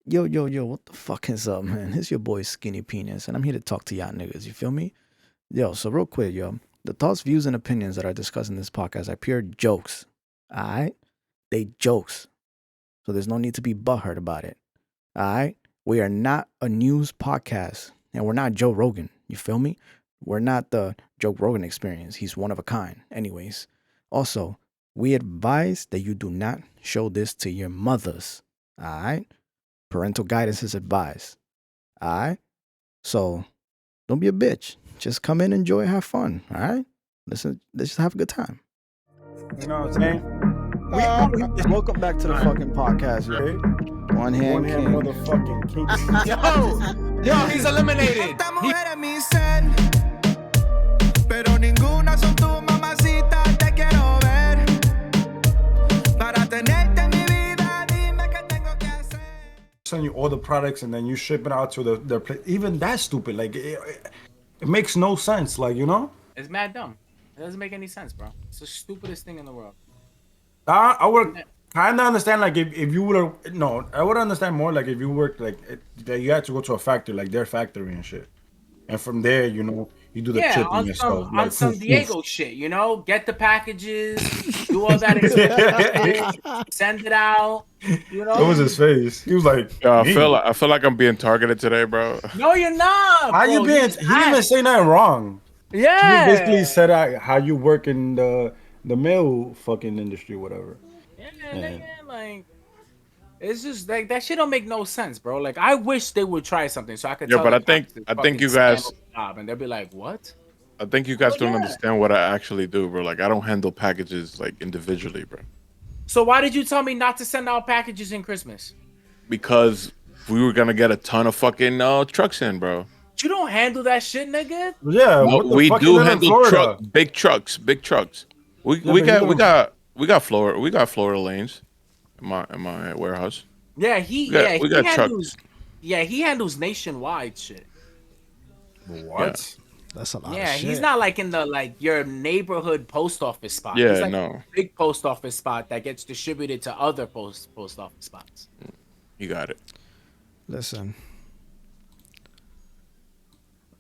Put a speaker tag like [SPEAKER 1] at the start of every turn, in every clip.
[SPEAKER 1] Yo, what the fuck is up, man? It's your boy Skinny Penis, and I'm here to talk to y'all niggas, you feel me? Yo, so real quick, yo. The thoughts, views, and opinions that are discussed in this podcast are pure jokes. Alright? They jokes. So there's no need to be butthurt about it. Alright? We are not a news podcast, and we're not Joe Rogan. You feel me? We're not the Joe Rogan experience. He's one of a kind. Anyways. Also, we advise that you do not show this to your mothers. Alright? Parental guidance is advised. Alright? So don't be a bitch. Just come in, enjoy, have fun. Alright? Let's just have a good time.
[SPEAKER 2] You know what I'm saying?
[SPEAKER 1] Welcome back to the fucking podcast, yo. One hand king.
[SPEAKER 2] Motherfucking king.
[SPEAKER 3] Yo, he's eliminated.
[SPEAKER 4] Esta mujer es mi ser, pero ninguna son tu mamacita. Te quiero ver para tenerte en mi vida. Dime qué tengo que hacer.
[SPEAKER 2] Send you all the products and then you ship it out to their place. Even that's stupid. Like it makes no sense. Like, you know.
[SPEAKER 3] It's mad dumb. It doesn't make any sense, bro. It's the stupidest thing in the world.
[SPEAKER 2] I would kind of understand like if you would I would understand more like if you worked like that you had to go to a factory like their factory and shit, and from there you do the chipping
[SPEAKER 3] on
[SPEAKER 2] and
[SPEAKER 3] some
[SPEAKER 2] stuff.
[SPEAKER 3] on some Diego shit, get the packages, do all that, shit, send it out.
[SPEAKER 2] What was his face? He was like,
[SPEAKER 5] Yo, I feel like I'm being targeted today, bro.
[SPEAKER 3] No, you're not.
[SPEAKER 2] How
[SPEAKER 3] bro.
[SPEAKER 2] you being? He didn't even say nothing wrong.
[SPEAKER 3] Yeah.
[SPEAKER 2] He basically said how you work in the mail fucking industry, whatever.
[SPEAKER 3] Yeah, like it's just like that shit don't make no sense, bro. Like I wish they would try something so I could.
[SPEAKER 5] Yeah,
[SPEAKER 3] tell
[SPEAKER 5] but
[SPEAKER 3] them
[SPEAKER 5] I think you guys,
[SPEAKER 3] and they'll be like, "What?"
[SPEAKER 5] I think you guys don't understand what I actually do, bro. Like I don't handle packages like individually, bro.
[SPEAKER 3] So why did you tell me not to send out packages in Christmas?
[SPEAKER 5] Because we were gonna get a ton of fucking trucks in, bro.
[SPEAKER 3] You don't handle that shit, nigga.
[SPEAKER 2] Yeah,
[SPEAKER 5] No,
[SPEAKER 2] what the
[SPEAKER 5] we
[SPEAKER 2] fuck
[SPEAKER 5] do
[SPEAKER 2] is in
[SPEAKER 5] handle
[SPEAKER 2] Florida?
[SPEAKER 5] big trucks. We got Florida lanes in my warehouse.
[SPEAKER 3] Yeah,
[SPEAKER 5] we got
[SPEAKER 3] handles.
[SPEAKER 5] trucks.
[SPEAKER 3] Yeah, he handles nationwide shit.
[SPEAKER 2] What?
[SPEAKER 1] That's a lot of
[SPEAKER 3] Yeah,
[SPEAKER 1] shit.
[SPEAKER 3] he's not like in the your neighborhood post office spot.
[SPEAKER 5] Yeah,
[SPEAKER 3] he's like
[SPEAKER 5] no.
[SPEAKER 3] a big post office spot that gets distributed to other post office spots.
[SPEAKER 5] You got it.
[SPEAKER 1] Listen.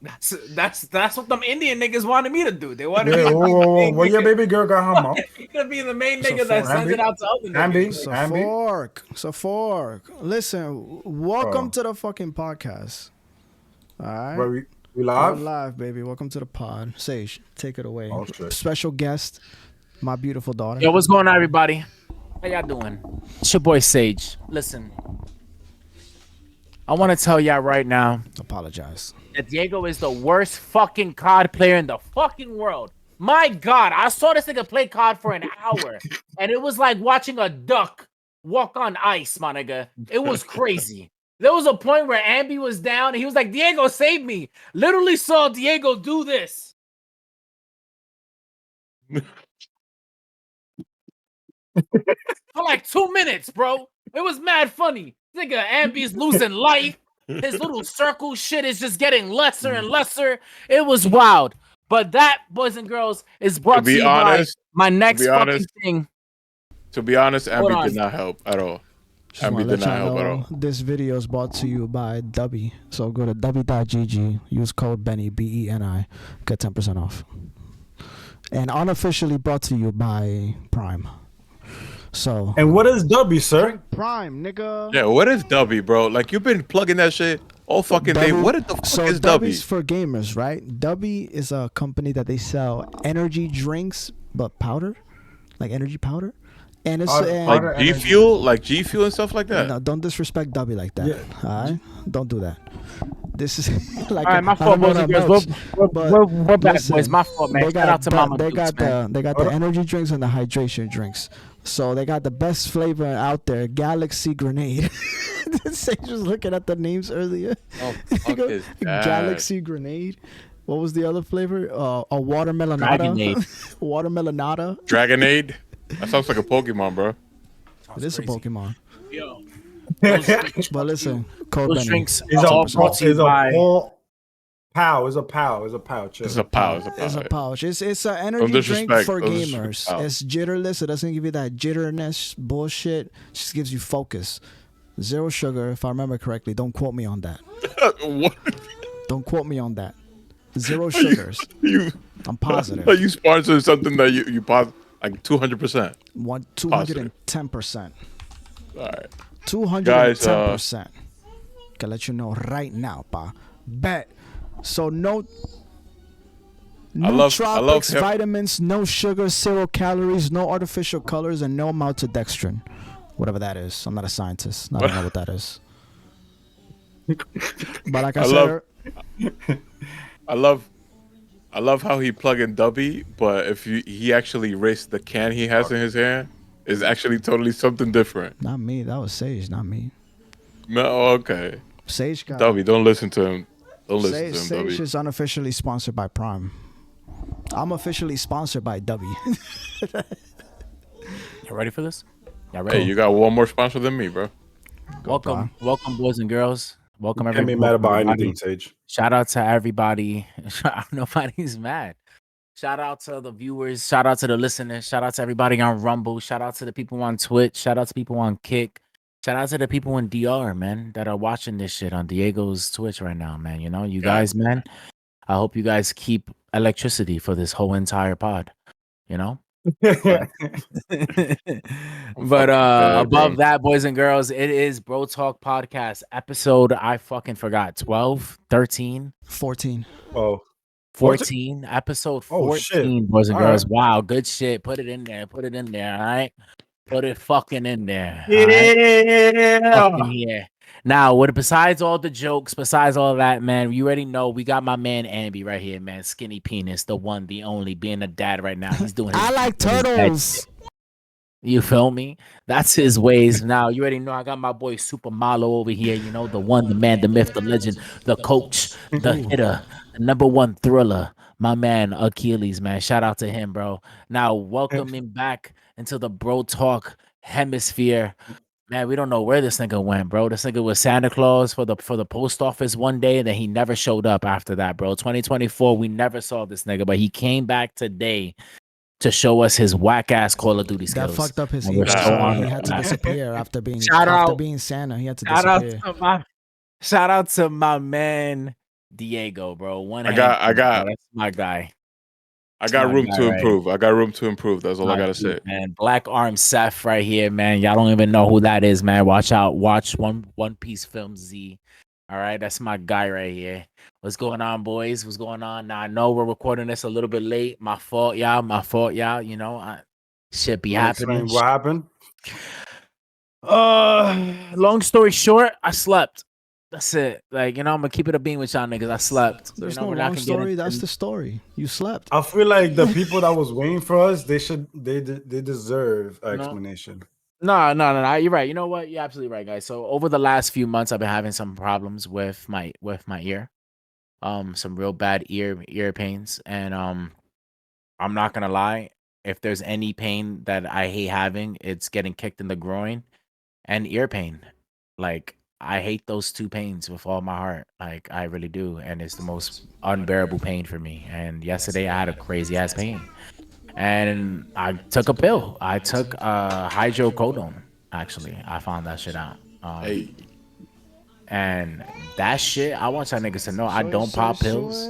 [SPEAKER 3] That's what them Indian niggas wanted me to do. They wanted me
[SPEAKER 2] Yeah,
[SPEAKER 3] to
[SPEAKER 2] well, your baby girl got her mom.
[SPEAKER 3] to be the main
[SPEAKER 2] It's a
[SPEAKER 3] nigga that
[SPEAKER 2] fork.
[SPEAKER 3] sends it out to other
[SPEAKER 2] Ambi.
[SPEAKER 3] niggas.
[SPEAKER 1] It's a fork. Listen, welcome to the fucking podcast. All right.
[SPEAKER 2] Where we
[SPEAKER 1] We're
[SPEAKER 2] live?
[SPEAKER 1] live, baby. Welcome to the pod. Sage, take it away.
[SPEAKER 2] Oh, shit.
[SPEAKER 1] Special guest, my beautiful daughter.
[SPEAKER 3] Yo, what's going on, everybody? How y'all doing? It's your boy Sage. Listen, I want to tell y'all right now
[SPEAKER 1] Apologize.
[SPEAKER 3] that Diego is the worst fucking COD player in the fucking world. My God, I saw this nigga play COD for an hour, and it was like watching a duck walk on ice, my nigga. It was crazy. There was a point where Ambi was down, and he was like, Diego, save me. Literally saw Diego do this. For like 2 minutes, bro. It was mad funny. Nigga, Ambi's losing life. His little circle shit is just getting lesser and lesser. It was wild. But that, boys and girls, is brought to,
[SPEAKER 5] be
[SPEAKER 3] you
[SPEAKER 5] honest,
[SPEAKER 3] by my next fucking
[SPEAKER 5] honest,
[SPEAKER 3] thing.
[SPEAKER 5] To be honest,
[SPEAKER 3] Hold
[SPEAKER 5] Ambi
[SPEAKER 3] on.
[SPEAKER 5] did not help at all.
[SPEAKER 1] Just wanna
[SPEAKER 5] Ambi did
[SPEAKER 1] let
[SPEAKER 5] not
[SPEAKER 1] y'all
[SPEAKER 5] help at
[SPEAKER 1] know
[SPEAKER 5] all.
[SPEAKER 1] this video is brought to you by Dubby. So go to dubby.gg, use code Benny, BENI, get 10% off. And unofficially brought to you by Prime. So
[SPEAKER 2] And what is W, sir?
[SPEAKER 1] Prime, nigga.
[SPEAKER 5] Yeah, what is W, bro? Like you've been plugging that shit all fucking day.
[SPEAKER 1] Dubby-
[SPEAKER 5] What the fuck
[SPEAKER 1] so
[SPEAKER 5] is W?
[SPEAKER 1] Dubby's for gamers, right? Dubby is a company that they sell energy drinks, but powder, like energy powder. And it's
[SPEAKER 5] Like G Fuel, and stuff like that.
[SPEAKER 1] no, don't disrespect Dubby like that.
[SPEAKER 2] Yeah.
[SPEAKER 1] All right, don't do that. This is like
[SPEAKER 3] All right, my
[SPEAKER 1] I
[SPEAKER 3] fault,
[SPEAKER 1] don't know
[SPEAKER 3] boys and
[SPEAKER 1] that
[SPEAKER 3] girls.
[SPEAKER 1] much, but
[SPEAKER 3] We're back,
[SPEAKER 1] listen,
[SPEAKER 3] boys. My fault, man.
[SPEAKER 1] They
[SPEAKER 3] Shout out to Mama
[SPEAKER 1] they
[SPEAKER 3] Dukes,
[SPEAKER 1] got
[SPEAKER 3] man.
[SPEAKER 1] the energy drinks and the hydration drinks. So they got the best flavor out there, Galaxy Grenade. Sage was looking at the names earlier.
[SPEAKER 5] Oh, fuck is that?
[SPEAKER 1] Galaxy Grenade. What was the other flavor? A watermelonada.
[SPEAKER 3] Dragonade.
[SPEAKER 1] Watermelonada.
[SPEAKER 5] Dragonade. That sounds like a Pokemon, bro.
[SPEAKER 1] It is a Pokemon.
[SPEAKER 3] Yo.
[SPEAKER 1] But listen, code
[SPEAKER 3] Those
[SPEAKER 1] Benny.
[SPEAKER 3] drinks
[SPEAKER 2] It's
[SPEAKER 3] are all
[SPEAKER 2] a
[SPEAKER 3] brought to you by...
[SPEAKER 2] pow. It's a pow. Chill.
[SPEAKER 5] It's a pow.
[SPEAKER 1] It's a pouch. It's an energy drink
[SPEAKER 5] disrespect.
[SPEAKER 1] for
[SPEAKER 5] Don't
[SPEAKER 1] gamers.
[SPEAKER 5] disrespect.
[SPEAKER 1] It's jitterless. It doesn't give you that jitterness bullshit. It just gives you focus. Zero sugar, if I remember correctly. Don't quote me on that.
[SPEAKER 5] What?
[SPEAKER 1] Don't quote me on that. Zero sugars.
[SPEAKER 5] You,
[SPEAKER 1] I'm positive.
[SPEAKER 5] are you sponsoring something that you like 200%?
[SPEAKER 1] 210%.
[SPEAKER 5] All right,
[SPEAKER 1] 210%. Can let you know right now, pa. Bet. So no
[SPEAKER 5] I love
[SPEAKER 1] nootropics,
[SPEAKER 5] him.
[SPEAKER 1] vitamins, no sugar, 0 calories, no artificial colors, and no maltodextrin. Whatever that is. I'm not a scientist. I don't know what that is. But like I said,
[SPEAKER 5] I love how he plug in Dubby, but if he actually erased the can he has in his hand, is actually totally something different.
[SPEAKER 1] not me. That was Sage, not me.
[SPEAKER 5] No, okay.
[SPEAKER 1] Sage got
[SPEAKER 5] Dubby, don't listen to him. Don't listen to him,
[SPEAKER 1] Sage
[SPEAKER 5] Dubby.
[SPEAKER 1] is unofficially sponsored by Prime. I'm officially sponsored by Dubby.
[SPEAKER 3] You ready for this? Y'all ready?
[SPEAKER 5] Hey, you got one more sponsor than me, bro.
[SPEAKER 3] Welcome, boys and girls. Welcome,
[SPEAKER 2] Can't be
[SPEAKER 3] everybody.
[SPEAKER 2] mad about anything, Sage.
[SPEAKER 3] Shout out to everybody. Nobody's mad. Shout out to the viewers. Shout out to the listeners. Shout out to everybody on Rumble. Shout out to the people on Twitch. Shout out to people on Kick. Shout out to the people in DR, man, that are watching this shit on Diego's Twitch right now, man. You know, you guys, man. I hope you guys keep electricity for this whole entire pod. You know? But above that, boys and girls, it is Bro Talk Podcast episode. I fucking forgot 12, 13,
[SPEAKER 1] 14.
[SPEAKER 2] Oh,
[SPEAKER 3] 14, episode 14,
[SPEAKER 2] Oh, shit.
[SPEAKER 3] boys and
[SPEAKER 2] All
[SPEAKER 3] girls.
[SPEAKER 2] right.
[SPEAKER 3] Wow, good shit. Put it in there. Put it in there. All right. Put it fucking in there.
[SPEAKER 2] Yeah.
[SPEAKER 3] Fucking here. Now, besides all the jokes, besides all that, man, you already know we got my man Ambi right here, man. Skinny penis, the one, the only, being a dad right now. He's doing.
[SPEAKER 1] I like turtles.
[SPEAKER 3] You feel me? That's his ways. Now you already know I got my boy Super Malo over here. You know, the one, the man, the myth, the legend, the coach, the hitter, the number one thriller. My man Achilles, man. Shout out to him, bro. Now welcoming back into the Bro Talk hemisphere. Man, we don't know where this nigga went, bro. This nigga was Santa Claus for the post office one day, and then he never showed up after that, bro. 2024, we never saw this nigga, but he came back today to show us his whack ass Call of Duty skills.
[SPEAKER 1] That fucked up his
[SPEAKER 3] And we're
[SPEAKER 1] ego.
[SPEAKER 3] so honored
[SPEAKER 1] He had to
[SPEAKER 3] for that.
[SPEAKER 1] disappear after being
[SPEAKER 3] Shout
[SPEAKER 1] being Santa. He had to
[SPEAKER 3] Shout
[SPEAKER 1] disappear.
[SPEAKER 3] shout out to my man Diego, bro.
[SPEAKER 5] I got
[SPEAKER 3] that's my guy.
[SPEAKER 5] I got room to improve. I got room to improve. That's all I gotta say.
[SPEAKER 3] Man, Black Arm Seth right here, man. Y'all don't even know who that is, man. Watch out. Watch One Piece Film Z. All right, that's my guy right here. What's going on, boys? What's going on? Now I know we're recording this a little bit late. My fault, y'all. My fault, y'all. You know, shit be happening.
[SPEAKER 2] What happened?
[SPEAKER 3] Long story short, I slept. That's it. Like, you know, I'm gonna keep it a bean with y'all niggas. I slept.
[SPEAKER 1] There's
[SPEAKER 3] you know,
[SPEAKER 1] no
[SPEAKER 3] we're not
[SPEAKER 1] long
[SPEAKER 3] gonna get
[SPEAKER 1] story.
[SPEAKER 3] into-
[SPEAKER 1] That's the story. You slept.
[SPEAKER 2] I feel like the people that was waiting for us, they deserve an explanation.
[SPEAKER 3] No. You're right. You know what? You're absolutely right, guys. So over the last few months, I've been having some problems with my ear. Some real bad ear pains. And I'm not gonna lie, if there's any pain that I hate having, it's getting kicked in the groin and ear pain. Like, I hate those two pains with all my heart. Like, I really do. And it's the most unbearable pain for me. And yesterday I had a crazy ass pain. And I took a pill. I took hydrocodone, actually. I found that shit out.
[SPEAKER 5] Hey,
[SPEAKER 3] And that shit, I want y'all niggas to know I don't pop pills.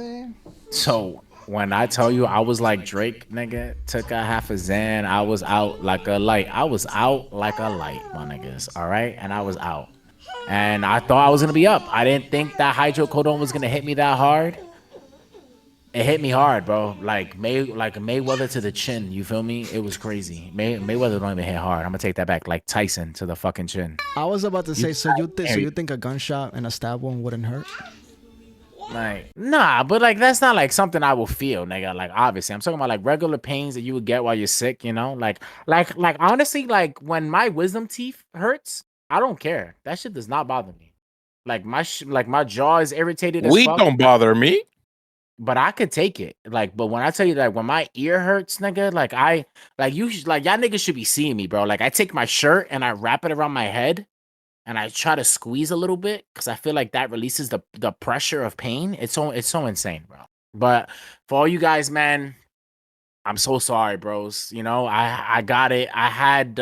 [SPEAKER 3] So when I tell you I was like Drake, nigga, took a half a Xan, I was out like a light. I was out like a light, my niggas. All right, and I was out, and I thought I was gonna be up. I didn't think that hydrocodone was gonna hit me that hard. It hit me hard, bro. Like Mayweather to the chin. You feel me? It was crazy. Mayweather don't even hit hard. I'm gonna take that back. Like Tyson to the fucking chin.
[SPEAKER 1] I was about to say, so you think a gunshot and a stab wound wouldn't hurt?
[SPEAKER 3] Like, nah, but like that's not like something I will feel, nigga. Like, obviously, I'm talking about like regular pains that you would get while you're sick, you know? Like honestly, like when my wisdom teeth hurts, I don't care. That shit does not bother me. Like my jaw is irritated as
[SPEAKER 5] weed
[SPEAKER 3] fuck,
[SPEAKER 5] don't bother me.
[SPEAKER 3] but I could take it. Like, but when I tell you that when my ear hurts, nigga, like y'all niggas should be seeing me, bro. Like, I take my shirt and I wrap it around my head. And I try to squeeze a little bit because I feel like that releases the pressure of pain. It's so insane, bro. But for all you guys, man, I'm so sorry, bros. You know, I got it. I had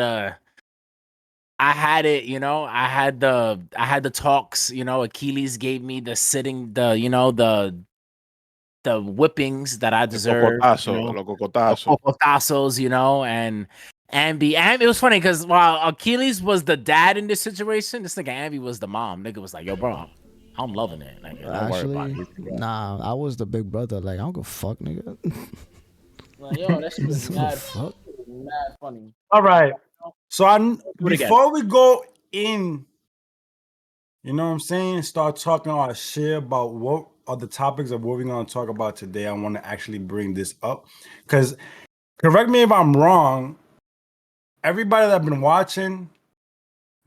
[SPEAKER 3] I had it, I had the talks, Achilles gave me the sitting, the whippings that I
[SPEAKER 5] El
[SPEAKER 3] deserve,
[SPEAKER 5] cocotazo, los
[SPEAKER 3] the
[SPEAKER 5] cocotazos.
[SPEAKER 3] cocotazos, and Ambi, it was funny because while Achilles was the dad in this situation, this nigga Ambi was the mom. Nigga was like, yo, bro, I'm loving it. Like, don't worry about
[SPEAKER 1] Actually,
[SPEAKER 3] it.
[SPEAKER 1] nah, I was the big brother. Like, I don't give a fuck, nigga.
[SPEAKER 3] Like, yo, that shit was mad,
[SPEAKER 1] Fuck.
[SPEAKER 3] mad funny.
[SPEAKER 2] All right. So
[SPEAKER 3] Do it again.
[SPEAKER 2] before we go in, you know what I'm saying, start talking our shit about what are the topics of what we're gonna talk about today. I want to actually bring this up because, correct me if I'm wrong, everybody that been watching,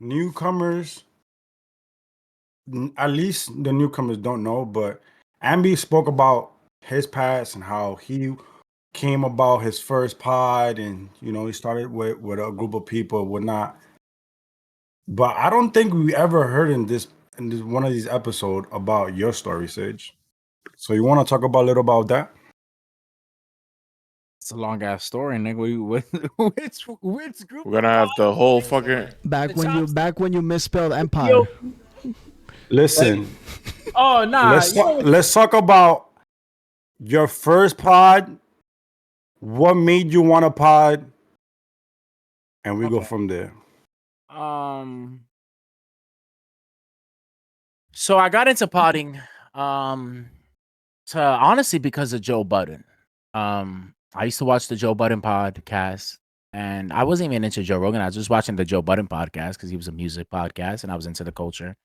[SPEAKER 2] newcomers, at least the newcomers don't know, but Ambi spoke about his past and how he came about his first pod, and he started with a group of people and whatnot. But I don't think we ever heard in this one of these episodes about your story, Sage. So you want to talk about a little about that?
[SPEAKER 3] It's a long ass story, nigga. Which group?
[SPEAKER 5] We're gonna have the whole fucking.
[SPEAKER 1] Back when you misspelled empire.
[SPEAKER 3] Yo.
[SPEAKER 2] Listen,
[SPEAKER 3] Oh nah.
[SPEAKER 2] let's talk about your first pod. What made you want a pod? And we go from there.
[SPEAKER 3] So I got into podding, to honestly because of Joe Budden. I used to watch the Joe Budden podcast, and I wasn't even into Joe Rogan. I was just watching the Joe Budden podcast because he was a music podcast, and I was into the culture,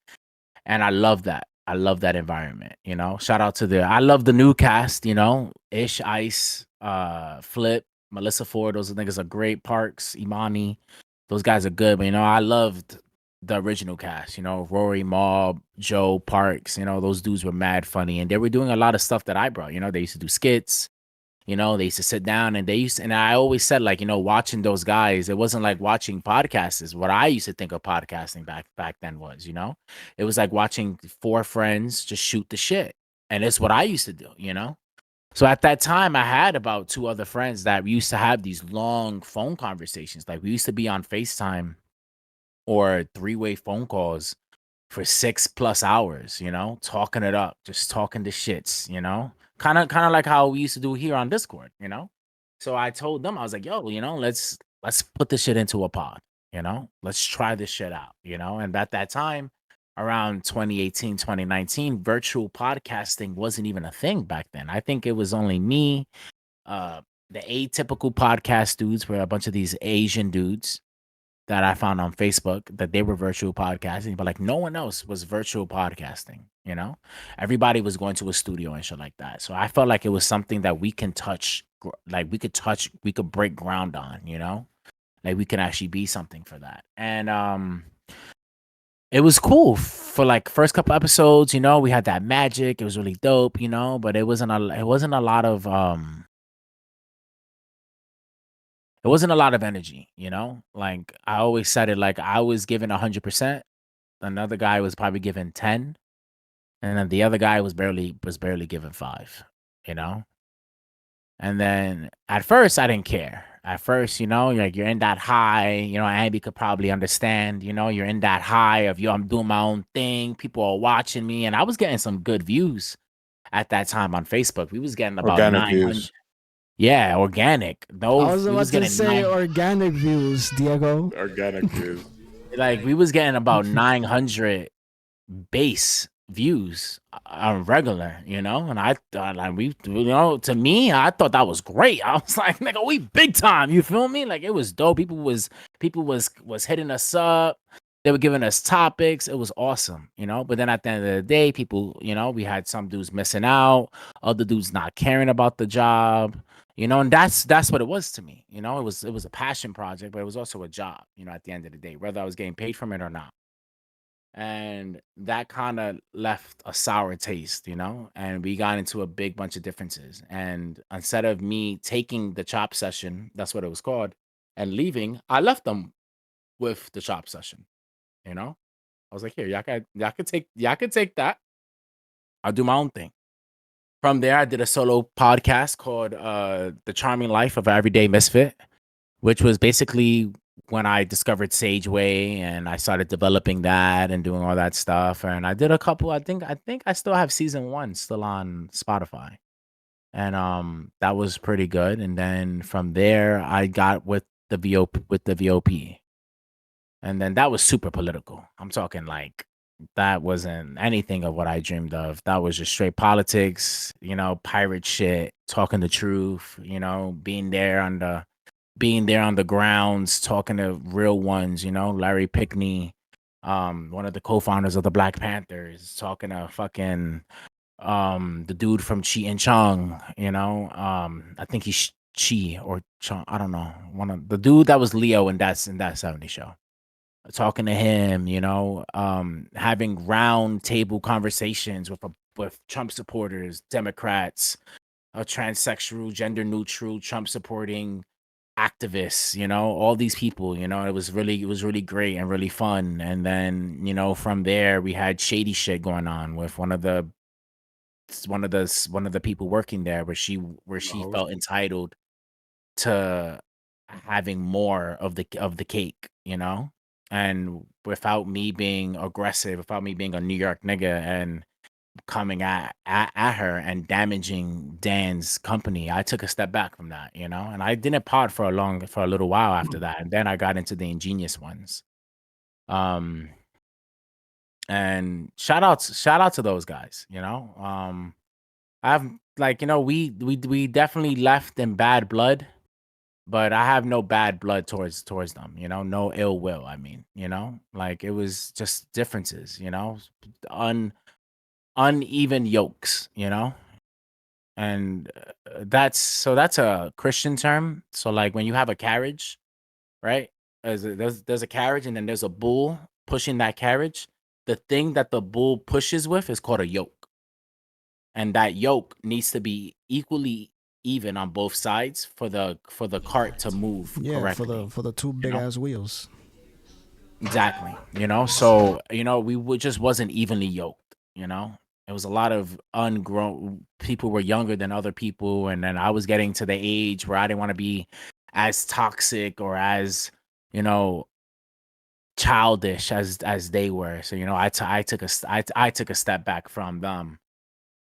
[SPEAKER 3] and I love that. I love that environment. Shout out to I love the new cast. Ish Ice, Flip, Melissa Ford. Those niggas are great. Parks, Imani, those guys are good. But I loved the original cast, Rory, Mob, Joe, Parks, those dudes were mad funny, and they were doing a lot of stuff that I brought. They used to do skits, they used to sit down, and and I always said, like, watching those guys, it wasn't like watching podcasts is what I used to think of podcasting back then was, it was like watching four friends just shoot the shit, and it's what I used to do, So at that time, I had about two other friends that we used to have these long phone conversations. Like, we used to be on FaceTime or three-way phone calls for 6+ hours, talking it up, just talking the shits, kind of like how we used to do here on Discord, So I told them, I was like, yo, let's put this shit into a pod, let's try this shit out, and at that time, around 2018, 2019, virtual podcasting wasn't even a thing back then. I think it was only me, the atypical podcast dudes were a bunch of these Asian dudes that I found on Facebook that they were virtual podcasting, but like no one else was virtual podcasting, Everybody was going to a studio and shit like that. So I felt like it was something that we can touch, we could break ground on, Like we can actually be something for that. And it was cool for like first couple episodes, we had that magic. It was really dope, but it wasn't a lot of it wasn't a lot of energy, Like I always said it, like I was given 100%. Another guy was probably given 10, and then the other guy was barely given 5, And then at first I didn't care. At first, like you're in that high, Andy could probably understand, you're in that high of I'm doing my own thing. People are watching me, and I was getting some good views at that time on Facebook. We was getting about
[SPEAKER 5] Organic
[SPEAKER 3] 900.
[SPEAKER 5] views.
[SPEAKER 3] Yeah, organic.
[SPEAKER 1] I was about to say organic views, Diego.
[SPEAKER 5] Organic views.
[SPEAKER 3] Like we was getting about 900 base views on regular, and I thought like to me, I thought that was great. I was like, nigga, we big time. You feel me? Like it was dope. People was hitting us up. They were giving us topics. It was awesome, But then at the end of the day, people, we had some dudes missing out, other dudes not caring about the job, and that's what it was to me. It was a passion project, but it was also a job, at the end of the day, whether I was getting paid from it or not. And that kind of left a sour taste, and we got into a big bunch of differences. And instead of me taking the chop session, that's what it was called, and leaving, I left them with the chop session. I was like, here, y'all could take that. I'll do my own thing. From there, I did a solo podcast called The Charming Life of an Everyday Misfit, which was basically when I discovered Sageway and I started developing that and doing all that stuff. And I did a couple. I think I still have season 1 still on Spotify, and that was pretty good. And then from there, I got with the VOP, and then that was super political. I'm talking like that wasn't anything of what I dreamed of. That was just straight politics, pirate shit, talking the truth, being there on the grounds, talking to real ones, Larry Pickney, one of the co-founders of the Black Panthers, talking to fucking the dude from Chi and Chong, I think he's Chi or Chong, I don't know. One of the dude that was Leo in that 70s show. Talking to him, having round table conversations with Trump supporters, Democrats, transsexual, gender neutral, Trump supporting activists, all these people, it was really great and really fun. And then, from there we had shady shit going on with one of the people working there where she felt entitled to having more of the cake, and without me being aggressive, without me being a New York nigga and coming at her and damaging Dan's company, I took a step back from that, and I didn't pod for a little while after that, and then I got into the ingenious ones. And shout out to those guys, I've we definitely left in bad blood, but I have no bad blood towards them, no ill will. I mean, like it was just differences, uneven yolks, and that's a Christian term. So like when you have a carriage, right? There's a carriage and then there's a bull pushing that carriage. The thing that the bull pushes with is called a yoke, and that yoke needs to be equally even on both sides for the cart to move correctly.
[SPEAKER 1] for the two big ass wheels.
[SPEAKER 3] Exactly. So we just wasn't evenly yoked. It was a lot of ungrown people were younger than other people, and then I was getting to the age where I didn't want to be as toxic or as childish as they were. So I took a step back from them.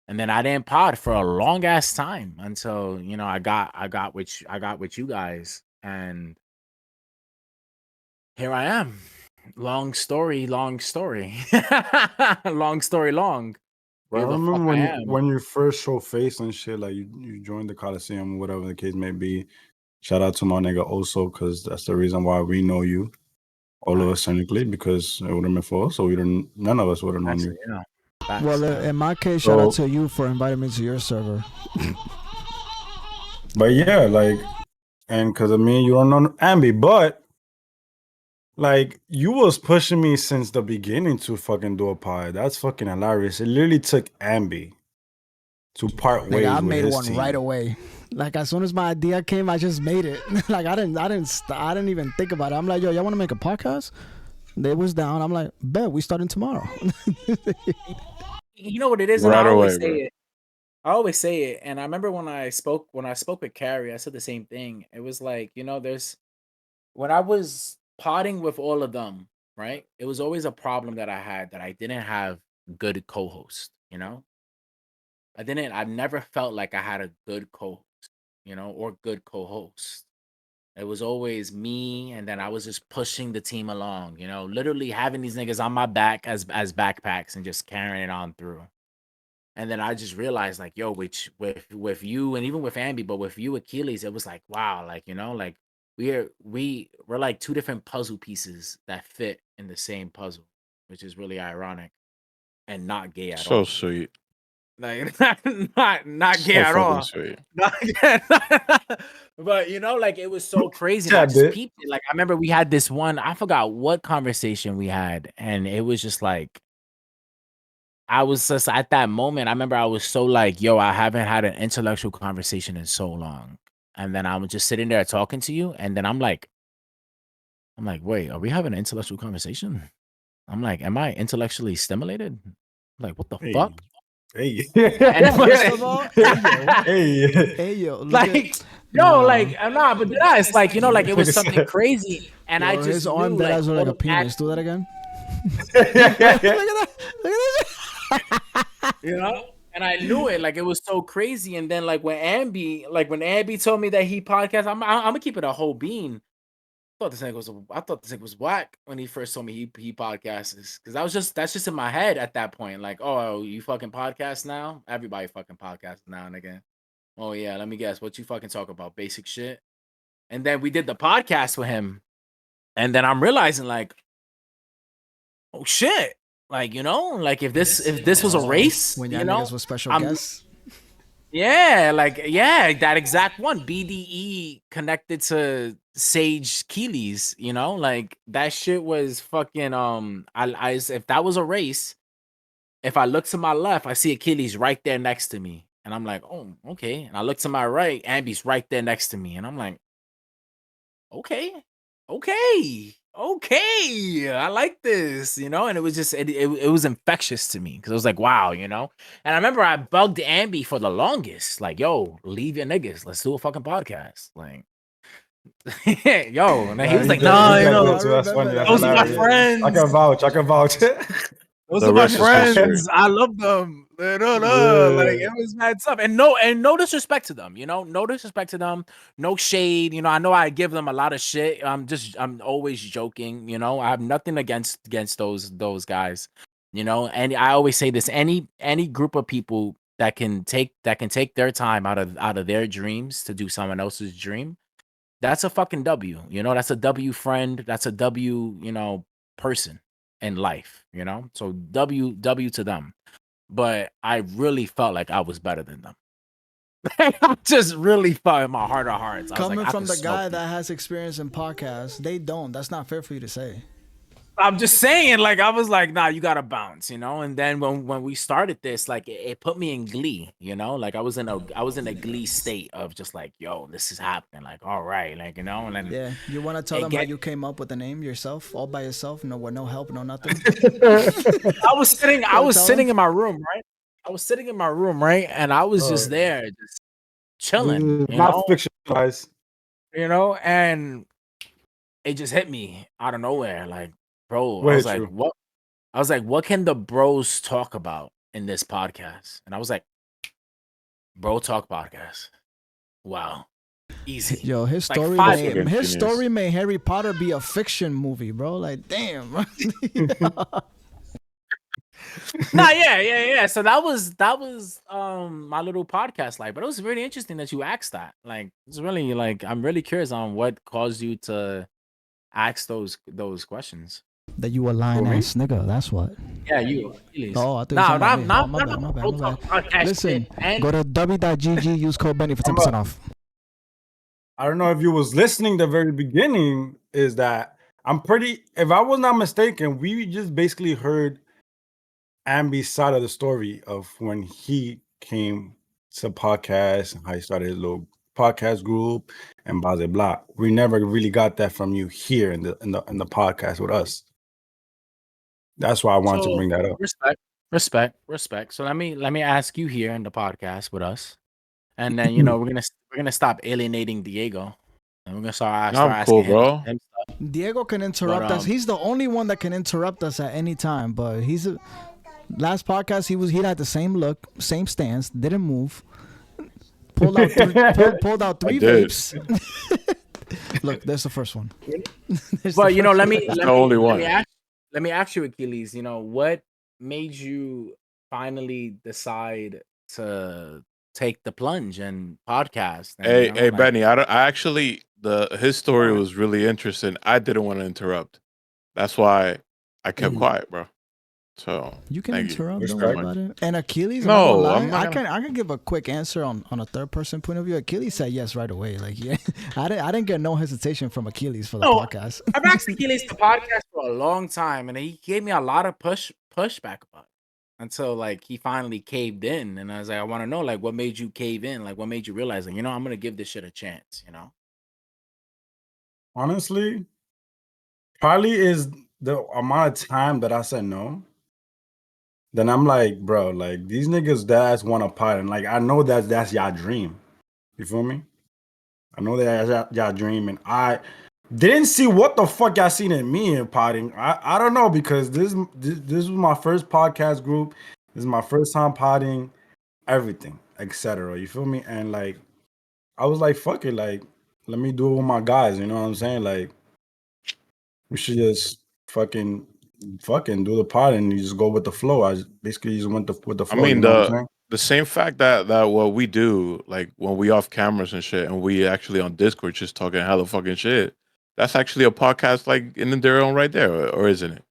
[SPEAKER 3] And then I didn't pod for a long ass time until I got with you guys, and here I am. Long story, long. Long story long.
[SPEAKER 2] But I
[SPEAKER 3] Here the fuck
[SPEAKER 2] remember
[SPEAKER 3] I am.
[SPEAKER 2] when you first show face and shit, like you joined the Coliseum, whatever the case may be. Shout out to my nigga also, because that's the reason why we know you. All of us technically, because it would have been for us, so none of us would have known you.
[SPEAKER 1] Well, in my case, shout out to you for inviting me to your server.
[SPEAKER 2] But yeah, like, and because of me, you don't know Ambi, but like you was pushing me since the beginning to fucking do a pod. That's fucking hilarious. It literally took Ambi to part ways.
[SPEAKER 1] I
[SPEAKER 2] with
[SPEAKER 1] made
[SPEAKER 2] his
[SPEAKER 1] one
[SPEAKER 2] team
[SPEAKER 1] right away. Like as soon as my idea came, I just made it. Like I didn't even think about it. I'm like, yo, y'all want to make a podcast? They was down. I'm like, bet we starting tomorrow.
[SPEAKER 3] You know what it is?
[SPEAKER 5] Right
[SPEAKER 3] I always
[SPEAKER 5] away,
[SPEAKER 3] say
[SPEAKER 5] bro.
[SPEAKER 3] it. I always say it, and I remember when I spoke with Carrie, I said the same thing. It was like, there's when I was potting with all of them, right? It was always a problem that I had that I didn't have good co-host, I never felt like I had a good co-host, or good co-host. It was always me, and then I was just pushing the team along, literally having these niggas on my back as backpacks and just carrying it on through. And then I just realized, like, yo, which with you and even with Ambi, but with you, Achilles, it was like, wow, like, like we're like two different puzzle pieces that fit in the same puzzle, which is really ironic and not gay at
[SPEAKER 5] So
[SPEAKER 3] all.
[SPEAKER 5] sweet.
[SPEAKER 3] Like not gay
[SPEAKER 5] So
[SPEAKER 3] at
[SPEAKER 5] fucking
[SPEAKER 3] all.
[SPEAKER 5] sweet.
[SPEAKER 3] But like it was so crazy.
[SPEAKER 2] Yeah,
[SPEAKER 3] I just
[SPEAKER 2] dude.
[SPEAKER 3] peeped it. Like I remember we had this one, I forgot what conversation we had, and it was just like I was just at that moment. I remember I was so like, yo, I haven't had an intellectual conversation in so long. And then I was just sitting there talking to you, and then I'm like, wait, are we having an intellectual conversation? I'm like, am I intellectually stimulated? Like, what the fuck?
[SPEAKER 2] Hey.
[SPEAKER 1] First of all, hey yo,
[SPEAKER 2] Hey.
[SPEAKER 1] hey yo,
[SPEAKER 3] Like, No,
[SPEAKER 1] Nah.
[SPEAKER 3] like nah, but it's like like it was something crazy, and I just
[SPEAKER 1] his arm
[SPEAKER 3] knew
[SPEAKER 1] that
[SPEAKER 3] like
[SPEAKER 1] has like
[SPEAKER 3] all
[SPEAKER 1] a
[SPEAKER 3] the
[SPEAKER 1] penis. Do that again.
[SPEAKER 2] Yeah,
[SPEAKER 1] Look
[SPEAKER 2] yeah,
[SPEAKER 1] at
[SPEAKER 2] yeah.
[SPEAKER 1] that! Look at that!
[SPEAKER 3] And I knew it, like it was so crazy. And then like when Ambi told me that he podcast, I'm gonna keep it a whole bean. I thought this nigga was whack when he first told me he podcasts, because that's just in my head at that point. Like, oh, you fucking podcast now? Everybody fucking podcasts now and again. Oh yeah, let me guess what you fucking talk about, basic shit. And then we did the podcast with him, and then I'm realizing like, oh shit, like like if this was a race,
[SPEAKER 1] When y'all niggas was special
[SPEAKER 3] I'm
[SPEAKER 1] guests.
[SPEAKER 3] yeah, like that exact one, BDE connected to Sage Keeley's, like that shit was fucking if that was a race, if I look to my left, I see Achilles right there next to me, and I'm like, oh, okay. And I look to my right, Ambi's right there next to me, and I'm like, okay, okay, I like this, and it was just it was infectious to me because it was like, wow, and I remember I bugged Ambi for the longest, like, yo, leave your niggas, let's do a fucking podcast, like, yo, and then he was like, no,
[SPEAKER 2] That's funny. That's
[SPEAKER 3] those are my
[SPEAKER 2] hilarious.
[SPEAKER 3] friends.
[SPEAKER 2] I can vouch.
[SPEAKER 3] Those
[SPEAKER 5] The
[SPEAKER 3] are my
[SPEAKER 5] rest is history.
[SPEAKER 3] friends. I love them. Like
[SPEAKER 2] Yeah.
[SPEAKER 3] it was mad stuff, and no disrespect to them. No disrespect to them. No shade. I know I give them a lot of shit. I'm always joking. I have nothing against those guys. And I always say this: any group of people that can take their time out of their dreams to do someone else's dream, that's a fucking W. That's a W friend. That's a W. Person in life, so W to them. But I really felt like I was better than them. I just really felt in my heart of hearts. I was
[SPEAKER 1] Coming
[SPEAKER 3] like,
[SPEAKER 1] from the guy that has experience in podcasts, they don't. That's not fair for you to say.
[SPEAKER 3] I'm just saying, like, I was like, nah, you gotta bounce, and then when we started this, like, it put me in glee, like I was in a glee state of just like, yo, this is happening, like, all right, like, and then
[SPEAKER 1] Yeah, you want to tell them how you came up with the name yourself, all by yourself, with no help, no nothing.
[SPEAKER 3] I was sitting in my room, right? And I was just there, just chilling,
[SPEAKER 2] Not fiction, guys.
[SPEAKER 3] and it just hit me out of nowhere, like, bro. I was like, what? I was like, what can the bros talk about in this podcast? And I was like, bro talk podcast. Wow, easy.
[SPEAKER 1] Yo, his
[SPEAKER 3] Like
[SPEAKER 1] story made Harry Potter be a fiction movie, bro. Like, damn.
[SPEAKER 3] Nah, yeah. So that was my little podcast, like, but it was really interesting that you asked that. Like, it's really like I'm really curious on what caused you to ask those questions.
[SPEAKER 1] That you a lying ass nigga. That's what.
[SPEAKER 3] Yeah, you.
[SPEAKER 1] Oh, I thought
[SPEAKER 3] No,
[SPEAKER 1] you
[SPEAKER 3] not
[SPEAKER 1] my bad. Listen, go to w.gg, use code Benny for 10% off.
[SPEAKER 2] I don't know if you was listening the very beginning, is that if I was not mistaken, we just basically heard Ambi's side of the story of when he came to podcast and how he started his little podcast group and blah blah blah. We never really got that from you here in the podcast with us. That's why I wanted to bring that up.
[SPEAKER 3] Respect. So let me ask you here in the podcast with us, and then we're gonna stop alienating Diego, and we're gonna start
[SPEAKER 5] I'm cool,
[SPEAKER 3] asking
[SPEAKER 5] bro.
[SPEAKER 3] him stuff.
[SPEAKER 1] Diego can interrupt us. He's the only one that can interrupt us at any time. But last podcast he had the same look, same stance, didn't move. Pulled out three vapes. Look, there's the first one.
[SPEAKER 3] But let me
[SPEAKER 5] the only one.
[SPEAKER 3] Let me ask you, Achilles. What made you finally decide to take the plunge and podcast? And,
[SPEAKER 5] Hey, Benny. His story was really interesting. I didn't want to interrupt. That's why I kept quiet, bro. So
[SPEAKER 1] you can interrupt. Don't
[SPEAKER 2] Respect.
[SPEAKER 1] worry about it. And Achilles,
[SPEAKER 5] No,
[SPEAKER 1] I can give a quick answer on a third person point of view. Achilles said yes right away. Like, yeah, I didn't get no hesitation from Achilles for the podcast.
[SPEAKER 3] I've asked Achilles to podcast for a long time, and he gave me a lot of pushback about it until like he finally caved in. And I was like, I want to know, like, what made you cave in? Like, what made you realize, like, I'm gonna give this shit a chance.
[SPEAKER 2] Honestly, probably is the amount of time that I said no. Then I'm like, bro, like these niggas dads want a pot, and like I know that's y'all dream. You feel me? I know that y'all dreaming. I didn't see what the fuck y'all seen in me in potting. I don't know, because this was my first podcast group. This is my first time potting, everything, etc. You feel me? And like, I was like, fuck it, like, let me do it with my guys. You know what I'm saying? Like, we should just fucking do the pot and you just go with the flow. I basically just went with the
[SPEAKER 5] I
[SPEAKER 2] flow. You
[SPEAKER 5] mean,
[SPEAKER 2] know what I'm saying?
[SPEAKER 5] the same fact that what we do, like when we off cameras and shit, and we actually on Discord just talking hella fucking shit. That's actually a podcast, like in their own right there, or isn't it?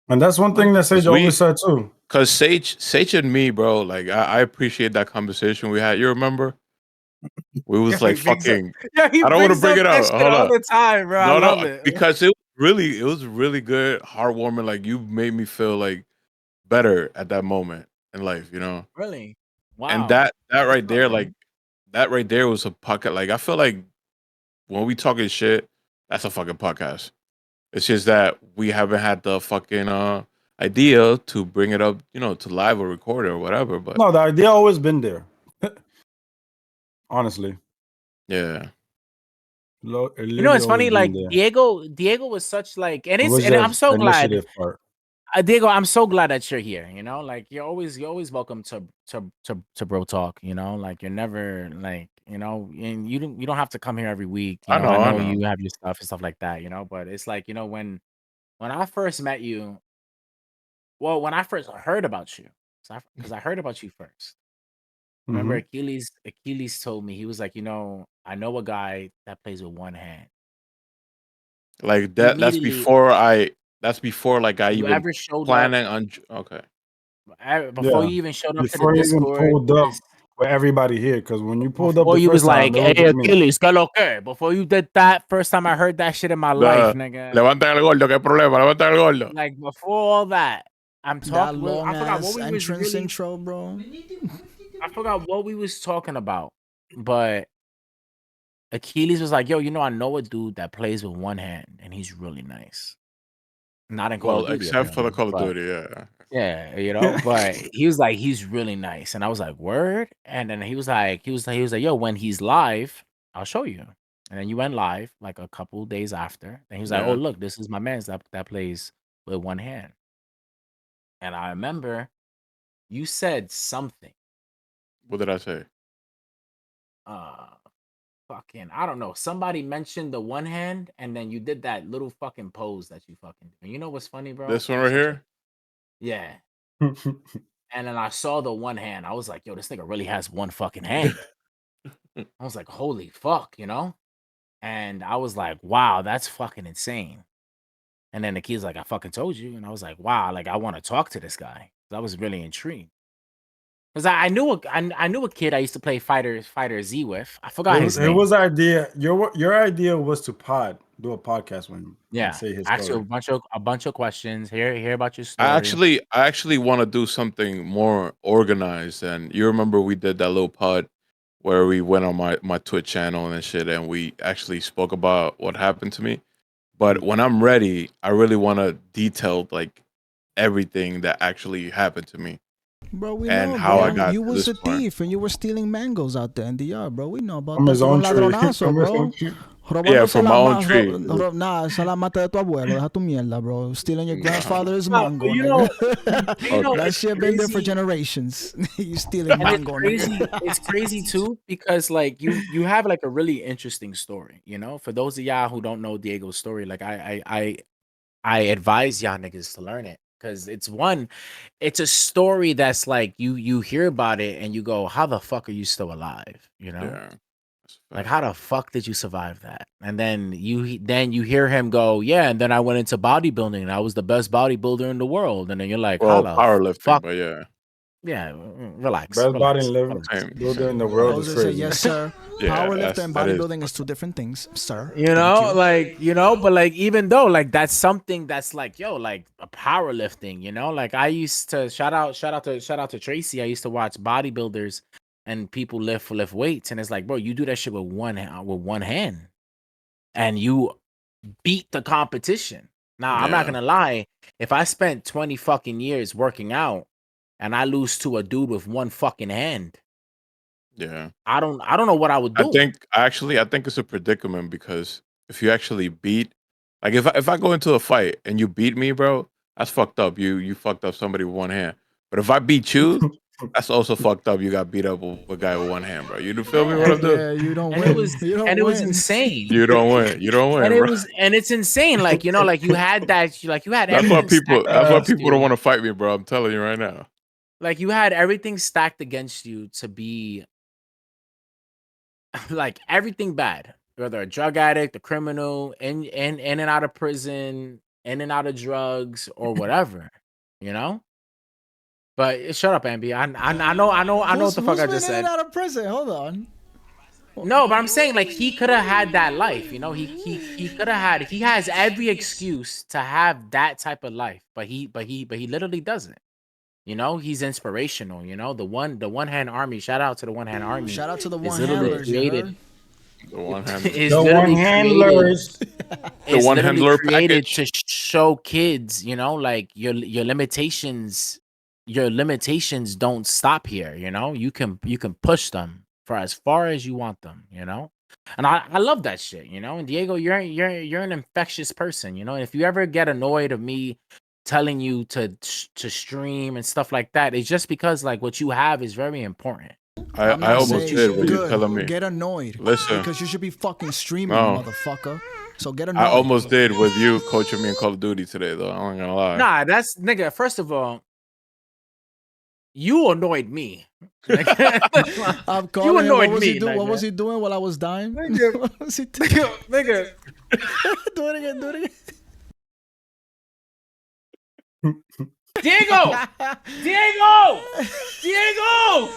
[SPEAKER 2] And that's one thing that Sage always said too.
[SPEAKER 5] Cause Sage and me, bro, like I appreciate that conversation we had. You remember? We was like fucking.
[SPEAKER 3] Yeah, he
[SPEAKER 5] I don't want to
[SPEAKER 3] brings
[SPEAKER 5] bring
[SPEAKER 3] up
[SPEAKER 5] it
[SPEAKER 3] that
[SPEAKER 5] out.
[SPEAKER 3] shit
[SPEAKER 5] Hold
[SPEAKER 3] all
[SPEAKER 5] on.
[SPEAKER 3] the time, bro. I love
[SPEAKER 5] No,
[SPEAKER 3] it.
[SPEAKER 5] because it was really good, heartwarming. Like you made me feel like better at that moment in life, you know.
[SPEAKER 3] Really? Wow.
[SPEAKER 5] And that right there, like that right there was a podcast. Like I feel like when we talking shit, that's a fucking podcast. It's just that we haven't had the fucking idea to bring it up, you know, to live or record it or whatever. But
[SPEAKER 2] no, the idea always been there. Honestly.
[SPEAKER 5] Yeah.
[SPEAKER 3] You know, it's funny. Like Diego was such like, and I'm so glad. Diego, I'm so glad that you're here. You know, like you're always welcome to Bro Talk. You know, like you're never like, you know, and you don't have to come here every week. You know, I know you have your stuff and stuff like that. You know, but it's like, you know, when I first met you, well, when I first heard about you, because I heard about you first. Remember, Achilles told me, he was like, you know, I know a guy that plays with one hand.
[SPEAKER 5] Like that. That's before like I
[SPEAKER 3] you
[SPEAKER 5] even
[SPEAKER 3] ever showed
[SPEAKER 5] planning
[SPEAKER 3] up,
[SPEAKER 5] on. Okay.
[SPEAKER 3] Before you even showed up to the
[SPEAKER 2] Before you even
[SPEAKER 3] Discord,
[SPEAKER 2] pulled up with everybody here, because when you pulled up
[SPEAKER 3] before
[SPEAKER 2] the
[SPEAKER 3] you was
[SPEAKER 2] first time,
[SPEAKER 3] like,
[SPEAKER 2] it was
[SPEAKER 3] hey
[SPEAKER 2] just me.
[SPEAKER 3] Achilles, ¿qué lo que? Before you did that, first time I heard that shit in my life, nigga.
[SPEAKER 5] Levanta el gordo, qué problema, levanta el gordo.
[SPEAKER 3] Like before all that, I'm talking.
[SPEAKER 1] That long
[SPEAKER 3] I forgot what
[SPEAKER 1] ass
[SPEAKER 3] we was
[SPEAKER 1] entrance
[SPEAKER 3] really.
[SPEAKER 1] intro, bro.
[SPEAKER 3] I forgot what we was talking about, but Achilles was like, yo, you know, I know a dude that plays with one hand, and he's really nice. Not in Call of Duty,
[SPEAKER 5] except for the Call of
[SPEAKER 3] but
[SPEAKER 5] Duty, yeah.
[SPEAKER 3] yeah, you know. But he was like, he's really nice, and I was like, word. And then he was like, yo, when he's live, I'll show you. And then you went live like a couple days after, and he was like, oh, look, this is my man that plays with one hand. And I remember you said something.
[SPEAKER 5] What did I say?
[SPEAKER 3] Fucking, I don't know. Somebody mentioned the one hand, and then you did that little fucking pose that you fucking do. And you know what's funny, bro?
[SPEAKER 5] This one right here?
[SPEAKER 3] Yeah. And then I saw the one hand. I was like, yo, this nigga really has one fucking hand. I was like, holy fuck, you know? And I was like, wow, that's fucking insane. And then the kid's like, I fucking told you. And I was like, wow, like I want to talk to this guy. I was really intrigued. Because I knew a kid I used to play Fighter Z with. I forgot his name.
[SPEAKER 2] It was idea. Your idea was to do a podcast with him.
[SPEAKER 3] Yeah,
[SPEAKER 2] And say his
[SPEAKER 3] ask you
[SPEAKER 2] story.
[SPEAKER 3] a bunch of questions. Hear about your story.
[SPEAKER 5] I actually want to do something more organized. And you remember we did that little pod where we went on my Twitch channel and shit, and we actually spoke about what happened to me. But when I'm ready, I really want to detail like everything that actually happened to me.
[SPEAKER 1] Bro, we
[SPEAKER 5] And
[SPEAKER 1] know,
[SPEAKER 5] how
[SPEAKER 1] bro.
[SPEAKER 5] I got
[SPEAKER 1] You
[SPEAKER 5] to
[SPEAKER 1] was
[SPEAKER 5] this
[SPEAKER 1] a
[SPEAKER 5] point.
[SPEAKER 1] thief and you were stealing mangoes out there in the yard, bro. We know about
[SPEAKER 2] From
[SPEAKER 1] that.
[SPEAKER 2] his
[SPEAKER 1] Tú
[SPEAKER 2] own
[SPEAKER 1] un
[SPEAKER 2] tree.
[SPEAKER 1] ladronazo,
[SPEAKER 2] From his
[SPEAKER 1] bro.
[SPEAKER 2] own tree.
[SPEAKER 1] Robándose
[SPEAKER 5] from
[SPEAKER 1] la
[SPEAKER 5] my own
[SPEAKER 1] ma-
[SPEAKER 5] tree.
[SPEAKER 1] Nah, esa la mata de tu abuelo. Deja tu mierda, bro. Stealing your grandfather's
[SPEAKER 3] No,
[SPEAKER 1] mango,
[SPEAKER 3] you
[SPEAKER 1] nigga.
[SPEAKER 3] know,
[SPEAKER 1] That
[SPEAKER 3] it's
[SPEAKER 1] shit been there for
[SPEAKER 3] crazy.
[SPEAKER 1] generations. You stealing
[SPEAKER 3] And
[SPEAKER 1] mango, nigga.
[SPEAKER 3] it's crazy too, because like you have like a really interesting story, you know. For those of y'all who don't know Diego's story, like I advise y'all niggas to learn it, because it's a story that's like you hear about it and you go, how the fuck are you still alive? You know?
[SPEAKER 5] Yeah.
[SPEAKER 3] Like how the fuck did you survive that? And then you hear him go, yeah, and then I went into bodybuilding and I was the best bodybuilder in the world. And then you're like, how
[SPEAKER 5] Well,
[SPEAKER 3] the
[SPEAKER 5] powerlifting,
[SPEAKER 3] fuck?
[SPEAKER 5] but yeah.
[SPEAKER 3] Yeah, relax.
[SPEAKER 2] Best body
[SPEAKER 3] relax,
[SPEAKER 2] and live
[SPEAKER 3] relax.
[SPEAKER 2] builder in the world is
[SPEAKER 1] Jose said,
[SPEAKER 2] crazy.
[SPEAKER 1] yes, sir.
[SPEAKER 5] Yeah,
[SPEAKER 1] Powerlifter and
[SPEAKER 5] that is
[SPEAKER 1] bodybuilding is two different things, sir.
[SPEAKER 3] You
[SPEAKER 1] Thank
[SPEAKER 3] know,
[SPEAKER 1] you.
[SPEAKER 3] like, you know, but like, even though like that's something that's like, yo, like a powerlifting, you know, like I used to shout out to Tracy. I used to watch bodybuilders and people lift weights, and it's like, bro, you do that shit with one hand, and you beat the competition. Now, I'm not
[SPEAKER 5] Yeah.
[SPEAKER 3] gonna lie, if I spent 20 fucking years working out and I lose to a dude with one fucking hand,
[SPEAKER 5] Yeah.
[SPEAKER 3] I don't know what I would do.
[SPEAKER 5] I think it's a predicament because if you actually beat, like if I go into a fight and you beat me, bro, that's fucked up. You fucked up somebody with one hand. But if I beat you, that's also fucked up. You got beat up with a guy with one hand, bro. You feel me? What I'm doing?
[SPEAKER 1] Yeah, you don't
[SPEAKER 3] And
[SPEAKER 1] win.
[SPEAKER 3] it was
[SPEAKER 1] you don't
[SPEAKER 3] and it
[SPEAKER 1] win.
[SPEAKER 3] was insane.
[SPEAKER 5] You don't win. You don't win,
[SPEAKER 3] And it
[SPEAKER 5] bro.
[SPEAKER 3] was and it's insane. Like, you know, like you had that, like you had
[SPEAKER 5] That's why
[SPEAKER 3] everything
[SPEAKER 5] people.
[SPEAKER 3] stacked
[SPEAKER 5] That's why
[SPEAKER 3] against
[SPEAKER 5] people don't
[SPEAKER 3] you.
[SPEAKER 5] want to fight me, bro. I'm telling you right now.
[SPEAKER 3] Like you had everything stacked against you to be like everything bad. Whether a drug addict, a criminal, in and out of prison, in and out of drugs, or whatever, you know. But shut up, Ambi. I know what the fuck I just
[SPEAKER 1] Who's been in
[SPEAKER 3] said.
[SPEAKER 1] and out of prison? Hold on.
[SPEAKER 3] No, but I'm saying like he could have had that life, you know. He could have had. He has every excuse to have that type of life, but he literally doesn't. You know, he's inspirational. You know, the one hand army. Shout out to the one hand army.
[SPEAKER 1] Shout out to the
[SPEAKER 3] is
[SPEAKER 1] one
[SPEAKER 3] literally
[SPEAKER 1] handlers. You
[SPEAKER 3] created.
[SPEAKER 1] heard?
[SPEAKER 5] The one hand.
[SPEAKER 3] Is
[SPEAKER 2] The
[SPEAKER 3] literally
[SPEAKER 2] one handlers.
[SPEAKER 5] The one handler
[SPEAKER 3] created
[SPEAKER 5] package.
[SPEAKER 3] to show kids, you know, like your limitations don't stop here. You know, you can push them for as far as you want them. You know, and I love that shit. You know, and Diego, you're an infectious person. You know, if you ever get annoyed of me telling you to stream and stuff like that, it's just because like what you have is very important.
[SPEAKER 5] I almost did when you telling me.
[SPEAKER 1] Get annoyed.
[SPEAKER 5] Listen,
[SPEAKER 1] Because you should be fucking streaming,
[SPEAKER 5] No.
[SPEAKER 1] motherfucker. So get annoyed.
[SPEAKER 5] I almost did with you coaching me in Call of Duty today, though. I'm not gonna lie.
[SPEAKER 3] Nah, that's nigga. First of all, you annoyed me.
[SPEAKER 1] I'm calling
[SPEAKER 3] You
[SPEAKER 1] him.
[SPEAKER 3] annoyed
[SPEAKER 1] What was
[SPEAKER 3] me,
[SPEAKER 1] he doing? What
[SPEAKER 3] nigga.
[SPEAKER 1] was he doing while I was dying?
[SPEAKER 3] Nigga.
[SPEAKER 1] What was he doing?
[SPEAKER 3] Nigga.
[SPEAKER 1] Do it again. Do it again.
[SPEAKER 3] Diego! Diego! Diego!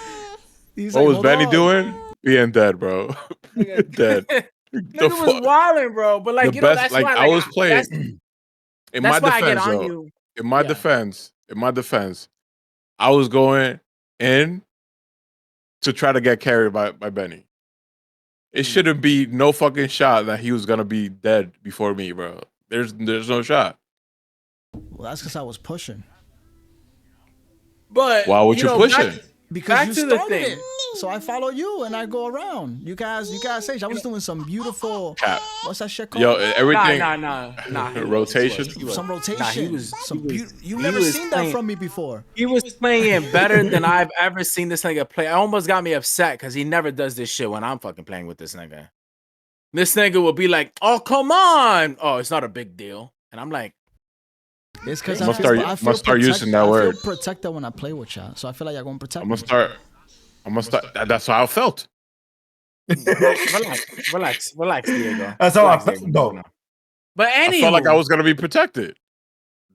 [SPEAKER 1] He's
[SPEAKER 5] What
[SPEAKER 1] like,
[SPEAKER 5] was
[SPEAKER 1] "Hold
[SPEAKER 5] Benny
[SPEAKER 1] on."
[SPEAKER 5] doing? Being dead, bro. Dead.
[SPEAKER 3] Nigga was wilding, bro. But like,
[SPEAKER 5] The
[SPEAKER 3] you know,
[SPEAKER 5] best,
[SPEAKER 3] that's
[SPEAKER 5] like
[SPEAKER 3] why
[SPEAKER 5] I was playing.
[SPEAKER 3] that's,
[SPEAKER 5] In my
[SPEAKER 3] that's why I get
[SPEAKER 5] defense,
[SPEAKER 3] on
[SPEAKER 5] though.
[SPEAKER 3] you.
[SPEAKER 5] In my
[SPEAKER 3] Yeah.
[SPEAKER 5] defense, I was going in to try to get carried by Benny. It shouldn't be no fucking shot that he was gonna be dead before me, bro. There's no shot.
[SPEAKER 1] Well, that's because I was pushing.
[SPEAKER 3] But
[SPEAKER 5] Why would you
[SPEAKER 3] know,
[SPEAKER 5] push
[SPEAKER 3] back-
[SPEAKER 5] it?
[SPEAKER 1] Because
[SPEAKER 3] Back
[SPEAKER 1] you
[SPEAKER 3] to the
[SPEAKER 1] started
[SPEAKER 3] thing.
[SPEAKER 1] it. So I follow you and I go around. You guys say I was doing some beautiful.
[SPEAKER 5] Cap.
[SPEAKER 1] What's that shit called?
[SPEAKER 5] Yo, everything.
[SPEAKER 3] Nah. He was,
[SPEAKER 5] Rotation?
[SPEAKER 3] he was.
[SPEAKER 1] Some rotation.
[SPEAKER 3] Nah, he was.
[SPEAKER 1] Some
[SPEAKER 3] he was-
[SPEAKER 1] you
[SPEAKER 3] he
[SPEAKER 1] never
[SPEAKER 3] was
[SPEAKER 1] seen
[SPEAKER 3] playing-
[SPEAKER 1] that from me before.
[SPEAKER 3] He was playing better than I've ever seen this nigga play. It almost got me upset because he never does this shit when I'm fucking playing with this nigga. This nigga will be like, "Oh, come on! Oh, it's not a big deal," and I'm like,
[SPEAKER 1] It's because
[SPEAKER 5] I'ma start using that word.
[SPEAKER 1] I feel protected when I play with y'all. So I feel like y'all gonna protect
[SPEAKER 5] I'm
[SPEAKER 1] me.
[SPEAKER 5] gonna start. That's how I felt.
[SPEAKER 3] relax, Diego.
[SPEAKER 2] That's how I
[SPEAKER 3] Relax,
[SPEAKER 2] felt,
[SPEAKER 3] Diego.
[SPEAKER 2] though.
[SPEAKER 3] But
[SPEAKER 5] I
[SPEAKER 3] anywho,
[SPEAKER 5] felt like I was gonna be protected.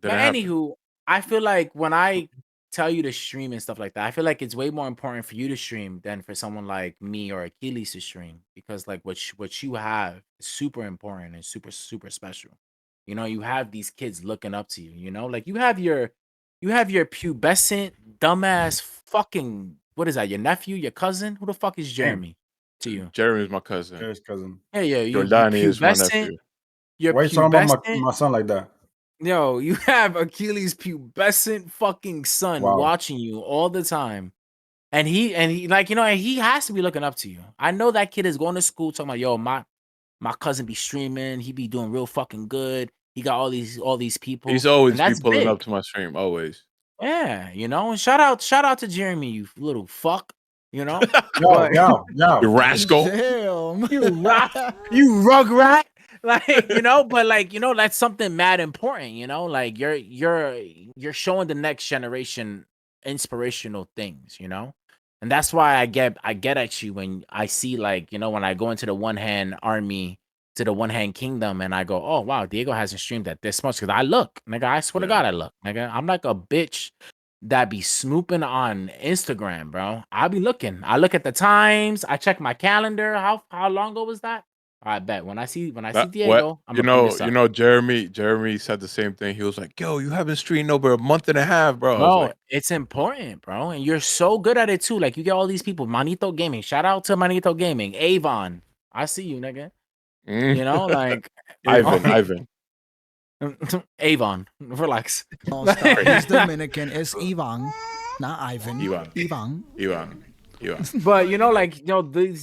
[SPEAKER 3] but
[SPEAKER 5] Didn't happen.
[SPEAKER 3] anywho, I feel like when I tell you to stream and stuff like that, I feel like it's way more important for you to stream than for someone like me or Achilles to stream because like what you have is super important and super special. You know, you have these kids looking up to you. You know, like you have your pubescent dumbass fucking what is that? Your nephew, your cousin? Who the fuck is Jeremy to you?
[SPEAKER 5] Jeremy's my cousin.
[SPEAKER 2] His cousin.
[SPEAKER 3] Yeah, you
[SPEAKER 5] Jordani is my
[SPEAKER 3] pubescent.
[SPEAKER 5] nephew.
[SPEAKER 3] You're
[SPEAKER 2] Why you talking about
[SPEAKER 3] pubescent.
[SPEAKER 2] my son like that?
[SPEAKER 3] Yo, you have Achilles' pubescent fucking son
[SPEAKER 2] Wow.
[SPEAKER 3] watching you all the time. And he like, you know, and he has to be looking up to you. I know that kid is going to school talking about, yo, my cousin be streaming, he be doing real fucking good. He got all these people.
[SPEAKER 5] He's always
[SPEAKER 3] and
[SPEAKER 5] be
[SPEAKER 3] that's
[SPEAKER 5] pulling
[SPEAKER 3] big.
[SPEAKER 5] up to my stream. Always.
[SPEAKER 3] Yeah, you know, and shout out to Jeremy, you little fuck. You know?
[SPEAKER 2] Yo.
[SPEAKER 5] You rascal.
[SPEAKER 1] Damn.
[SPEAKER 3] You rug rat. Like, you know, but like, you know, that's something mad important, you know, like you're showing the next generation inspirational things, you know, and that's why I get at you when I see like, you know, when I go into the one hand army to the one hand kingdom and I go, oh wow, Diego hasn't streamed that this much because I look, nigga, I swear to God, I look, nigga, I'm like a bitch that be snooping on Instagram, bro. I be looking, I look at the times, I check my calendar. How long ago was that? I bet when I see Diego, I'm
[SPEAKER 5] you
[SPEAKER 3] gonna bring this up.
[SPEAKER 5] know, Jeremy said the same thing. He was like, "Yo, you haven't streamed over a month and a half, bro." I was
[SPEAKER 3] Bro,
[SPEAKER 5] like,
[SPEAKER 3] it's important, bro, and you're so good at it too. Like you get all these people, Manito Gaming. Shout out to Manito Gaming, Avon. I see you, nigga. You know, like
[SPEAKER 5] Ivan.
[SPEAKER 3] Avon. Relax.
[SPEAKER 1] No, stop. He's Dominican. It's Ivan, not Ivan.
[SPEAKER 5] Ivan.
[SPEAKER 1] Ivan.
[SPEAKER 5] Yeah.
[SPEAKER 3] But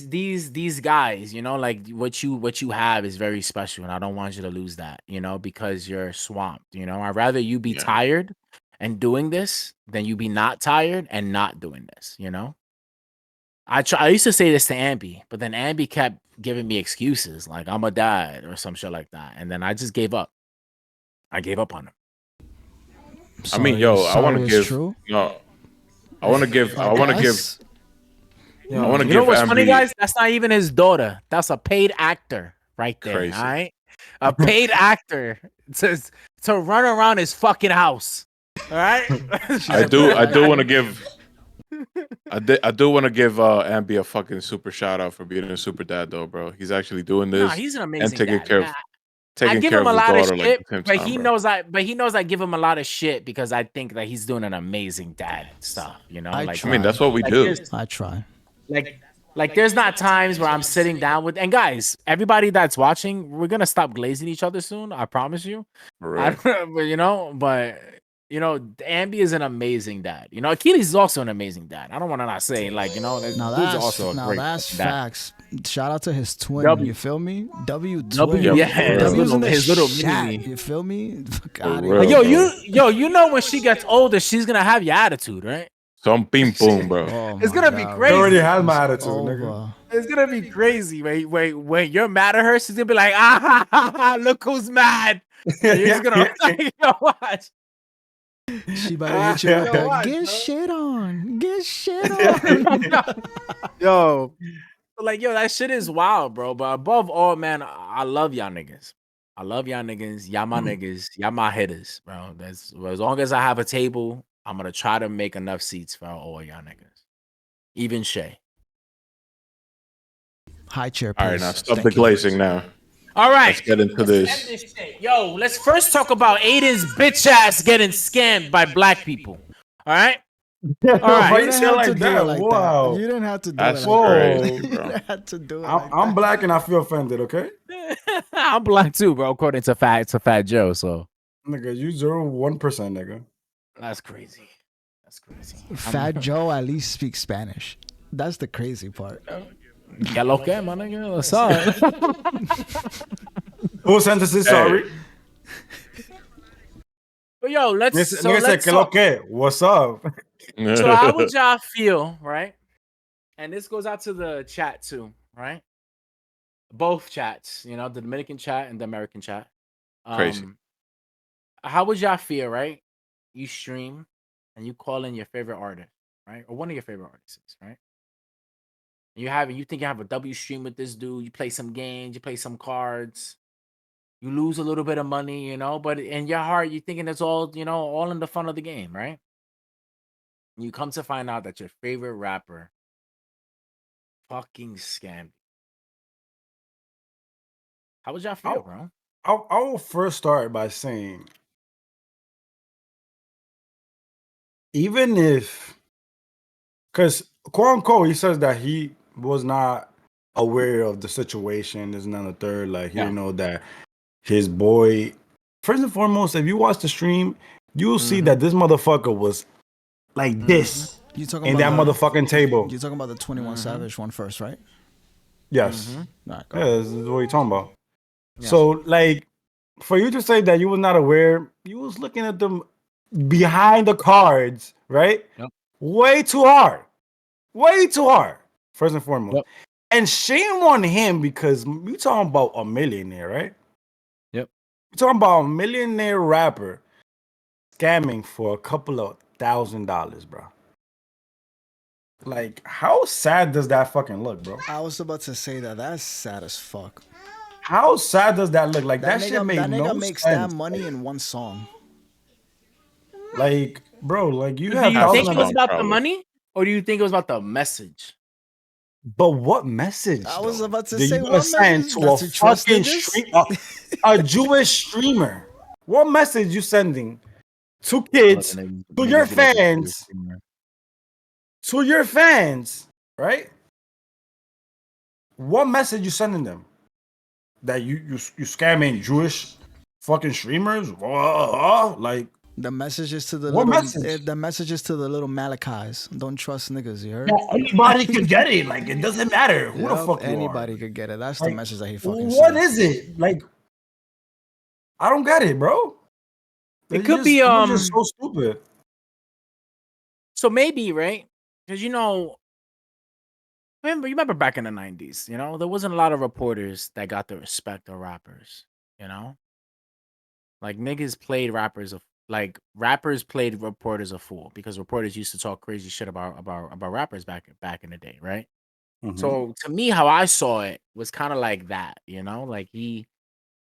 [SPEAKER 3] these guys, like what you have is very special, and I don't want you to lose that, because you're swamped. I'd rather you be
[SPEAKER 5] Yeah.
[SPEAKER 3] tired and doing this than you be not tired and not doing this. I used to say this to Ambi, but then Ambi kept giving me excuses like I'm a dad or some shit like that, and then I just gave up. I gave up on him.
[SPEAKER 5] I mean, yo, I want to
[SPEAKER 1] it's
[SPEAKER 5] give
[SPEAKER 1] true.
[SPEAKER 5] no. I want to give. I want to give. I want to
[SPEAKER 3] You know
[SPEAKER 5] give
[SPEAKER 3] what's funny,
[SPEAKER 5] Ambi
[SPEAKER 3] guys? That's not even his daughter. That's a paid actor right there.
[SPEAKER 5] Crazy.
[SPEAKER 3] All right, a paid actor to run around his fucking house. All right.
[SPEAKER 5] I do want to give. I do want to give Ambi a fucking super shout out for being a super dad though, bro. He's actually doing
[SPEAKER 3] No,
[SPEAKER 5] this
[SPEAKER 3] he's an
[SPEAKER 5] and
[SPEAKER 3] amazing
[SPEAKER 5] taking
[SPEAKER 3] dad.
[SPEAKER 5] care
[SPEAKER 3] Man,
[SPEAKER 5] of
[SPEAKER 3] I give
[SPEAKER 5] care
[SPEAKER 3] him
[SPEAKER 5] of
[SPEAKER 3] a
[SPEAKER 5] his
[SPEAKER 3] lot of
[SPEAKER 5] daughter
[SPEAKER 3] shit,
[SPEAKER 5] like at the same
[SPEAKER 3] but
[SPEAKER 5] time,
[SPEAKER 3] he
[SPEAKER 5] bro.
[SPEAKER 3] knows I give him a lot of shit because I think that he's doing an amazing dad and stuff.
[SPEAKER 5] I mean, that's what we
[SPEAKER 3] like
[SPEAKER 5] do.
[SPEAKER 1] I try.
[SPEAKER 3] Like there's not times where I'm sitting down with, and guys, everybody that's watching, we're gonna stop glazing each other soon. I promise you.
[SPEAKER 5] For real.
[SPEAKER 3] But Ambi is an amazing dad. Achilles is also an amazing dad. I don't want to not say
[SPEAKER 1] Now
[SPEAKER 3] dude's
[SPEAKER 1] that's
[SPEAKER 3] also a great
[SPEAKER 1] that's
[SPEAKER 3] dad.
[SPEAKER 1] facts. Shout out to his twin.
[SPEAKER 3] W.
[SPEAKER 1] You feel me? W twin.
[SPEAKER 3] W, yeah,
[SPEAKER 1] W's in the
[SPEAKER 3] his little
[SPEAKER 1] chat.
[SPEAKER 3] mini-me.
[SPEAKER 1] You feel me? Fuck
[SPEAKER 5] For
[SPEAKER 1] outta
[SPEAKER 5] real.
[SPEAKER 1] here.
[SPEAKER 3] You know when she gets older, she's gonna have your attitude, right?
[SPEAKER 5] Some ping boom, bro.
[SPEAKER 1] Oh
[SPEAKER 3] It's
[SPEAKER 1] my
[SPEAKER 3] gonna be
[SPEAKER 1] God.
[SPEAKER 3] crazy.
[SPEAKER 2] I already had my
[SPEAKER 1] It's
[SPEAKER 2] attitude, nigga.
[SPEAKER 1] over.
[SPEAKER 3] It's gonna be crazy. When you're mad at her, she's gonna be like, look who's mad. And you're just gonna watch.
[SPEAKER 1] She better hit you with
[SPEAKER 3] Yo,
[SPEAKER 1] the
[SPEAKER 3] watch,
[SPEAKER 1] get
[SPEAKER 3] bro.
[SPEAKER 1] shit on. Get shit on.
[SPEAKER 3] Yo, that shit is wild, bro. But above all, man, I love y'all niggas. I love y'all niggas. Y'all my niggas. Y'all my hitters, bro. That's as long as I have a table, I'm gonna try to make enough seats for all y'all niggas. Even Shay.
[SPEAKER 1] High chair,
[SPEAKER 5] All
[SPEAKER 1] please.
[SPEAKER 5] right, now stop
[SPEAKER 1] Thank
[SPEAKER 5] the
[SPEAKER 1] you.
[SPEAKER 5] glazing now.
[SPEAKER 3] All right.
[SPEAKER 5] Let's get into
[SPEAKER 3] End
[SPEAKER 5] this.
[SPEAKER 3] this shit. Yo, let's first talk about Adin's bitch ass getting scammed by black people. All right.
[SPEAKER 2] All
[SPEAKER 3] right.
[SPEAKER 2] Why
[SPEAKER 1] You
[SPEAKER 2] you
[SPEAKER 1] didn't
[SPEAKER 2] say
[SPEAKER 1] have
[SPEAKER 2] like
[SPEAKER 1] to do
[SPEAKER 2] that?
[SPEAKER 1] it like
[SPEAKER 2] Wow.
[SPEAKER 1] that. You didn't have to do
[SPEAKER 5] That's
[SPEAKER 1] it like that.
[SPEAKER 5] crazy,
[SPEAKER 1] You
[SPEAKER 5] bro.
[SPEAKER 1] didn't have to do it like
[SPEAKER 2] I'm
[SPEAKER 1] that.
[SPEAKER 2] black and I feel offended, okay?
[SPEAKER 3] I'm black too, bro. According to Fat Joe, so
[SPEAKER 2] Nigga, you 1%, nigga.
[SPEAKER 3] that's crazy. That's crazy.
[SPEAKER 1] Fat Joe at least speaks Spanish. That's the crazy part.
[SPEAKER 3] Ya lo que, my nigga? What's up?
[SPEAKER 2] Full sentences, sorry.
[SPEAKER 3] But yo, let's
[SPEAKER 2] Nigga said, que lo
[SPEAKER 3] talk.
[SPEAKER 2] que? What's up?
[SPEAKER 3] So how would y'all feel, right? And this goes out to the chat too, right? Both chats, the Dominican chat and the American chat.
[SPEAKER 5] Crazy.
[SPEAKER 3] How would y'all feel, right? You stream and you call in your favorite artist, right? Or one of your favorite artists, right? You think you have a W stream with this dude, you play some games, you play some cards, you lose a little bit of money, but in your heart, you're thinking it's all, all in the fun of the game, right? You come to find out that your favorite rapper fucking scammed you. How would y'all feel, bro?
[SPEAKER 2] I will first start by saying, even if, because quote unquote, he says that he was not aware of the situation, there's none of the third, like he didn't know that his boy, first and foremost, if you watch the stream, you'll see that this motherfucker was like this
[SPEAKER 1] You talking
[SPEAKER 2] in
[SPEAKER 1] about
[SPEAKER 2] that motherfucking table.
[SPEAKER 1] You're talking about the 21 Savage one first, right?
[SPEAKER 2] Yes.
[SPEAKER 1] Nah, go
[SPEAKER 2] Yeah,
[SPEAKER 1] ahead.
[SPEAKER 2] this is what you're talking about.
[SPEAKER 3] Yeah.
[SPEAKER 2] So, like, for you to say that you was not aware, you was looking at them behind the cards, right?
[SPEAKER 3] Yep.
[SPEAKER 2] Way too hard. Way too hard, first and foremost.
[SPEAKER 3] Yep.
[SPEAKER 2] And shame on him because you talking about a millionaire, right?
[SPEAKER 3] Yep.
[SPEAKER 2] You're talking about a millionaire rapper scamming for a couple of $1,000, bro. Like, how sad does that fucking look, bro?
[SPEAKER 1] I was about to say that. That's sad as fuck.
[SPEAKER 2] How sad does that look? Like, that, shit
[SPEAKER 1] nigga,
[SPEAKER 2] made
[SPEAKER 1] that
[SPEAKER 2] no
[SPEAKER 1] nigga makes
[SPEAKER 2] sense.
[SPEAKER 1] that money in one song.
[SPEAKER 2] Like, bro, like you
[SPEAKER 3] Do
[SPEAKER 2] have
[SPEAKER 3] you
[SPEAKER 5] thousands
[SPEAKER 3] think
[SPEAKER 2] thousands
[SPEAKER 3] it was
[SPEAKER 2] of,
[SPEAKER 3] about the
[SPEAKER 5] Probably.
[SPEAKER 3] money, or do you think it was about the message?
[SPEAKER 2] but what message?
[SPEAKER 1] I was
[SPEAKER 2] though?
[SPEAKER 1] about to
[SPEAKER 2] Did
[SPEAKER 1] say,
[SPEAKER 2] you
[SPEAKER 1] what
[SPEAKER 2] assign
[SPEAKER 1] message?
[SPEAKER 2] to
[SPEAKER 1] That
[SPEAKER 2] a
[SPEAKER 1] you trusted
[SPEAKER 2] fucking
[SPEAKER 1] this?
[SPEAKER 2] stream, a Jewish streamer? What message you sending to kids, to your fans, right? What message you sending them? That you scamming Jewish fucking streamers? Like,
[SPEAKER 1] The messages to the
[SPEAKER 2] What
[SPEAKER 1] little
[SPEAKER 2] message?
[SPEAKER 1] the messages to the little Malachis. Don't trust niggas, you heard?
[SPEAKER 2] Yeah, anybody can get it. Like it doesn't matter who the
[SPEAKER 1] Yup,
[SPEAKER 2] fuck you
[SPEAKER 1] anybody
[SPEAKER 2] are.
[SPEAKER 1] could get it. That's the
[SPEAKER 2] Like,
[SPEAKER 1] message that he fucking
[SPEAKER 2] what
[SPEAKER 1] sends.
[SPEAKER 2] is it? Like, I don't get it, bro.
[SPEAKER 3] It could be
[SPEAKER 2] You're just so stupid.
[SPEAKER 3] So maybe, right? Because you remember back in the 90s, there wasn't a lot of reporters that got the respect of rappers, Like niggas played rappers played reporters a fool because reporters used to talk crazy shit about rappers back in the day, right? So to me, how I saw it was kind of like that,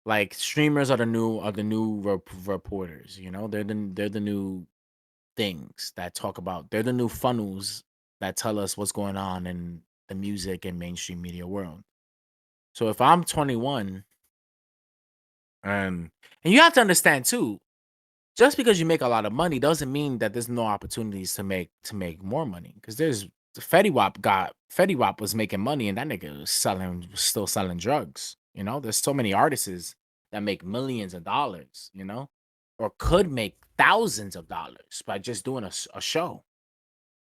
[SPEAKER 3] like streamers are the new reporters, they're the new things that talk about, they're the new funnels that tell us what's going on in the music and mainstream media world. So if I'm 21, and you have to understand too, just because you make a lot of money doesn't mean that there's no opportunities to make more money. Because Fetty Wap was making money, and that nigga was still selling drugs. There's so many artists that make millions of dollars, or could make thousands of dollars by just doing a show.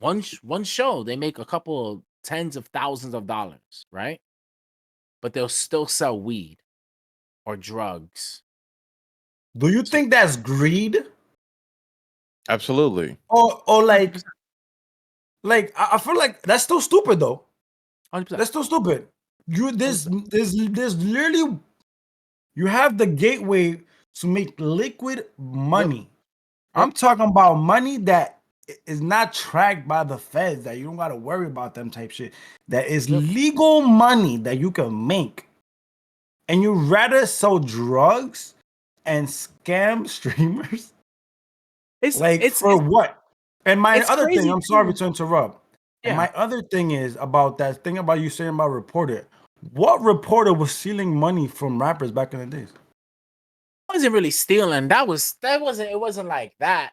[SPEAKER 3] One show, they make a couple of tens of thousands of dollars, right? But they'll still sell weed or drugs.
[SPEAKER 2] Do you think that's greed?
[SPEAKER 5] Absolutely.
[SPEAKER 2] Or like I feel like that's still stupid though.
[SPEAKER 3] 100%.
[SPEAKER 2] That's still stupid. There's literally, you have the gateway to make liquid money. I'm talking about money that is not tracked by the feds, that you don't gotta worry about them type shit. That is legal money that you can make. And you rather sell drugs and scam streamers? For what? And my other thing, I'm sorry to interrupt. Yeah. And my other thing is about that thing about you saying about reporter. What reporter was stealing money from rappers back in the days?
[SPEAKER 3] I wasn't really stealing. It wasn't like that.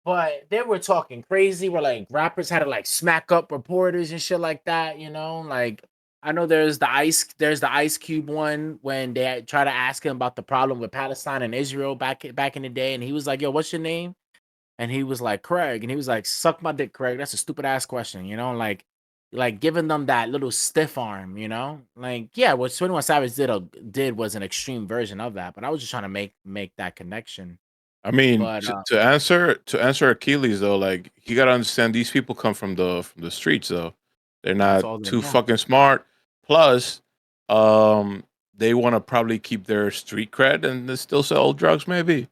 [SPEAKER 3] But they were talking crazy where like rappers had to like smack up reporters and shit like that, Like I know there's the Ice Cube one when they try to ask him about the problem with Palestine and Israel back in the day, and he was like, "Yo, what's your name?" And he was like, "Craig," and he was like, "Suck my dick, Craig." That's a stupid ass question, like giving them that little stiff arm, Like, yeah, what 21 Savage did was an extreme version of that, but I was just trying to make that connection.
[SPEAKER 5] I mean,
[SPEAKER 3] But,
[SPEAKER 5] to answer Achilles though, like you gotta understand these people come from the streets though. They're not too fucking smart. Plus, they want to probably keep their street cred and they still sell drugs. Maybe.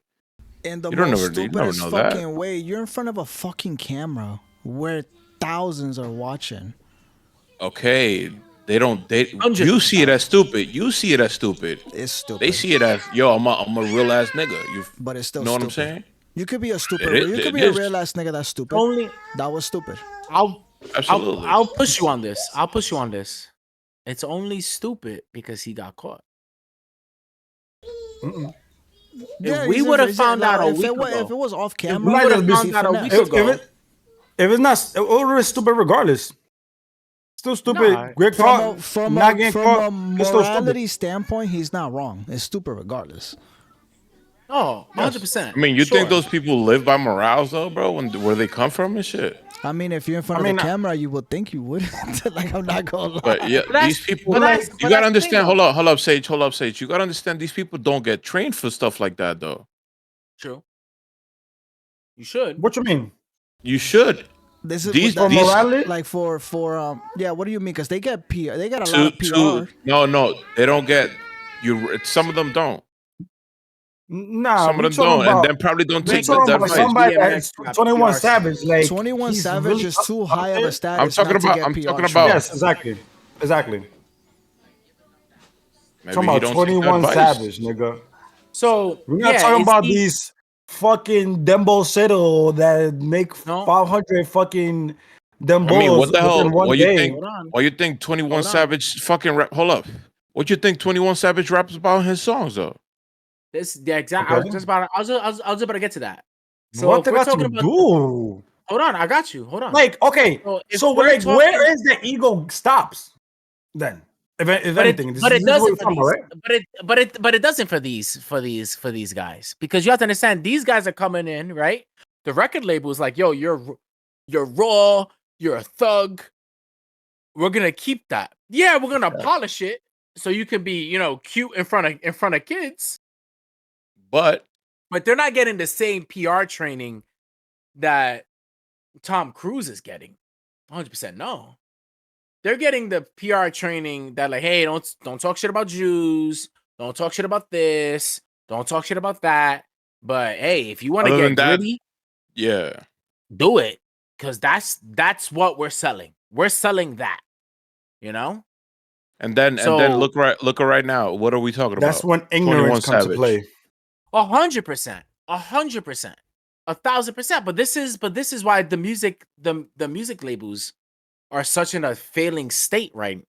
[SPEAKER 1] In the most stupidest fucking way, you're in front of a fucking camera where thousands are watching.
[SPEAKER 5] Okay, you see it as stupid. You see it as stupid.
[SPEAKER 1] It's stupid.
[SPEAKER 5] They see it as, yo, I'm a real ass nigga.
[SPEAKER 1] But it's still
[SPEAKER 5] know
[SPEAKER 1] stupid.
[SPEAKER 5] What I'm saying?
[SPEAKER 1] You could be a stupid. You could be a real ass nigga that's stupid. That was stupid.
[SPEAKER 3] I'll push you on this. It's only stupid because he got caught.
[SPEAKER 1] Yeah,
[SPEAKER 3] if we would have found out
[SPEAKER 1] if it was off camera,
[SPEAKER 3] we would have found out a week ago.
[SPEAKER 2] If it's not, it was stupid regardless. Still stupid. Great caught.
[SPEAKER 1] From a morality standpoint, he's not wrong. It's stupid regardless.
[SPEAKER 3] Oh, 100%.
[SPEAKER 5] I mean, you think those people live by morals though, bro? Where they come from and shit?
[SPEAKER 1] I mean, if you're in front of the camera, you would think you would. Like, I'm not gonna lie.
[SPEAKER 5] But yeah, these people, you gotta understand. Hold up, Sage. You gotta understand. These people don't get trained for stuff like that, though.
[SPEAKER 3] True. You should.
[SPEAKER 2] What you mean?
[SPEAKER 5] You should.
[SPEAKER 1] These for morality? Like for yeah. What do you mean? Because they get PR. They got a lot of PR.
[SPEAKER 5] No, they don't get you. Some of them don't.
[SPEAKER 2] Nah,
[SPEAKER 5] some of them don't, and then probably don't take the advice.
[SPEAKER 2] Somebody that's 21 Savage, like
[SPEAKER 1] 21 Savage really is too high of a status.
[SPEAKER 5] I'm talking about.
[SPEAKER 2] Yes, exactly.
[SPEAKER 5] Maybe
[SPEAKER 2] talking about 21 Savage, nigga.
[SPEAKER 3] So
[SPEAKER 2] we're not talking about these fucking Dembo Settle that make 500 fucking Dembos.
[SPEAKER 5] I mean, what the hell? What you think 21 Savage fucking rap? Hold up. What you think 21 Savage raps about in his songs though?
[SPEAKER 3] This the exact. Okay. I was just about to get to that.
[SPEAKER 2] So what we're talking about,
[SPEAKER 3] hold on, I got you. Hold on.
[SPEAKER 2] Like, okay, so like, where is the ego stops then? If
[SPEAKER 3] But
[SPEAKER 2] anything, this
[SPEAKER 3] it
[SPEAKER 2] is what
[SPEAKER 3] doesn't
[SPEAKER 2] we're
[SPEAKER 3] for
[SPEAKER 2] talking about,
[SPEAKER 3] these.
[SPEAKER 2] right?
[SPEAKER 3] But it doesn't for these guys, because you have to understand, these guys are coming in, right? The record label is like, yo, you're raw, you're a thug. We're gonna keep that. Yeah, we're gonna polish it so you can be, cute in front of kids.
[SPEAKER 5] But
[SPEAKER 3] they're not getting the same PR training that Tom Cruise is getting. 100% no. They're getting the PR training that, like, hey, don't talk shit about Jews, don't talk shit about this, don't talk shit about that. But hey, if you want to get gritty,
[SPEAKER 5] yeah,
[SPEAKER 3] do it, because that's what we're selling. We're selling that,
[SPEAKER 5] And then look right now. What are we talking about?
[SPEAKER 2] That's when ignorance comes to play.
[SPEAKER 3] 100%, 100%, 1,000%. But this is why the music labels are such in a failing state right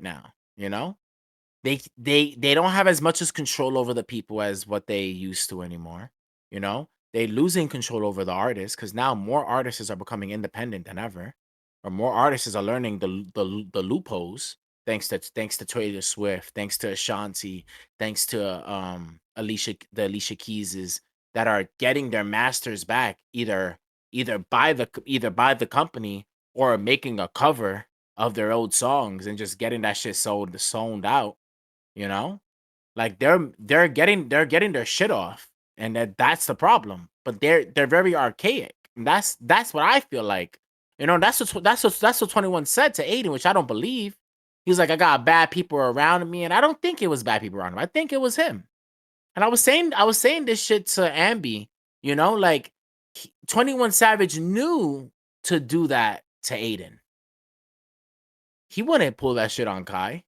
[SPEAKER 3] now. They don't have as much as control over the people as what they used to anymore. They losing control over the artists, because now more artists are becoming independent than ever, or more artists are learning the loopholes, thanks to Taylor Swift, thanks to Ashanti, thanks to Alicia Keyses, that are getting their masters back either by the company, or making a cover of their old songs and just getting that shit sold out. Like they're getting their shit off, and that's the problem. But they're very archaic. And that's what I feel like. That's what 21 said to Adin, which I don't believe. He's like, I got bad people around me, and I don't think it was bad people around him. I think it was him. And I was saying this shit to Ambi, like 21 Savage knew to do that to Adin. He wouldn't pull that shit on Kai.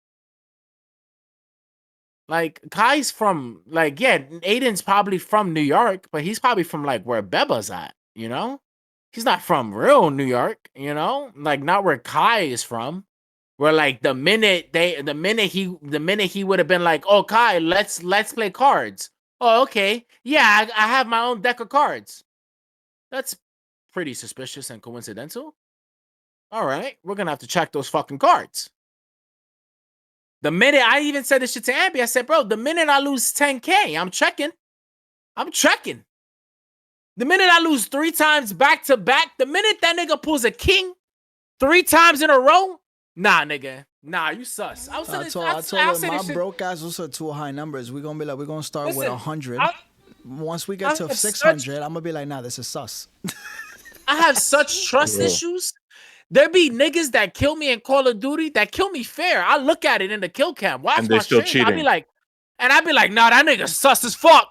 [SPEAKER 3] Like, Kai's from, like, yeah, Aiden's probably from New York, but he's probably from, like, where Beba's at, He's not from real New York, Like, not where Kai is from. Where, like, the minute he would have been like, oh, Kai, let's play cards. Oh, okay. Yeah, I have my own deck of cards. That's pretty suspicious and coincidental. All right, we're gonna have to check those fucking cards. The minute I even said this shit to Ambi, I said, bro, the minute I lose 10K, I'm checking. The minute I lose 3 times back to back, the minute that nigga pulls a king 3 times in a row, nah, nigga. Nah, you sus.
[SPEAKER 1] I told him my broke ass also too high numbers. We're gonna start with 100. Once we get to 600, I'm gonna be like, nah, this is sus.
[SPEAKER 3] I have such trust issues. There be niggas that kill me in Call of Duty that kill me fair. I look at it in the kill cam. Watch
[SPEAKER 5] and they're still cheating.
[SPEAKER 3] I'd be like, nah, that nigga sus as fuck.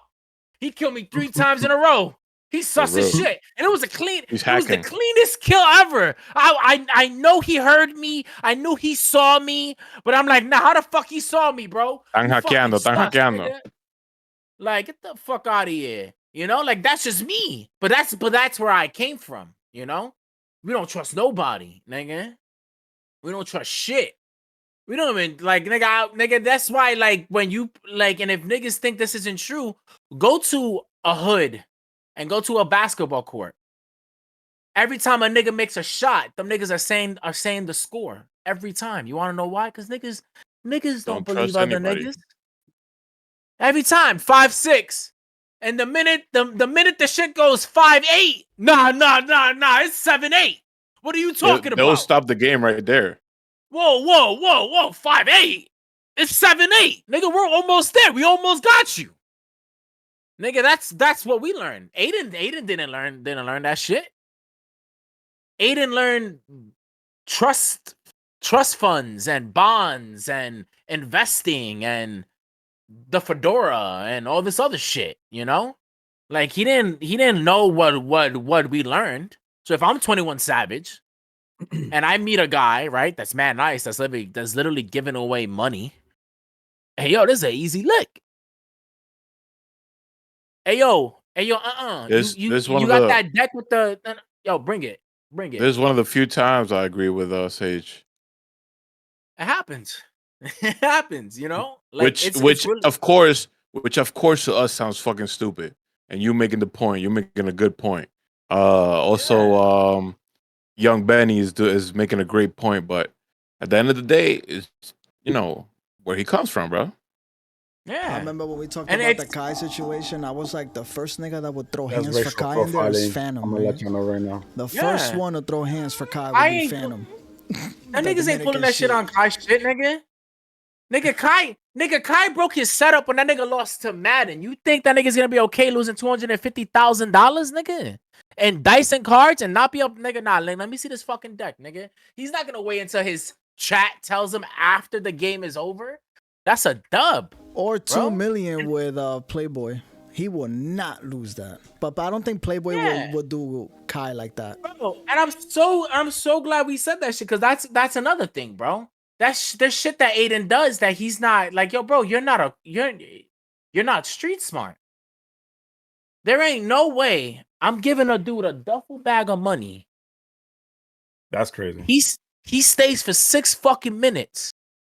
[SPEAKER 3] He killed me 3 times in a row. He's sus as shit. And it was the cleanest kill ever. I know he heard me. I knew he saw me. But I'm like, nah, how the fuck he saw me, bro?
[SPEAKER 5] Están hackeando.
[SPEAKER 3] Like, get the fuck out of here. Like, that's just me. But that's where I came from, We don't trust nobody, nigga. We don't trust shit. We don't even, like, nigga, that's why, like, when you, like, and if niggas think this isn't true, go to a hood and go to a basketball court. Every time a nigga makes a shot, them niggas are saying the score. Every time. You want to know why? Because niggas don't believe other niggas. Every time, 5-6. And the minute the shit goes 5-8, nah, it's 7-8. What are you talking about?
[SPEAKER 5] They'll stop the game right there.
[SPEAKER 3] Whoa, 5-8. It's 7-8. Nigga, we're almost there. We almost got you. Nigga, that's what we learned. Adin didn't learn that shit. Adin learned trust funds and bonds and investing and the fedora and all this other shit, Like, he didn't know what we learned. So if I'm 21 Savage and I meet a guy, right, that's mad nice, that's literally giving away money. Hey, yo, this is an easy lick. Hey, yo, you got that deck with the, yo, bring it.
[SPEAKER 5] This is one of the few times I agree with Sage.
[SPEAKER 3] It happens. It happens, Like,
[SPEAKER 5] which of course to us sounds fucking stupid. And you making the point, you're making a good point. Also, Young Benny is making a great point, but at the end of the day, where he comes from, bro.
[SPEAKER 3] Yeah.
[SPEAKER 1] I remember when we talked about the Kai situation. I was like, the first nigga that would throw hands for Kai in there is Phantom.
[SPEAKER 2] I'm gonna let you know right now.
[SPEAKER 1] The first one to throw hands for Kai would be Phantom.
[SPEAKER 3] That niggas ain't pulling that shit on Kai shit, nigga. Nigga Kai broke his setup when that nigga lost to Madden. You think that nigga's gonna be okay losing $250,000, nigga? And dice and cards and not be up, nigga? Nah, let me see this fucking deck, nigga. He's not gonna wait until his chat tells him after the game is over. That's a dub.
[SPEAKER 1] Or $2 million with Playboy. He will not lose that. But I don't think Playboy will do Kai like that.
[SPEAKER 3] Bro, and I'm so glad we said that shit, because that's another thing, bro. There's shit that Adin does that he's not like, yo, bro, you're not street smart. There ain't no way I'm giving a dude a duffel bag of money.
[SPEAKER 2] That's crazy.
[SPEAKER 3] He stays for 6 fucking minutes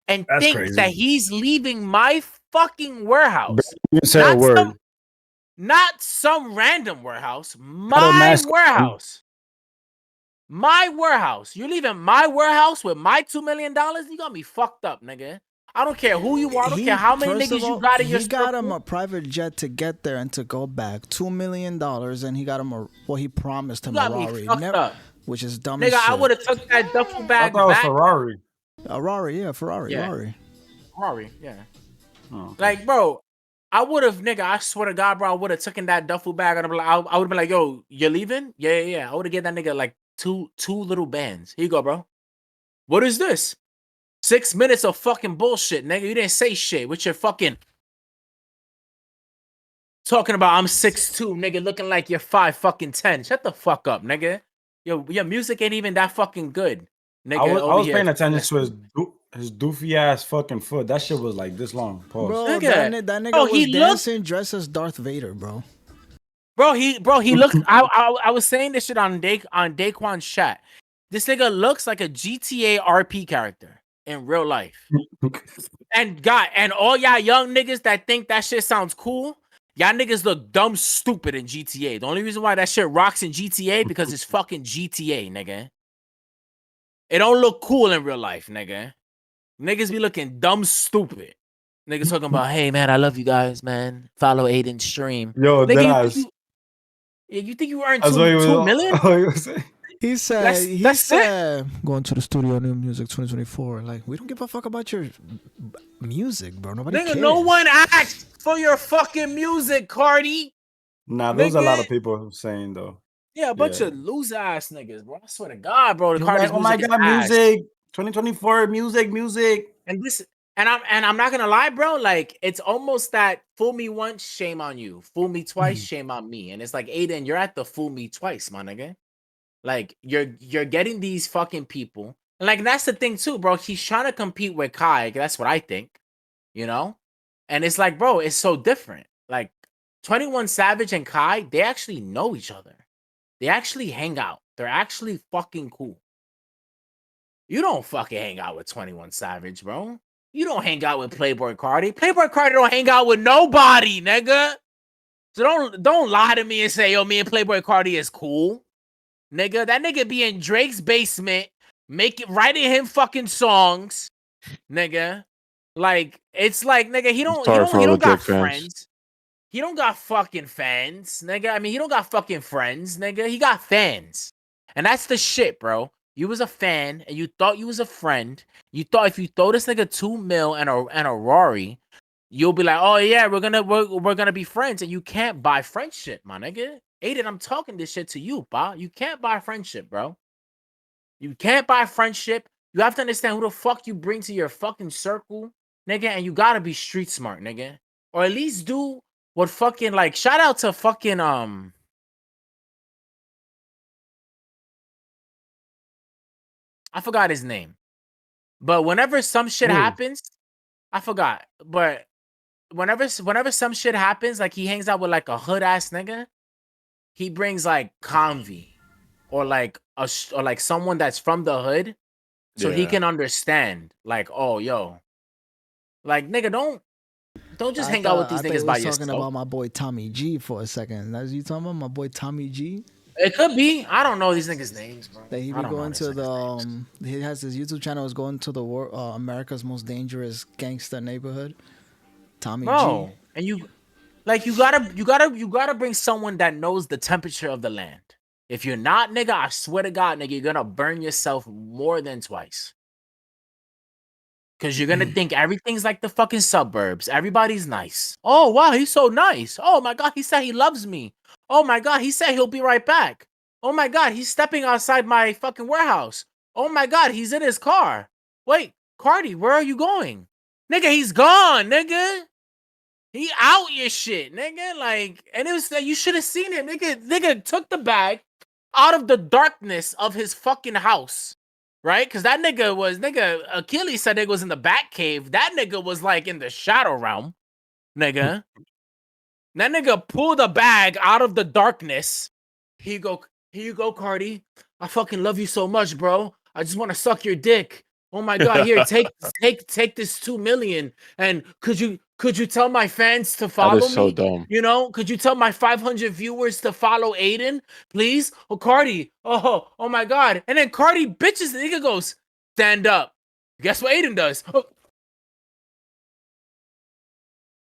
[SPEAKER 3] and thinks that he's leaving my fucking warehouse.
[SPEAKER 2] Say a word.
[SPEAKER 3] Not some random warehouse. My warehouse. My warehouse. You're leaving my warehouse with my $2 million? You got me fucked up, nigga. I don't care who you are. I don't care how many niggas you got in your circle.
[SPEAKER 1] He got him a private jet to get there and to go back. $2 million, and he got him he promised him a Rari. Which is dumb as shit.
[SPEAKER 3] Nigga, I would have took that duffel bag back.
[SPEAKER 2] I thought it was Ferrari.
[SPEAKER 1] A Rari, yeah, Ferrari.
[SPEAKER 3] Rari, yeah. Oh, okay. Like, bro, I would have, nigga, I swear to God, bro, I would have taken that duffel bag and I would have been like, yo, you're leaving? Yeah. I would have given that nigga like two little bands. Here you go, bro. What is this? 6 minutes of fucking bullshit, nigga. You didn't say shit with your fucking talking about I'm 6'2", nigga, looking like you're 5'10". Shut the fuck up, nigga. Yo, your music ain't even that fucking good, nigga.
[SPEAKER 2] I was paying attention to his doofy ass fucking foot. That shit was like this long. Pause.
[SPEAKER 1] Bro, nigga, that nigga was dancing dressed as Darth Vader, bro.
[SPEAKER 3] Bro, he looked. I was saying this shit on Daquan's chat. This nigga looks like a GTA RP character in real life. And all y'all young niggas that think that shit sounds cool, y'all niggas look dumb stupid in GTA. The only reason why that shit rocks in GTA because it's fucking GTA, nigga. It don't look cool in real life, nigga. Niggas be looking dumb stupid. Niggas talking about, hey man, I love you guys, man. Follow Adin's stream.
[SPEAKER 2] Yo,
[SPEAKER 3] nigga, you think you earned $2 million?
[SPEAKER 1] He said, going to the studio, new music 2024. Like, we don't give a fuck about your music, bro. Nobody cares.
[SPEAKER 3] No one asked for your fucking music, Cardi.
[SPEAKER 2] Nah, there's a lot of people saying though.
[SPEAKER 3] Yeah, a bunch of loser ass niggas, bro. I swear to God, bro. The Cardi's
[SPEAKER 2] like, oh my God, music 2024, music.
[SPEAKER 3] And I'm not gonna lie, bro. Like, it's almost that fool me once, shame on you. Fool me twice, shame on me. And it's like, Adin, you're at the fool me twice, my nigga. Like, you're getting these fucking people. And like, that's the thing too, bro. He's trying to compete with Kai. That's what I think. You know? And it's like, bro, it's so different. Like, 21 Savage and Kai, they actually know each other. They actually hang out. They're actually fucking cool. You don't fucking hang out with 21 Savage, bro. You don't hang out with Playboy Cardi. Playboy Cardi don't hang out with nobody, nigga. So don't lie to me and say, yo, me and Playboy Cardi is cool. Nigga, that nigga be in Drake's basement, writing him fucking songs, nigga. Like, it's like, nigga, he don't got friends. He don't got fucking fans, nigga. I mean, he don't got fucking friends, nigga. He got fans. And that's the shit, bro. You was a fan and you thought you was a friend. You thought if you throw this nigga $2 million and a Rari, you'll be like, oh yeah, we're gonna be friends. And you can't buy friendship, my nigga. Adin, I'm talking this shit to you, ba. You can't buy friendship, bro. You can't buy friendship. You have to understand who the fuck you bring to your fucking circle, nigga. And you gotta be street smart, nigga. Or at least do what fucking, like, shout out to fucking, I forgot his name. But whenever some shit happens, I forgot. But whenever some shit happens, like he hangs out with like a hood ass nigga, he brings like Convy or like someone that's from the hood, so he can understand. Like, oh, yo, like nigga, don't just hang out with these niggas by yourself.
[SPEAKER 1] Talking about my boy Tommy G for a second. That's you talking about my boy Tommy G?
[SPEAKER 3] It could be. I don't know these niggas' names, bro.
[SPEAKER 1] That he
[SPEAKER 3] I
[SPEAKER 1] be
[SPEAKER 3] don't know
[SPEAKER 1] going
[SPEAKER 3] these
[SPEAKER 1] to the
[SPEAKER 3] niggas' names.
[SPEAKER 1] he has his YouTube channel is going to the America's most dangerous gangster neighborhood. Tommy G.
[SPEAKER 3] Bro, and you gotta bring someone that knows the temperature of the land. If you're not, nigga, I swear to God, nigga, you're gonna burn yourself more than twice. Cause you're gonna think everything's like the fucking suburbs. Everybody's nice. Oh wow, he's so nice. Oh my God, he said he loves me. Oh my God, he said he'll be right back. Oh my God, he's stepping outside my fucking warehouse. Oh my God, he's in his car. Wait, Cardi, where are you going? Nigga, he's gone, nigga. He out your shit, nigga. Like, and it was like you should have seen him. Nigga took the bag out of the darkness of his fucking house. Right? Because that nigga Achilles said nigga was in the back cave. That nigga was like in the shadow realm, nigga. That nigga pulled a bag out of the darkness. Here you go, Cardi. I fucking love you so much, bro. I just want to suck your dick. Oh my God, here, take this 2 million. And could you tell my fans to
[SPEAKER 5] That
[SPEAKER 3] follow
[SPEAKER 5] is so
[SPEAKER 3] me?
[SPEAKER 5] dumb.
[SPEAKER 3] You know, could you tell my 500 viewers to follow Adin, please? Oh, Cardi. Oh my God. And then Cardi bitches, the nigga goes, stand up. Guess what Adin does? Oh.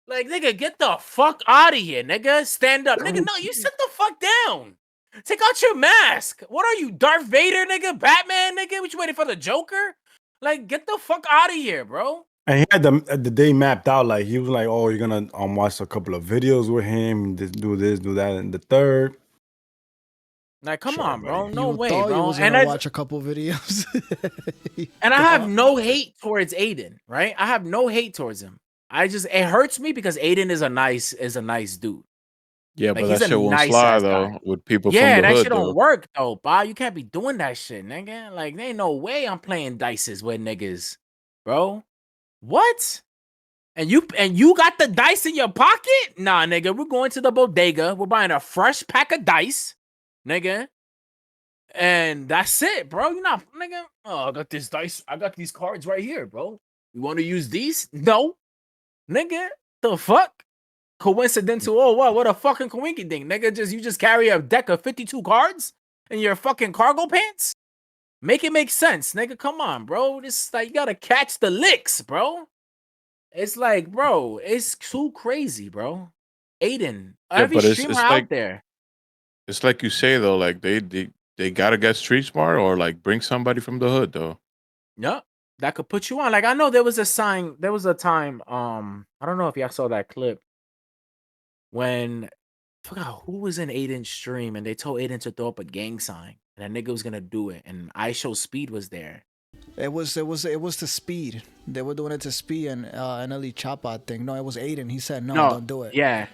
[SPEAKER 3] Like, nigga, get the fuck out of here, nigga. Stand up. Nigga, no, you sit the fuck down. Take out your mask. What are you, Darth Vader, nigga? Batman, nigga? What you waiting for, the Joker? Like, get the fuck out of here, bro.
[SPEAKER 2] And he had the day mapped out. Like he was like, "Oh, you're gonna watch a couple of videos with him. Do this, do that, and the third."
[SPEAKER 3] Like, come
[SPEAKER 2] Sure,
[SPEAKER 3] on, bro.
[SPEAKER 2] buddy.
[SPEAKER 3] No
[SPEAKER 1] You
[SPEAKER 3] way,
[SPEAKER 1] thought you
[SPEAKER 3] bro.
[SPEAKER 1] was
[SPEAKER 3] And
[SPEAKER 1] gonna watch a couple videos.
[SPEAKER 3] I have no hate towards Adin, right? I have no hate towards him. It hurts me because Adin is a nice dude.
[SPEAKER 5] Yeah,
[SPEAKER 3] Like,
[SPEAKER 5] but
[SPEAKER 3] he's
[SPEAKER 5] that
[SPEAKER 3] a
[SPEAKER 5] shit won't
[SPEAKER 3] nice
[SPEAKER 5] fly
[SPEAKER 3] ass guy.
[SPEAKER 5] though with people from
[SPEAKER 3] Yeah,
[SPEAKER 5] the
[SPEAKER 3] that shit
[SPEAKER 5] hood
[SPEAKER 3] don't
[SPEAKER 5] though.
[SPEAKER 3] work though, Bob. You can't be doing that shit, nigga. Like, there ain't no way I'm playing dices with niggas, bro. What? And you got the dice in your pocket? Nah, nigga. We're going to the bodega. We're buying a fresh pack of dice, nigga. And that's it, bro. You're not, nigga. Oh, I got this dice. I got these cards right here, bro. You want to use these? No, nigga. The fuck? Coincidental. Oh, what a fucking coinky ding, nigga. You just carry a deck of 52 cards in your fucking cargo pants? Make it make sense, nigga. Come on, bro. This, like, you gotta catch the licks, bro. It's like, bro, it's too crazy, bro. Adin,
[SPEAKER 5] Yeah,
[SPEAKER 3] every
[SPEAKER 5] but
[SPEAKER 3] streamer
[SPEAKER 5] it's
[SPEAKER 3] out
[SPEAKER 5] like
[SPEAKER 3] there.
[SPEAKER 5] it's like you say though, like they gotta get street smart or like bring somebody from the hood though.
[SPEAKER 3] Yep. That could put you on. Like, I know there was a time, I don't know if y'all saw that clip when I forgot who was in Aiden's stream and they told Aiden to throw up a gang sign and that nigga was gonna do it. And I Show Speed was there.
[SPEAKER 1] It was to Speed. They were doing it to Speed and Ellie Chapa, I think. No, it was Aiden. He said no, don't do it.
[SPEAKER 3] Yeah.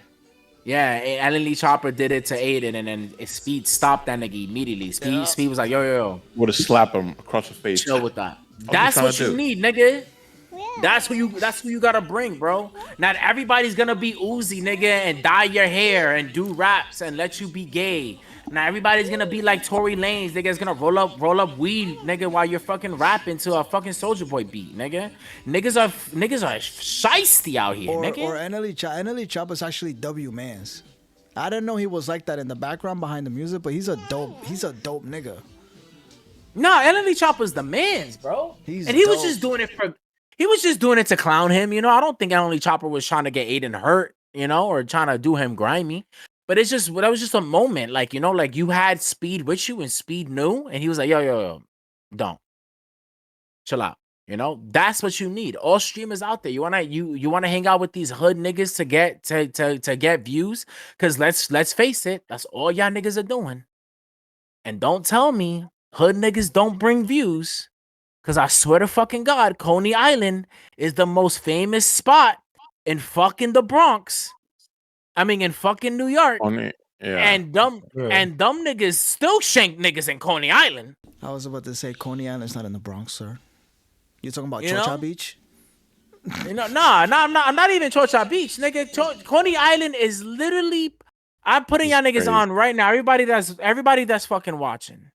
[SPEAKER 3] Alan Lee Chopper did it to Aiden, and then Speed stopped that nigga immediately. Speed was like, yo.
[SPEAKER 5] Would have slapped him across the face.
[SPEAKER 3] Chill with that.
[SPEAKER 5] I'm
[SPEAKER 3] That's
[SPEAKER 5] just
[SPEAKER 3] what
[SPEAKER 5] trying
[SPEAKER 3] you
[SPEAKER 5] to
[SPEAKER 3] need, nigga. That's who you gotta bring, bro. Not everybody's gonna be Uzi, nigga, and dye your hair and do raps and let you be gay. Not everybody's gonna be like Tory Lanez, nigga's gonna roll up weed, nigga, while you're fucking rapping to a fucking Soulja Boy beat, nigga. Niggas are shiesty out here, nigga.
[SPEAKER 1] Or NLE Chopper's actually W Mans. I didn't know he was like that in the background behind the music, but he's a dope nigga.
[SPEAKER 3] No, NLE Chopper's the man's, bro. He was just doing it to clown him, you know. I don't think NLE Chopper was trying to get Aiden hurt, you know, or trying to do him grimy. But that was just a moment, like, you know, like you had Speed with you and Speed knew, and he was like, yo, don't chill out. You know, that's what you need. All streamers out there, you wanna hang out with these hood niggas to get views, because let's face it, that's all y'all niggas are doing. And don't tell me hood niggas don't bring views, because I swear to fucking God, Coney Island is the most famous spot in fucking the Bronx. I mean, in fucking New York.
[SPEAKER 5] Yeah.
[SPEAKER 3] And dumb niggas still shank niggas in Coney Island.
[SPEAKER 1] I was about to say Coney Island's not in the Bronx, sir. You talking about
[SPEAKER 3] You
[SPEAKER 1] Chocha
[SPEAKER 3] know?
[SPEAKER 1] Beach?
[SPEAKER 3] You know, I'm not even Chocha Beach, nigga. Coney Island is literally. I'm putting y'all niggas on right now. Everybody that's fucking watching.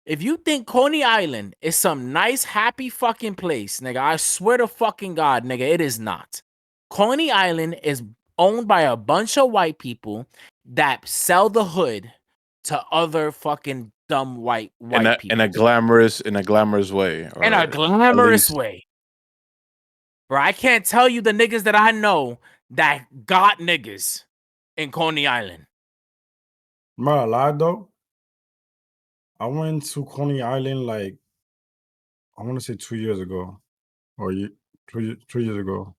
[SPEAKER 3] If you think Coney Island is some nice, happy fucking place, nigga, I swear to fucking God, nigga, it is not. Coney Island is owned by a bunch of white people that sell the hood to other fucking dumb white people
[SPEAKER 5] in a glamorous way.
[SPEAKER 3] In a glamorous way. Bro, I can't tell you the niggas that I know that got niggas in Coney Island.
[SPEAKER 2] I'm not gonna lie though. I went to Coney Island like I want to say 2 years ago, or 2 years ago.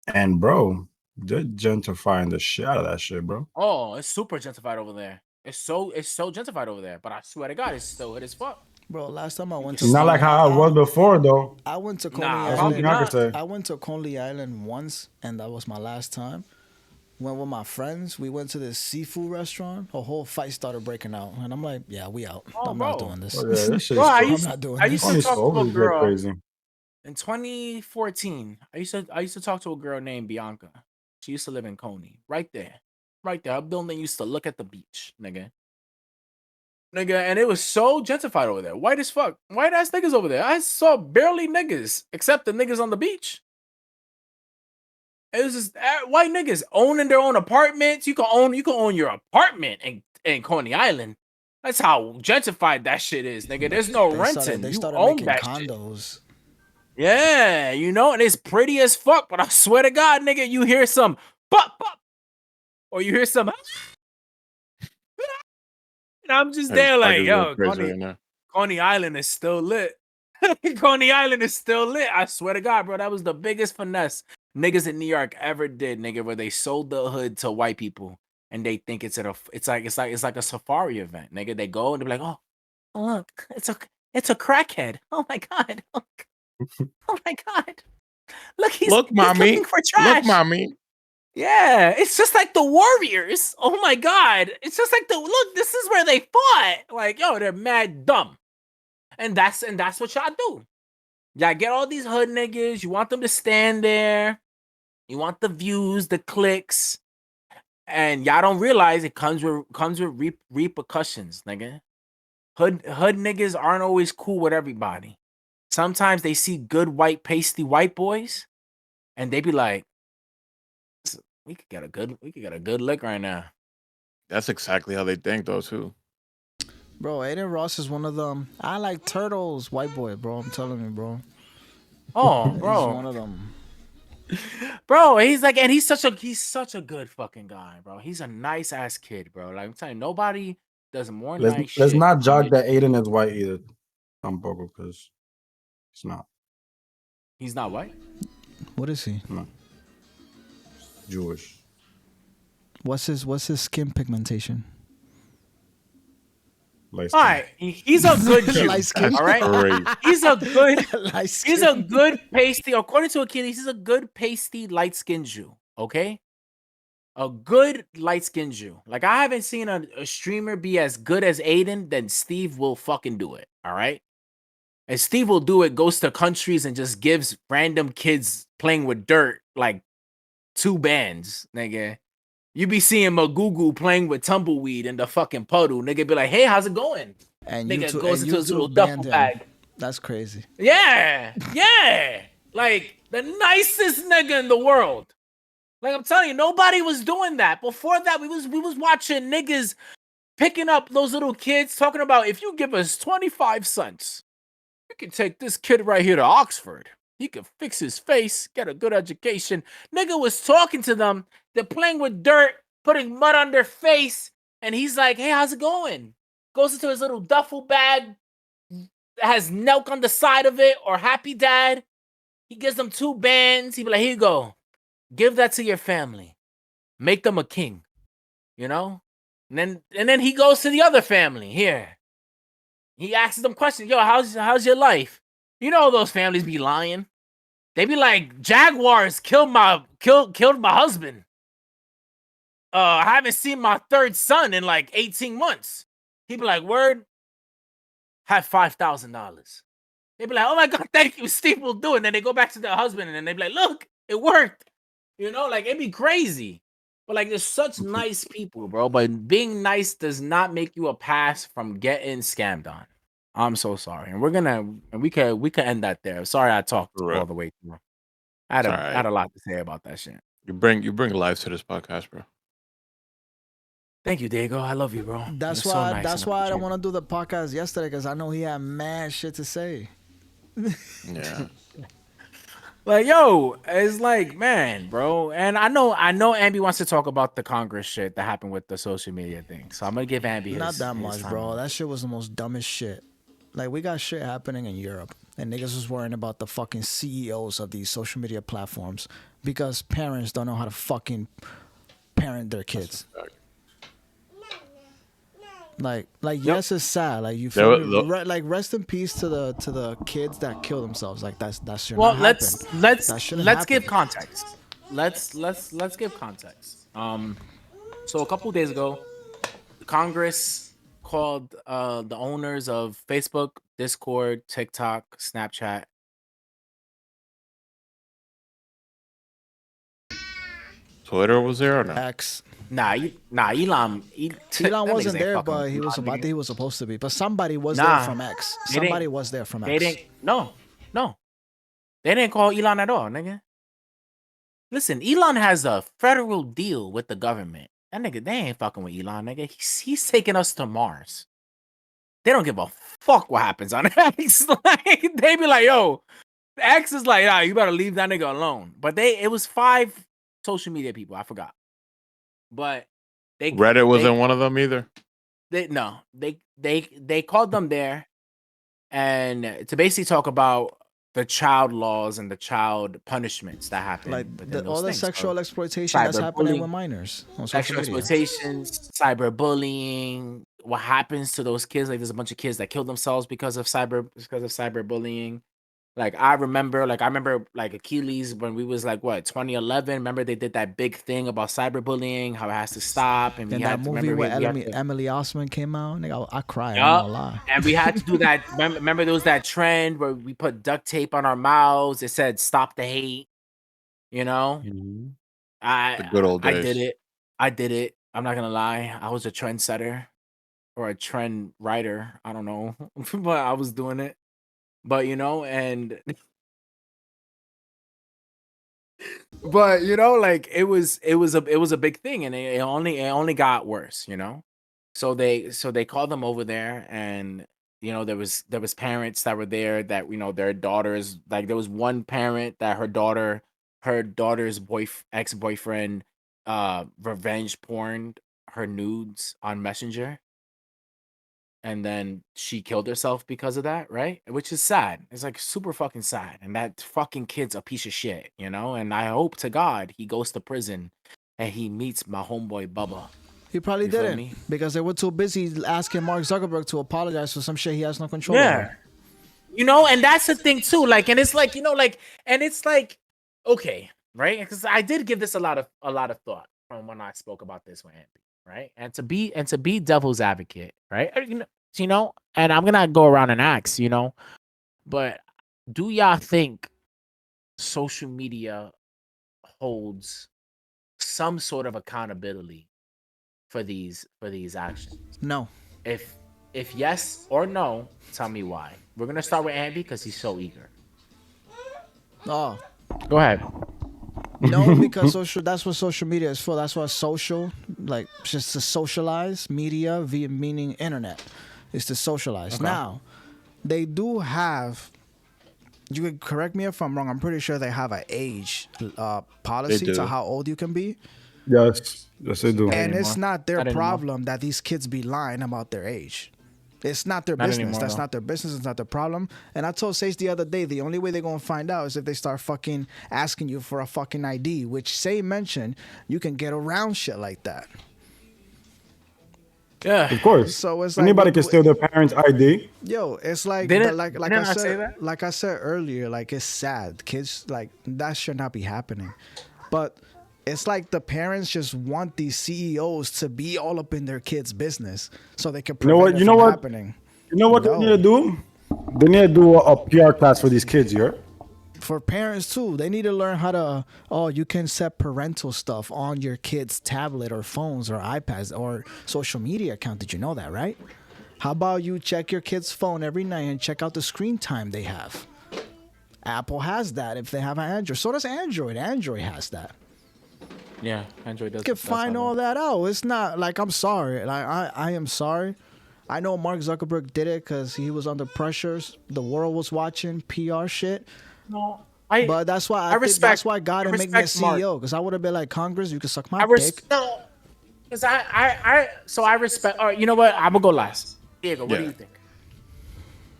[SPEAKER 2] And bro, they're gentrifying the shit out of that shit, bro.
[SPEAKER 3] Oh, it's super gentrified over there. It's so gentrified over there. But I swear to God, it's still hit as fuck.
[SPEAKER 1] Bro, last time I went to
[SPEAKER 2] It's not like how it was before though.
[SPEAKER 1] I went to Coney
[SPEAKER 3] Nah,
[SPEAKER 2] That's one thing I
[SPEAKER 1] Island.
[SPEAKER 2] could say.
[SPEAKER 1] I went to Coney Island once, and that was my last time. Went with my friends. We went to this seafood restaurant. A whole fight started breaking out, and I'm like, "Yeah, we out.
[SPEAKER 3] Oh,
[SPEAKER 1] I'm
[SPEAKER 3] bro.
[SPEAKER 1] not doing this.
[SPEAKER 2] Oh, yeah, that shit's
[SPEAKER 3] Bro, I
[SPEAKER 2] crazy.
[SPEAKER 3] used,
[SPEAKER 1] I'm not doing
[SPEAKER 3] I
[SPEAKER 1] this."
[SPEAKER 3] used to
[SPEAKER 2] Funny
[SPEAKER 3] talk to a
[SPEAKER 2] always get
[SPEAKER 3] girl
[SPEAKER 2] crazy.
[SPEAKER 3] in 2014. I used to talk to a girl named Bianca. She used to live in Coney, right there. Her building used to look at the beach, nigga, and it was so gentrified over there. White as fuck, white ass niggas over there. I saw barely niggas except the niggas on the beach. It was just white niggas owning their own apartments. You can own your apartment in Coney Island. That's how gentrified that shit is, nigga. There's no renting.
[SPEAKER 1] They
[SPEAKER 3] You
[SPEAKER 1] started
[SPEAKER 3] own
[SPEAKER 1] making
[SPEAKER 3] that
[SPEAKER 1] condos.
[SPEAKER 3] shit. Yeah, and it's pretty as fuck. But I swear to God, nigga, you hear some pop, or you hear some, and I'm just there like, yo, Coney Island is still lit. Coney Island is still lit. I swear to God, bro, that was the biggest finesse niggas in New York ever did, nigga, where they sold the hood to white people and they think it's like a safari event, nigga. They go and they're like, oh look, it's a crackhead. Oh my God. Oh my God. He's looking for trash.
[SPEAKER 5] Look, mommy.
[SPEAKER 3] Yeah, it's just like the Warriors. Oh my God. It's just like this is where they fought. Like, yo, they're mad dumb. And that's what y'all do. Y'all get all these hood niggas. You want them to stand there. You want the views, the clicks, and y'all don't realize it comes with repercussions, nigga. Hood niggas aren't always cool with everybody. Sometimes they see good white pasty white boys, and they be like, "We could get a good lick right now."
[SPEAKER 5] That's exactly how they think, though, too.
[SPEAKER 1] Bro, Adin Ross is one of them. I like turtles, white boy, bro. I'm telling you, bro.
[SPEAKER 3] Oh, bro,
[SPEAKER 1] he's one of them.
[SPEAKER 3] Bro, he's like, and he's such a good fucking guy, bro. He's a nice ass kid, bro. Like I'm telling you, nobody does more nice shit.
[SPEAKER 2] Let's not judge that Adin is white either. Tampoco, because he's not.
[SPEAKER 3] He's not white?
[SPEAKER 1] What is he?
[SPEAKER 2] No. Jewish.
[SPEAKER 1] What's his skin pigmentation?
[SPEAKER 2] All
[SPEAKER 3] right, he's a good Jew. All right, he's a good pasty. According to Achilles, he's a good pasty light skinned Jew. Okay, a good light skinned Jew. Like I haven't seen a streamer be as good as Adin. Then Steve will fucking do it. All right, and Steve will do it. Goes to countries and just gives random kids playing with dirt like 2 bands, nigga. You be seeing Magugu playing with tumbleweed in the fucking puddle. Nigga be like, hey, how's it going?
[SPEAKER 1] And
[SPEAKER 3] nigga goes into his little duffel bag.
[SPEAKER 1] That's crazy.
[SPEAKER 3] Yeah. Like, the nicest nigga in the world. Like, I'm telling you, nobody was doing that. Before that, we was watching niggas picking up those little kids talking about, if you give us 25 cents, you can take this kid right here to Oxford. He could fix his face, get a good education. Nigga was talking to them. They're playing with dirt, putting mud on their face. And he's like, hey, how's it going? Goes into his little duffel bag that has Nelk on the side of it or Happy Dad. He gives them 2 bands. He be like, here you go. Give that to your family. Make them a king. You know? And then he goes to the other family. Here. He asks them questions. Yo, how's your life? You know those families be lying. They be like, Jaguars killed my husband. I haven't seen my 3rd son in like 18 months. He be like, word, have $5,000. They be like, oh my God, thank you, Steve will do it. And then they go back to their husband and then they be like, look, it worked. You know, like it'd be crazy. But like, there's such nice people, bro. But being nice does not make you a pass from getting scammed on. I'm so sorry, and we could end that there. Sorry, I talked all the way through. I had a lot to say about that shit.
[SPEAKER 5] You bring life to this podcast, bro.
[SPEAKER 3] Thank you, Diego. I love you, bro.
[SPEAKER 1] That's
[SPEAKER 3] You're
[SPEAKER 1] why.
[SPEAKER 3] so nice
[SPEAKER 1] That's
[SPEAKER 3] and
[SPEAKER 1] why I don't
[SPEAKER 3] appreciative.
[SPEAKER 1] want to do the podcast yesterday because I know he had mad shit to say.
[SPEAKER 5] Yeah.
[SPEAKER 3] Like, yo, it's like, man, bro. And I know Ambi wants to talk about the Congress shit that happened with the social media thing. So I'm gonna give Ambi his
[SPEAKER 1] Not that
[SPEAKER 3] his
[SPEAKER 1] much,
[SPEAKER 3] time
[SPEAKER 1] bro.
[SPEAKER 3] on
[SPEAKER 1] That
[SPEAKER 3] it.
[SPEAKER 1] shit was the most dumbest shit. Like, we got shit happening in Europe, and niggas was worrying about the fucking CEOs of these social media platforms because parents don't know how to fucking parent their kids. Like, yes, it's sad. Like, you feel me? Like, rest in peace to the kids that kill themselves. Like, that should
[SPEAKER 3] Well,
[SPEAKER 1] not
[SPEAKER 3] let's
[SPEAKER 1] happen.
[SPEAKER 3] let's
[SPEAKER 1] That shouldn't
[SPEAKER 3] let's give
[SPEAKER 1] happen.
[SPEAKER 3] context. Let's give context. So a couple days ago, Congress called the owners of Facebook, Discord, TikTok, Snapchat.
[SPEAKER 5] Twitter was there or no?
[SPEAKER 1] X.
[SPEAKER 3] Elon.
[SPEAKER 1] Elon
[SPEAKER 3] that
[SPEAKER 1] wasn't
[SPEAKER 3] niggas ain't
[SPEAKER 1] there,
[SPEAKER 3] fucking
[SPEAKER 1] but
[SPEAKER 3] with
[SPEAKER 1] he was.
[SPEAKER 3] Elon,
[SPEAKER 1] I think
[SPEAKER 3] nigga.
[SPEAKER 1] he was supposed to be. But somebody was there
[SPEAKER 3] Nah,
[SPEAKER 1] from X.
[SPEAKER 3] they
[SPEAKER 1] Somebody
[SPEAKER 3] didn't-
[SPEAKER 1] was there from
[SPEAKER 3] They
[SPEAKER 1] X.
[SPEAKER 3] didn't. No. They didn't call Elon at all, nigga. Listen, Elon has a federal deal with the government. That nigga, they ain't fucking with Elon, nigga. He's taking us to Mars. They don't give a fuck what happens on X. Like, they be like, yo, X is like, nah, you better leave that nigga alone. But it was 5 social media people. I forgot. But
[SPEAKER 5] Reddit wasn't one of them either.
[SPEAKER 3] They called them there and to basically talk about the child laws and the child punishments that happen.
[SPEAKER 1] Like
[SPEAKER 3] within
[SPEAKER 1] all
[SPEAKER 3] those
[SPEAKER 1] the
[SPEAKER 3] things.
[SPEAKER 1] sexual exploitation that's happening with minors on social
[SPEAKER 3] Sexual
[SPEAKER 1] media.
[SPEAKER 3] exploitations, cyberbullying. What happens to those kids? Like, there's a bunch of kids that killed themselves because of cyberbullying. Like, I remember Achilles when we was like, what, 2011. Remember they did that big thing about cyberbullying, how it has to stop, and we
[SPEAKER 1] And
[SPEAKER 3] had
[SPEAKER 1] that
[SPEAKER 3] to
[SPEAKER 1] movie
[SPEAKER 3] remember
[SPEAKER 1] where
[SPEAKER 3] we had to,
[SPEAKER 1] Emily Osment came out, nigga, I cried. I'm not gonna lie.
[SPEAKER 3] and we had to do that. Remember there was that trend where we put duct tape on our mouths. It said "Stop the hate." You know,
[SPEAKER 5] The good old
[SPEAKER 3] I
[SPEAKER 5] days.
[SPEAKER 3] did it. I'm not gonna lie. I was a trendsetter or a trend writer. I don't know, but I was doing it. But and but like it was a big thing, and it only got worse. So they called them over there, and there was parents that were there that their daughters, like there was one parent that her daughter's ex-boyfriend revenge porned her nudes on Messenger, and then she killed herself because of that, right? Which is sad. It's like super fucking sad, and that fucking kid's a piece of shit, and I hope to God he goes to prison and he meets my homeboy Bubba.
[SPEAKER 1] He probably
[SPEAKER 3] You feel
[SPEAKER 1] didn't
[SPEAKER 3] me?
[SPEAKER 1] because they were too busy asking Mark Zuckerberg to apologize for some shit he has no control over.
[SPEAKER 3] And that's the thing too. Like, and it's like, and it's like, okay, right? Because I did give this a lot of thought from when I spoke about this with Andy, right? And to be devil's advocate, right? And I'm gonna go around and ask, but do y'all think social media holds some sort of accountability for these actions?
[SPEAKER 1] No.
[SPEAKER 3] If yes or no, tell me why. We're gonna start with Andy because he's so eager.
[SPEAKER 1] Oh.
[SPEAKER 3] Go ahead.
[SPEAKER 1] No, because that's what social media is for. That's what social, like, just to socialize. Media, meaning internet, is to socialize.
[SPEAKER 3] Okay.
[SPEAKER 1] Now, they do have, you can correct me if I'm wrong, I'm pretty sure they have an age policy to how old you can be.
[SPEAKER 2] Yes, they do.
[SPEAKER 1] And it's not their
[SPEAKER 3] Not anymore.
[SPEAKER 1] problem that these kids be lying about their age. It's not their
[SPEAKER 3] Not
[SPEAKER 1] business.
[SPEAKER 3] anymore,
[SPEAKER 1] That's
[SPEAKER 3] though.
[SPEAKER 1] not their business. It's not their problem. And I told Sage the other day, the only way they're going to find out is if they start fucking asking you for a fucking ID, which Say mentioned, you can get around shit like that.
[SPEAKER 3] Yeah.
[SPEAKER 2] Of course.
[SPEAKER 1] So it's like,
[SPEAKER 2] Anybody can steal their parents' ID.
[SPEAKER 1] Yo, it's like,
[SPEAKER 3] Didn't
[SPEAKER 1] I
[SPEAKER 3] I say
[SPEAKER 1] said,
[SPEAKER 3] that?
[SPEAKER 1] like I said earlier, like it's sad. Kids, like that should not be happening. But it's like the parents just want these CEOs to be all up in their kids' business so they can prevent it from happening.
[SPEAKER 2] You know what they need to do? They need to do a PR class for these kids, yeah?
[SPEAKER 1] For parents too, they need to learn how to, you can set parental stuff on your kids' tablet or phones or iPads or social media account. Did you know that, right? How about you check your kid's phone every night and check out the screen time they have? Apple has that if they have an Android. So does Android. Android has that.
[SPEAKER 3] Yeah, Android does.
[SPEAKER 1] Can find all that out. It's not like I'm sorry. Like I am sorry. I know Mark Zuckerberg did it because he was under pressures. The world was watching PR shit.
[SPEAKER 3] No,
[SPEAKER 1] But that's why I think that's why God didn't make me a CEO, because I would have been like, Congress, you can suck my dick.
[SPEAKER 3] Because I respect. All right, you know what? I'm gonna go last. Diego, what do you think?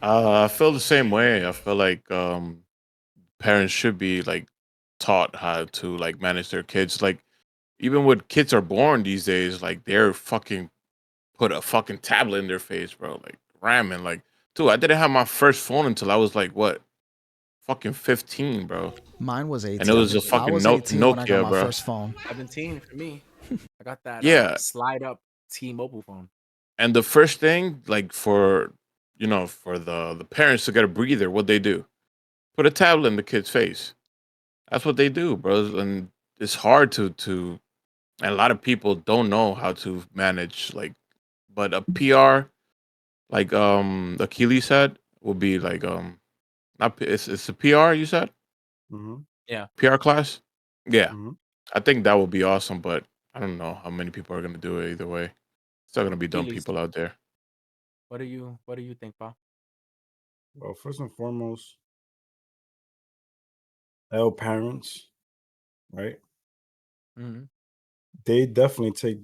[SPEAKER 5] I feel the same way. I feel like parents should be like taught how to like manage their kids. Like even when kids are born these days, like they're fucking put a fucking tablet in their face, bro. Like ramming. Like, dude, I didn't have my first phone until I was like what, fucking 15, bro.
[SPEAKER 1] Mine was 18.
[SPEAKER 5] And it was a
[SPEAKER 1] I
[SPEAKER 5] fucking
[SPEAKER 1] was 18 when I got
[SPEAKER 5] Nokia,
[SPEAKER 1] my
[SPEAKER 5] bro.
[SPEAKER 1] first phone.
[SPEAKER 3] 17 for me. I got that
[SPEAKER 5] Yeah.
[SPEAKER 3] slide up T-Mobile phone.
[SPEAKER 5] And the first thing, like for for the parents to get a breather, what they do? Put a tablet in the kid's face. That's what they do, bro. And it's hard to and a lot of people don't know how to manage like, but a PR like Achilles said will be like not it's a PR you said?
[SPEAKER 2] Mm-hmm.
[SPEAKER 3] Yeah.
[SPEAKER 5] PR class? Yeah.
[SPEAKER 2] Mm-hmm.
[SPEAKER 5] I think that would be awesome, but I don't know how many people are gonna do it either way. Still gonna be dumb
[SPEAKER 3] Achilles.
[SPEAKER 5] people out there.
[SPEAKER 3] What do you think, Paul?
[SPEAKER 2] Well, first and foremost, L parents, right?
[SPEAKER 3] Mm-hmm.
[SPEAKER 2] They definitely take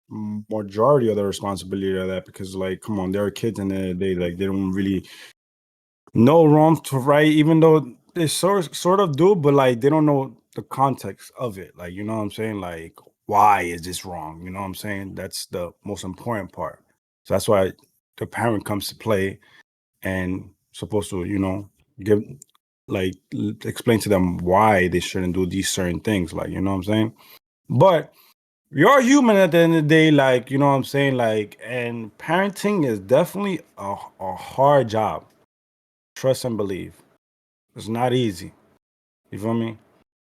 [SPEAKER 2] majority of the responsibility of that because, like, come on, there are kids in the day, like, they don't really know wrong to right, even though they sort of do, but like they don't know the context of it. Like, you know what I'm saying? Like, why is this wrong? You know what I'm saying? That's the most important part. So that's why the parent comes to play and supposed to, give like explain to them why they shouldn't do these certain things. Like, you know what I'm saying? But you're human at the end of the day, like, you know what I'm saying? Like, and parenting is definitely a hard job. Trust and believe. It's not easy. You feel me?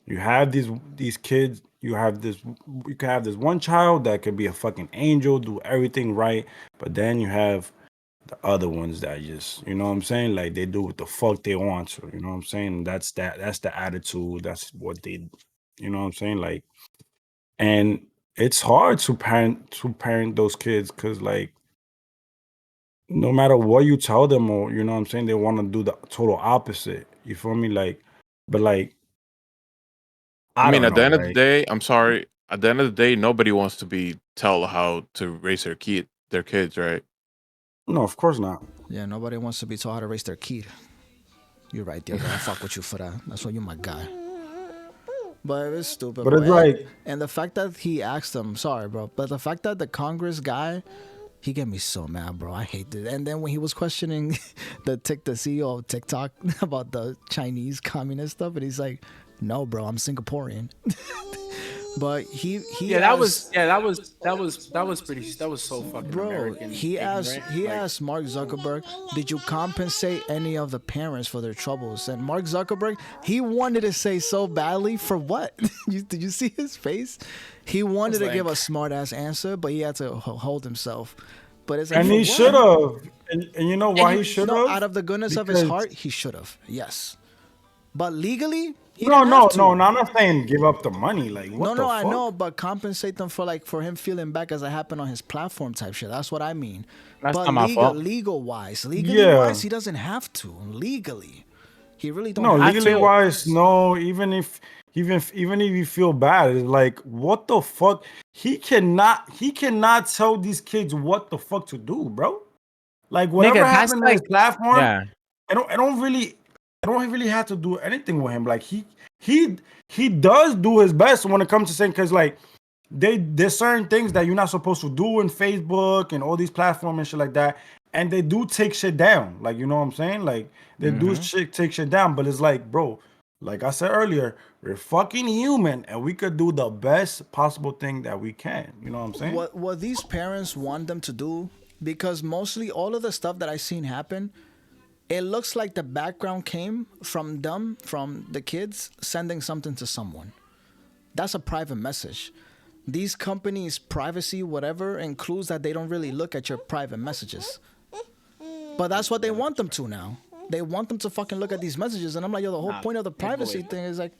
[SPEAKER 2] You have these kids, you can have this one child that could be a fucking angel, do everything right, but then you have the other ones that just, you know what I'm saying? Like they do what the fuck they want to, you know what I'm saying? That's the attitude, that's what they, you know what I'm saying? Like, and it's hard to parent those kids because like no matter what you tell them, or you know what I'm saying, they want to do the total opposite. You feel me? Like, but like
[SPEAKER 5] I
[SPEAKER 2] I
[SPEAKER 5] mean,
[SPEAKER 2] don't
[SPEAKER 5] at the
[SPEAKER 2] know,
[SPEAKER 5] end of the
[SPEAKER 2] like
[SPEAKER 5] day, I'm sorry. At the end of the day, nobody wants to be tell how to raise their kids, right?
[SPEAKER 2] no, of course not.
[SPEAKER 1] Yeah, nobody wants to be taught how to raise their kid. You're right, Diego. I fuck with you for that. That's why you're my guy. But it's stupid,
[SPEAKER 2] But
[SPEAKER 1] bro.
[SPEAKER 2] it's like,
[SPEAKER 1] And the fact that he asked him, sorry, bro, but the fact that the Congress guy, he get me so mad, bro. I hate it. And then when he was questioning the CEO of TikTok about the Chinese communist stuff, and he's like, "No, bro, I'm Singaporean." But he
[SPEAKER 3] that was pretty. That was so fucking
[SPEAKER 1] bro,
[SPEAKER 3] American.
[SPEAKER 1] he
[SPEAKER 3] ignorant.
[SPEAKER 1] asked Mark Zuckerberg, "Did you compensate any of the parents for their troubles?" And Mark Zuckerberg, he wanted to say so badly for what? Did you see his face? He wanted to give a smart ass answer, but he had to hold himself. But it's like,
[SPEAKER 2] and
[SPEAKER 1] for
[SPEAKER 2] he
[SPEAKER 1] what?
[SPEAKER 2] should have, and you know why he should have?
[SPEAKER 1] No, out of the goodness of his
[SPEAKER 2] Because-
[SPEAKER 1] heart, he should have. Yes, but legally, he
[SPEAKER 2] No,
[SPEAKER 1] didn't
[SPEAKER 2] no,
[SPEAKER 1] have to.
[SPEAKER 2] no, I'm not saying give up the money. Like, what the
[SPEAKER 1] No,
[SPEAKER 2] fuck?
[SPEAKER 1] I know, but compensate them for him feeling back as it happened on his platform type shit. That's what I mean.
[SPEAKER 3] That's
[SPEAKER 1] but
[SPEAKER 3] not my fault.
[SPEAKER 1] Legally wise,
[SPEAKER 2] Yeah.
[SPEAKER 1] he doesn't have to. Legally, he really don't.
[SPEAKER 2] No,
[SPEAKER 1] have
[SPEAKER 2] legally
[SPEAKER 1] to.
[SPEAKER 2] wise, no. Even if you feel bad, it's like, what the fuck? He cannot tell these kids what the fuck to do, bro. Like whatever
[SPEAKER 3] Nigga, that's
[SPEAKER 2] happened to his
[SPEAKER 3] like-
[SPEAKER 2] platform,
[SPEAKER 3] Yeah.
[SPEAKER 2] I don't really have to do anything with him. Like he does do his best when it comes to saying, because like there's certain things that you're not supposed to do in Facebook and all these platforms and shit like that, and they do take shit down. Like, you know what I'm saying? Like they do take shit down, but it's like, bro, like I said earlier, we're fucking human and we could do the best possible thing that we can. You know what I'm saying?
[SPEAKER 1] What these parents want them to do, because mostly all of the stuff that I seen happen, it looks like the background came from them, from the kids sending something to someone. That's a private message. These companies' privacy, whatever, includes that they don't really look at your private messages. But that's what they want them to now. They want them to fucking look at these messages, and I'm like, yo, the whole point of the privacy thing is like,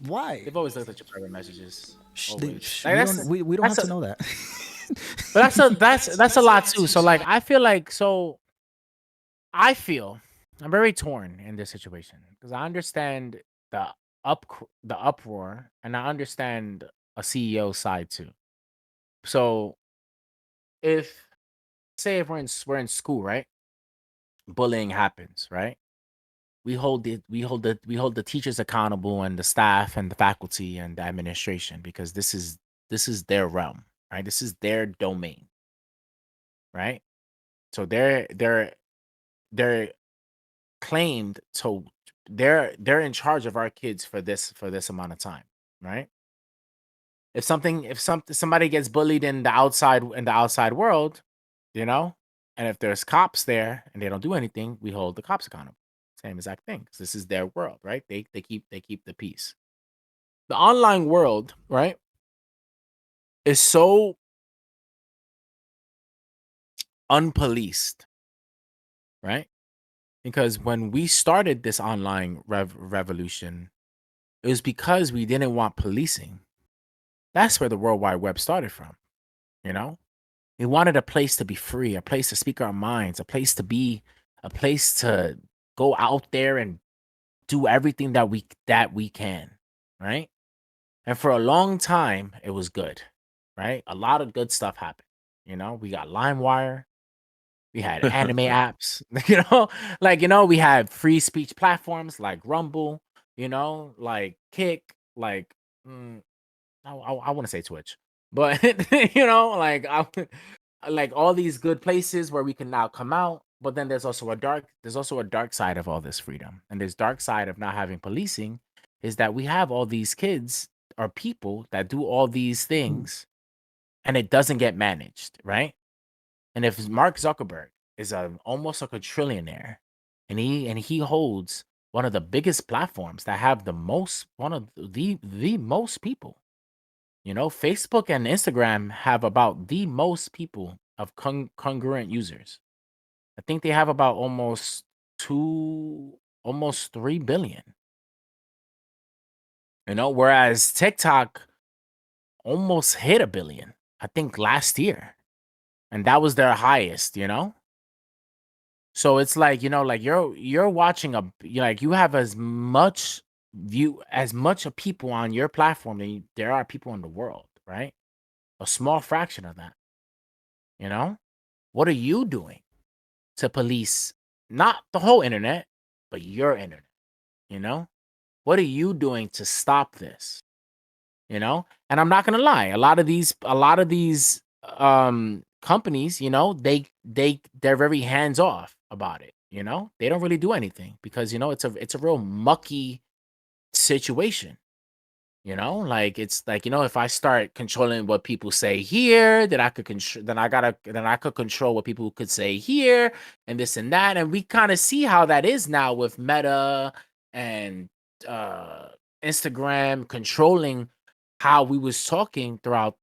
[SPEAKER 1] why?
[SPEAKER 3] They've always looked at your private messages. Always.
[SPEAKER 1] We don't have to know that.
[SPEAKER 3] But that's a lot too. So like I feel like I'm very torn in this situation because I understand the the uproar and I understand a CEO side too. So if say if we're in school, right? Bullying happens, right? We hold the teachers accountable and the staff and the faculty and the administration because this is their realm, right? This is their domain, right? So they're claimed to they're in charge of our kids for this amount of time, right? If somebody gets bullied in the outside world, you know, and if there's cops there and they don't do anything, we hold the cops accountable. Same exact thing. 'Cause this is their world, right? They keep the peace. The online world, right, is so unpoliced, right? Because when we started this online revolution, it was because we didn't want policing. That's where the World Wide Web started from, you know? We wanted a place to be free, a place to speak our minds, a place to go out there and do everything that we can, right? And for a long time, it was good, right? A lot of good stuff happened. You know, we got LimeWire, we had anime apps, we had free speech platforms like Rumble, like Kick, like I want to say Twitch, but like all these good places where we can now come out. But then there's also a dark side of all this freedom, and this dark side of not having policing is that we have all these kids or people that do all these things, and it doesn't get managed, right? And if Mark Zuckerberg is almost like a trillionaire, and he holds one of the biggest platforms that have one of the most people. Facebook and Instagram have about the most people of congruent users. I think they have about almost 3 billion. Whereas TikTok almost hit 1 billion, I think last year. And that was their highest. So it's like, like you're watching you have as much of people on your platform than there are people in the world, right? A small fraction of that. What are you doing to police not the whole internet, but your internet? What are you doing to stop this? And I'm not gonna lie, a lot of these companies, they're very hands off about it. They don't really do anything because it's a real mucky situation. Like it's like, if I start controlling what people say here, then I could control what people could say here and this and that. And we kind of see how that is now with Meta and Instagram controlling how we was talking throughout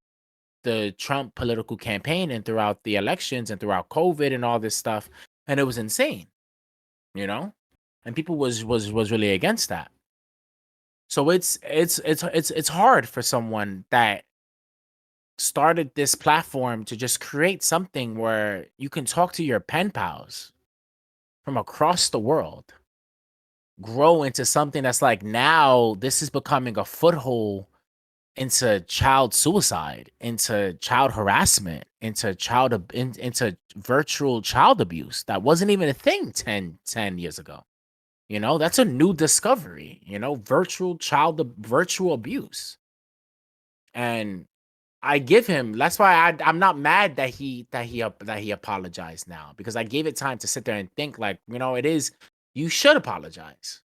[SPEAKER 3] the Trump political campaign and throughout the elections and throughout COVID and all this stuff. And it was insane, and people was really against that. So it's hard for someone that started this platform to just create something where you can talk to your pen pals from across the world, grow into something that's like now this is becoming a foothold into child suicide, into child harassment, into virtual child abuse that wasn't even a thing 10 years ago. That's a new discovery, virtual abuse. And I give him, that's why I'm not mad that he apologized now, because I gave it time to sit there and think like, you should apologize.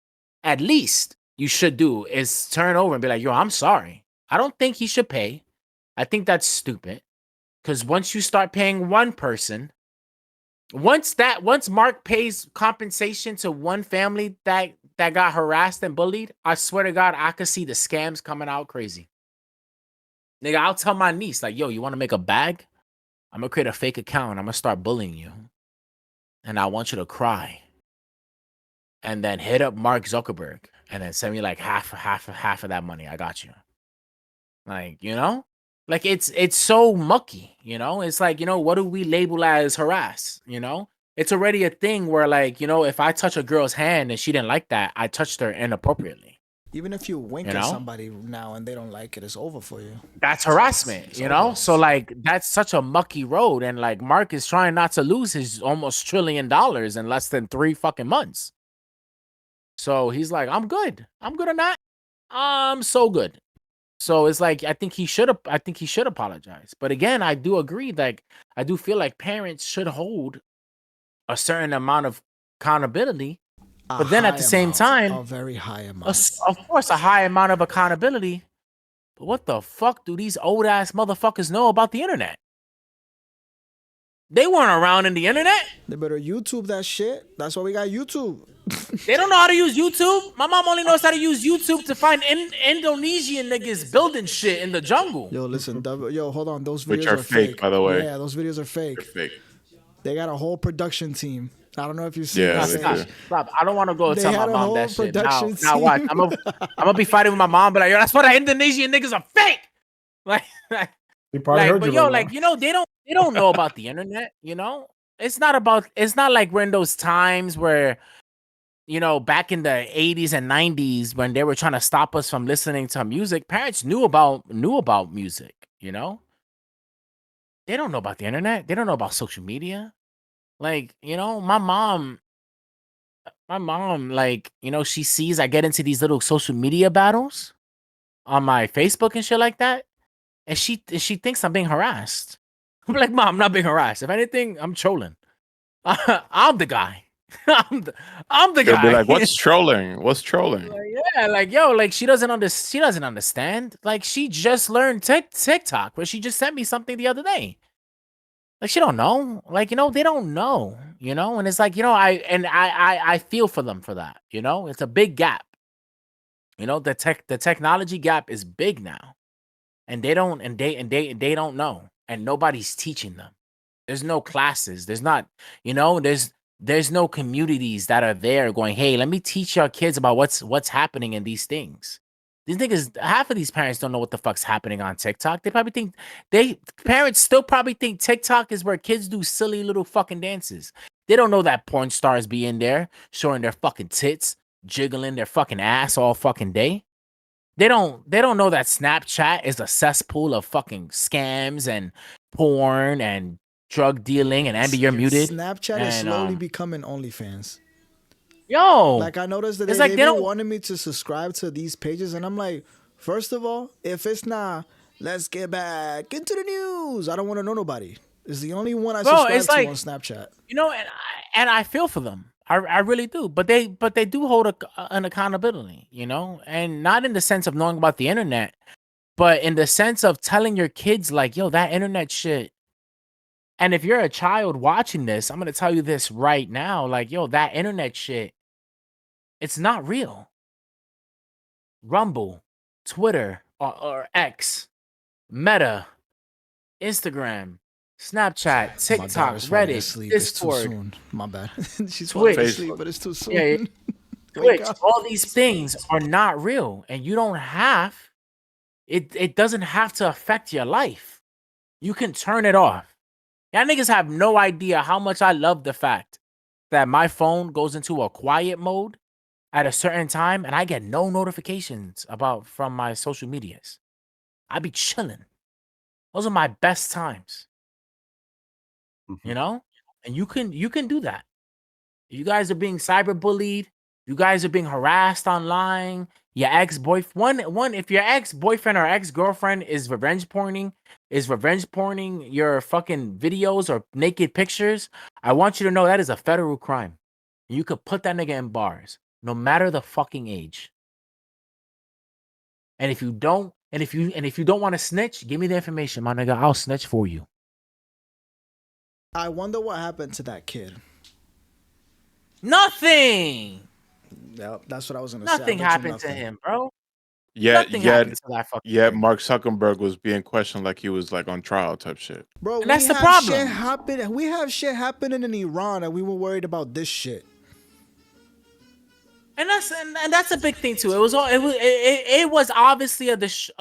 [SPEAKER 3] At least you should do is turn over and be like, yo, I'm sorry. I don't think he should pay. I think that's stupid. Because once you start paying one person, once Mark pays compensation to one family that got harassed and bullied, I swear to God, I could see the scams coming out crazy. Nigga, I'll tell my niece, like, yo, you want to make a bag? I'm going to create a fake account. I'm going to start bullying you. And I want you to cry. And then hit up Mark Zuckerberg and then send me like half of that money. I got you. Like, like it's so mucky, It's like, what do we label as harass, It's already a thing where, like, if I touch a girl's hand and she didn't like that, I touched her inappropriately.
[SPEAKER 1] Even if you wink at somebody now and they don't like it, it's over for you.
[SPEAKER 3] That's harassment, So, like, that's such a mucky road. And, like, Mark is trying not to lose his almost $1 trillion in less than 3 fucking months. So he's like, I'm good. I'm good or not. I'm so good. So it's like, I think he should apologize. But again, I do agree. Like, I do feel like parents should hold a certain amount of accountability. But then at the same time,
[SPEAKER 1] a very high amount.
[SPEAKER 3] Of course, a high amount of accountability. But what the fuck do these old ass motherfuckers know about the internet? They weren't around in the internet.
[SPEAKER 1] They better YouTube that shit. That's why we got YouTube.
[SPEAKER 3] They don't know how to use YouTube. My mom only knows how to use YouTube to find Indonesian niggas building shit in the jungle.
[SPEAKER 1] Yo, listen, hold on. Those videos
[SPEAKER 5] Which are fake, by the way.
[SPEAKER 1] Yeah, those videos are fake.
[SPEAKER 5] They're fake.
[SPEAKER 1] They got a whole production team. I don't know if you see
[SPEAKER 5] that.
[SPEAKER 3] Stop. I don't want to go tell my mom that shit. Now watch. I'm gonna be fighting with my mom, but like, yo, that's why the Indonesian niggas are fake. Like
[SPEAKER 2] he probably heard you.
[SPEAKER 3] Yo, like, they don't know about the internet. It's not like we're in those times where, back in the 80s and 90s when they were trying to stop us from listening to music. Parents knew about music. They don't know about the internet. They don't know about social media. Like, my mom, like, she sees I get into these little social media battles on my Facebook and shit like that. And she thinks I'm being harassed. I'm like, Mom, I'm not being harassed. If anything, I'm trolling. I'm the guy. I'm the guy.
[SPEAKER 5] Be like, what's trolling? What's trolling?
[SPEAKER 3] Like, yeah, like, yo, like, she doesn't understand. Like, she just learned TikTok, where she just sent me something the other day. Like, she don't know. Like, they don't know, and it's like, I feel for them for that. It's a big gap. The technology gap is big now. And they don't know. And nobody's teaching them. There's no classes. There's not, there's no communities that are there going, hey, let me teach your kids about what's happening in these things. These niggas, half of these parents don't know what the fuck's happening on TikTok. They probably think parents still probably think TikTok is where kids do silly little fucking dances. They don't know that porn stars be in there showing their fucking tits, jiggling their fucking ass all fucking day. They don't know that Snapchat is a cesspool of fucking scams and porn and drug dealing and Amber, you're muted.
[SPEAKER 1] Snapchat is slowly becoming OnlyFans.
[SPEAKER 3] Yo,
[SPEAKER 1] like I noticed that they wanted me to subscribe to these pages, and I'm like, first of all, if it's not, let's get back into the news. I don't want to know nobody. It's the only one I subscribe to on Snapchat.
[SPEAKER 3] And I feel for them. I really do. But they do hold an accountability, and not in the sense of knowing about the internet, but in the sense of telling your kids, like, yo, that internet shit. And if you're a child watching this, I'm going to tell you this right now. Like, yo, that internet shit, it's not real. Rumble, Twitter, or X, Meta, Instagram, Snapchat, TikTok, Reddit, Discord.
[SPEAKER 1] My bad. She's falling asleep, but it's too soon. Yeah.
[SPEAKER 3] Twitch, all these things are not real. And you don't have, it doesn't have to affect your life. You can turn it off. Y'all niggas have no idea how much I love the fact that my phone goes into a quiet mode at a certain time and I get no notifications from my social medias. I be chilling. Those are my best times. And you can do that. You guys are being cyberbullied. You guys are being harassed online. Your ex-boyfriend, if your ex-boyfriend or ex-girlfriend is revenge porning your fucking videos or naked pictures, I want you to know that is a federal crime. You could put that nigga in bars, no matter the fucking age. And if you don't want to snitch, give me the information, my nigga. I'll snitch for you.
[SPEAKER 1] I wonder what happened to that kid.
[SPEAKER 3] Nothing.
[SPEAKER 1] Yeah, that's what I was gonna say.
[SPEAKER 3] Nothing happened to him, bro.
[SPEAKER 5] Yeah, Mark Zuckerberg was being questioned like he was like on trial type shit.
[SPEAKER 1] Bro, and that's the problem. We have shit happening in Iran, and we were worried about this shit.
[SPEAKER 3] And that's a big thing too. It was obviously a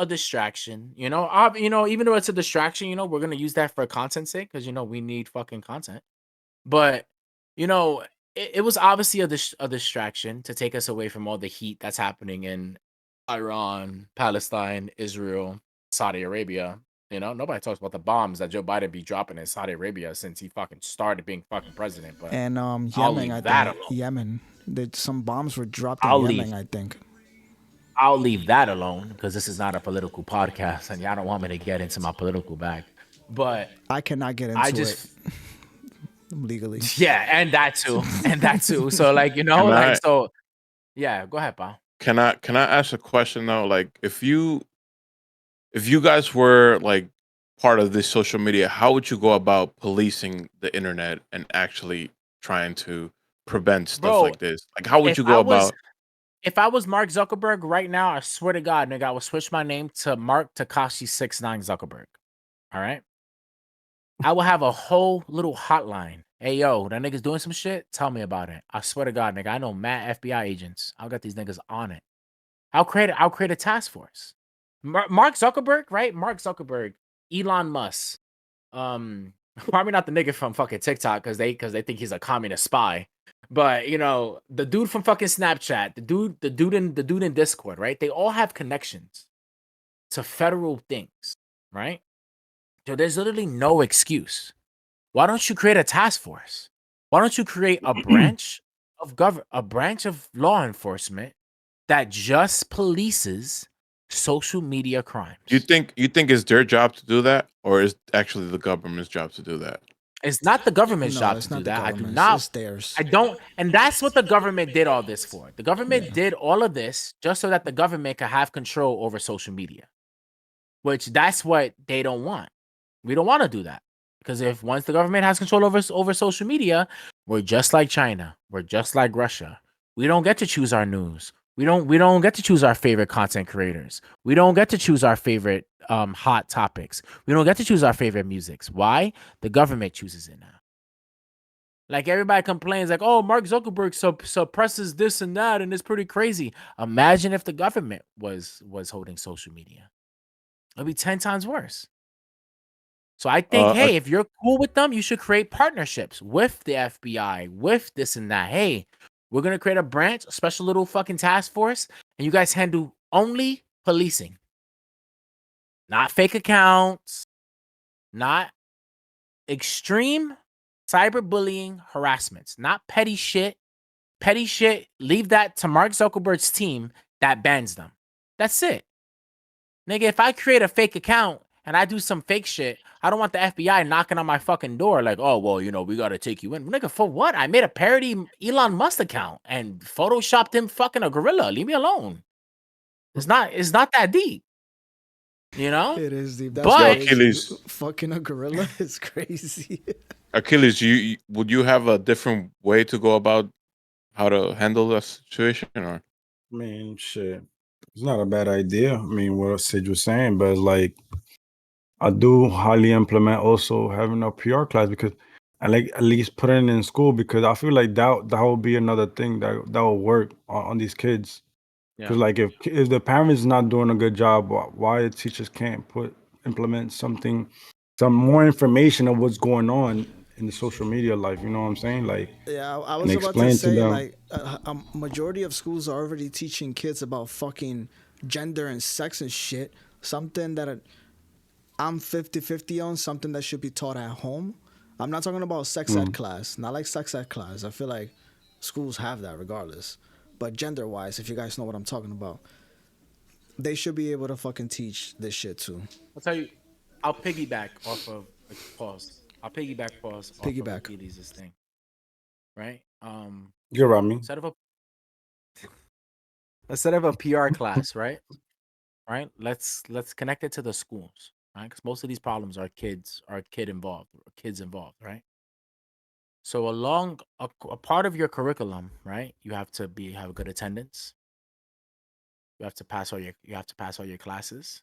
[SPEAKER 3] distraction, you know. Even though it's a distraction, we're gonna use that for content sake because we need fucking content. But you know, it was obviously a distraction to take us away from all the heat that's happening in Iran, Palestine, Israel, Saudi Arabia. Nobody talks about the bombs that Joe Biden be dropping in Saudi Arabia since he fucking started being fucking president. But
[SPEAKER 1] And
[SPEAKER 3] I'll
[SPEAKER 1] Yemen, I
[SPEAKER 3] leave that
[SPEAKER 1] think
[SPEAKER 3] alone.
[SPEAKER 1] Yemen. Some bombs were dropped in
[SPEAKER 3] I'll
[SPEAKER 1] Yemen,
[SPEAKER 3] leave.
[SPEAKER 1] I think.
[SPEAKER 3] I'll leave that alone because this is not a political podcast, and y'all don't want me to get into my political bag. But
[SPEAKER 1] I cannot get
[SPEAKER 3] I
[SPEAKER 1] into it
[SPEAKER 3] just,
[SPEAKER 1] legally.
[SPEAKER 3] yeah, and that too. So
[SPEAKER 5] Can I
[SPEAKER 3] so yeah. Go ahead, pal.
[SPEAKER 5] can I ask a question though? Like, if you guys were like part of this social media, how would you go about policing the internet and actually trying to prevent stuff
[SPEAKER 3] Bro,
[SPEAKER 5] like this? Like, how would
[SPEAKER 3] if
[SPEAKER 5] you
[SPEAKER 3] I
[SPEAKER 5] go
[SPEAKER 3] was
[SPEAKER 5] about?
[SPEAKER 3] if I was Mark Zuckerberg right now, I swear to God, nigga, I would switch my name to Mark Takashi 69 Zuckerberg. All right. I will have a whole little hotline. Hey yo, that nigga's doing some shit. Tell me about it. I swear to God, nigga, I know mad FBI agents. I'll get these niggas on it. I'll create a task force. Mark Zuckerberg, right? Mark Zuckerberg, Elon Musk. Probably not the nigga from fucking TikTok because they think he's a communist spy. But the dude from fucking Snapchat, the dude in Discord, right? They all have connections to federal things, right? So there's literally no excuse. Why don't you create a task force? Why don't you create a branch of law enforcement that just polices social media crimes?
[SPEAKER 5] You think it's their job to do that, or is actually the government's job to do that?
[SPEAKER 3] It's not the government's
[SPEAKER 1] No,
[SPEAKER 3] job
[SPEAKER 1] it's
[SPEAKER 3] to do
[SPEAKER 1] not the
[SPEAKER 3] that. I do
[SPEAKER 1] government.
[SPEAKER 3] not.
[SPEAKER 1] It's theirs.
[SPEAKER 3] I don't. And that's what the government did all this for. The government did all of this just so that the government could have control over social media, which that's what they don't want. We don't want to do that because if once the government has control over social media, we're just like China. We're just like Russia. We don't get to choose our news. We don't get to choose our favorite content creators. We don't get to choose our favorite hot topics. We don't get to choose our favorite musics. Why? The government chooses it now. Like everybody complains, like, "Oh, Mark Zuckerberg suppresses this and that, and it's pretty crazy." Imagine if the government was holding social media; it'd be 10 times worse. So I think,
[SPEAKER 5] Uh,
[SPEAKER 3] hey, if you're cool with them, you should create partnerships with the FBI, with this and that. Hey, we're gonna create a branch, a special little fucking task force, and you guys handle only policing, not fake accounts, not extreme cyberbullying harassments, not petty shit. Petty shit, leave that to Mark Zuckerberg's team that bans them. That's it. Nigga, if I create a fake account and I do some fake shit, I don't want the FBI knocking on my fucking door like, "Oh, well, we got to take you in." Nigga, for what? I made a parody Elon Musk account and photoshopped him fucking a gorilla. Leave me alone. It's not that deep.
[SPEAKER 1] It is deep. That's
[SPEAKER 3] But
[SPEAKER 1] crazy.
[SPEAKER 5] Achilles.
[SPEAKER 1] Fucking a gorilla is crazy.
[SPEAKER 5] Achilles, would you have a different way to go about how to handle the situation, or?
[SPEAKER 2] I mean, shit. It's not a bad idea. I mean, what Sid was saying, but it's like I do highly implement also having a PR class because I like at least put it in school because I feel like that will be another thing that will work on these kids. Because like if the parents not doing a good job, why the teachers can't implement some more information of what's going on in the social media life? You know what I'm saying? Like,
[SPEAKER 1] Yeah, I
[SPEAKER 2] and
[SPEAKER 1] was about to
[SPEAKER 2] explain to
[SPEAKER 1] say,
[SPEAKER 2] them.
[SPEAKER 1] like, a majority of schools are already teaching kids about fucking gender and sex and shit. Something that I'm 50-50 on, something that should be taught at home. I'm not talking about sex ed class, not like sex ed class. I feel like schools have that regardless. But gender wise, if you guys know what I'm talking about, they should be able to fucking teach this shit too.
[SPEAKER 3] I'll tell you, I'll piggyback off of pause. I'll piggyback off of
[SPEAKER 1] Piggyback.
[SPEAKER 3] Achilles' thing. Right?
[SPEAKER 2] You're right, me.
[SPEAKER 3] Instead of a PR class, right? Right? Let's connect it to the schools, right? Because most of these problems are kids involved, right? So along a part of your curriculum, right? You have to have good attendance. You have to pass all your classes,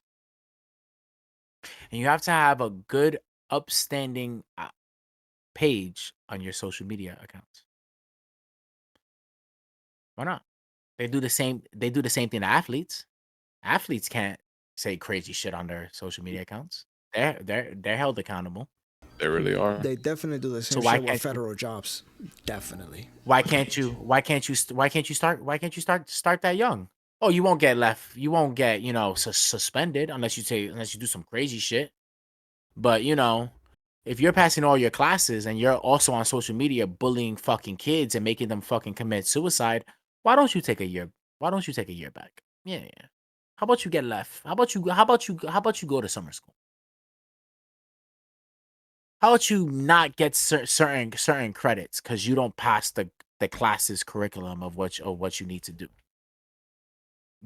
[SPEAKER 3] and you have to have a good, upstanding page on your social media accounts. Why not? They do the same thing to athletes. Athletes can't say crazy shit on their social media accounts. They're held accountable.
[SPEAKER 5] They really are.
[SPEAKER 1] They definitely do the
[SPEAKER 3] So
[SPEAKER 1] same shit with federal jobs. Definitely.
[SPEAKER 3] why can't you start that young? Oh, you won't get suspended unless you do some crazy shit. But if you're passing all your classes and you're also on social media bullying fucking kids and making them fucking commit suicide, why don't you take a year? Why don't you take a year back? Yeah. How about you get left? How about you go to summer school? How about you not get certain credits because you don't pass the classes curriculum of what you need to do?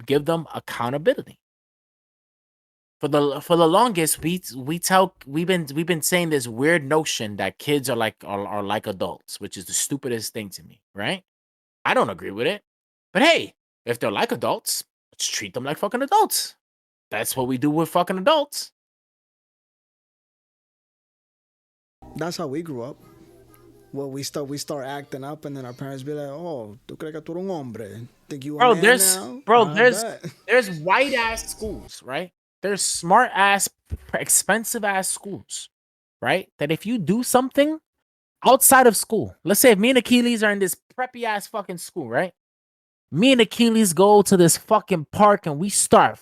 [SPEAKER 3] Give them accountability. For the longest, we've been saying this weird notion that kids are like adults, which is the stupidest thing to me, right? I don't agree with it. But hey, if they're like adults, let's treat them like fucking adults. That's what we do with fucking adults.
[SPEAKER 1] That's how we grew up. Well, we start acting up, and then our parents be like, "Oh, tú crees que tú eres un hombre? Think you a man now?"
[SPEAKER 3] There's white ass schools, right? There's smart ass, expensive ass schools, right? That if you do something outside of school, let's say if me and Achilles are in this preppy ass fucking school, right? Me and Achilles go to this fucking park and we start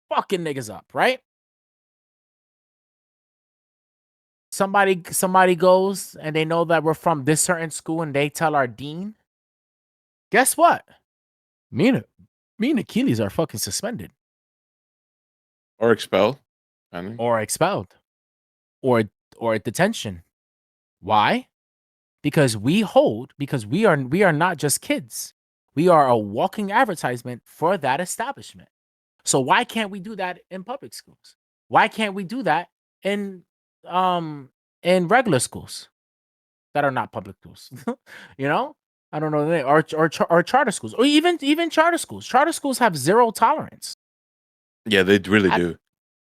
[SPEAKER 3] fucking niggas up, right? Somebody goes and they know that we're from this certain school and they tell our dean, guess what? Me and Achilles are fucking suspended.
[SPEAKER 5] Or expelled.
[SPEAKER 3] Or expelled. Or at detention. Why? Because we are not just kids. We are a walking advertisement for that establishment. So why can't we do that in public schools? Why can't we do that in regular schools that are not public schools? I don't know the name. Or charter schools, or even charter schools. Charter schools have zero tolerance.
[SPEAKER 5] Yeah, they really do.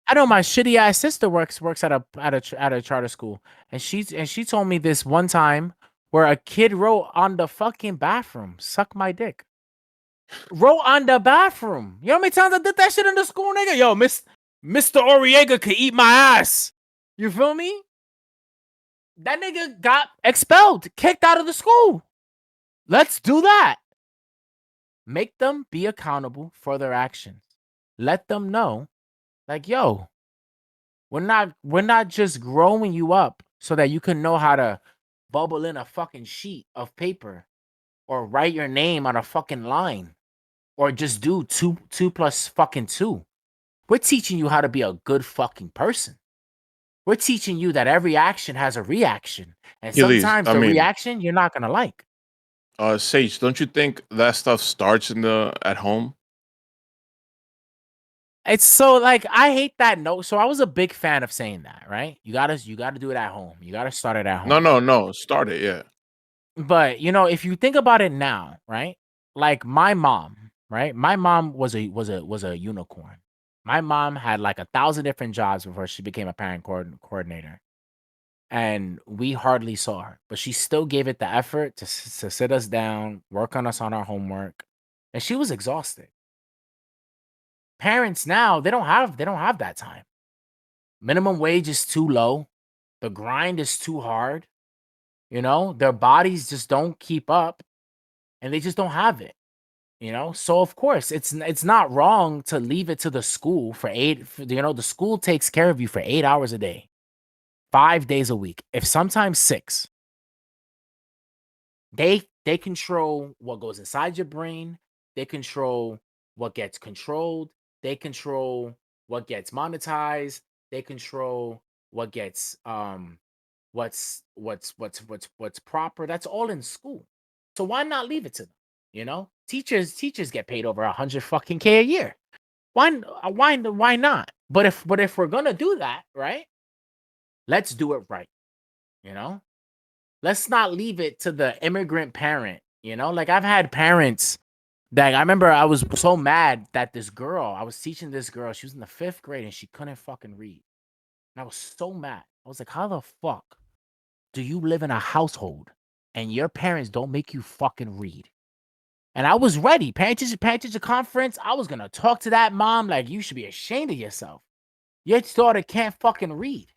[SPEAKER 3] I know my shitty ass sister works at a charter school, and she told me this one time where a kid wrote on the fucking bathroom, "Suck my dick." Wrote on the bathroom. You know how many times I did that shit in the school, nigga? Yo, Mr. Oriega could eat my ass. You feel me? That nigga got expelled, kicked out of the school. Let's do that. Make them be accountable for their actions. Let them know, like, yo, we're not just growing you up so that you can know how to bubble in a fucking sheet of paper or write your name on a fucking line or just do two plus fucking 2. We're teaching you how to be a good fucking person. We're teaching you that every action has a reaction, and sometimes reaction you're not gonna like.
[SPEAKER 5] Sage, don't you think that stuff starts at home?
[SPEAKER 3] It's so like I hate that note. So I was a big fan of saying that, right? You gotta do it at home. You gotta start it at home.
[SPEAKER 5] No, start it, yeah.
[SPEAKER 3] But if you think about it now, right? Like my mom, right? My mom was a unicorn. My mom had like 1,000 different jobs before she became a parent coordinator. And we hardly saw her, but she still gave it the effort to sit us down, work on us on our homework. And she was exhausted. Parents now, they don't have that time. Minimum wage is too low. The grind is too hard. Their bodies just don't keep up and they just don't have it. So of course it's not wrong to leave it to the school the school takes care of you for 8 hours a day, 5 days a week, if sometimes 6. They control what goes inside your brain. They control what gets controlled. They control what gets monetized. They control what gets what's proper. That's all in school. So why not leave it to them? Teachers get paid over 100 fucking K a year. Why not? But if we're gonna do that, right? Let's do it right. Let's not leave it to the immigrant parent. Like I've had parents that I remember I was so mad that I was teaching this girl, she was in the 5th grade and she couldn't fucking read. And I was so mad. I was like, how the fuck do you live in a household and your parents don't make you fucking read? And I was ready. Parent teacher conference. I was gonna talk to that mom like, you should be ashamed of yourself. Your daughter can't fucking read.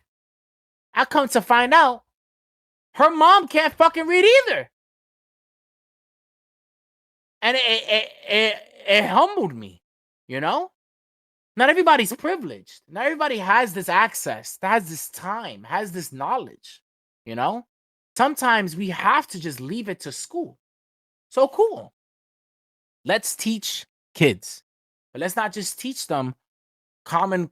[SPEAKER 3] I come to find out, her mom can't fucking read either. And it humbled me, you know? Not everybody's privileged. Not everybody has this access, has this time, has this knowledge, you know? Sometimes we have to just leave it to school. So cool. Let's teach kids. But let's not just teach them common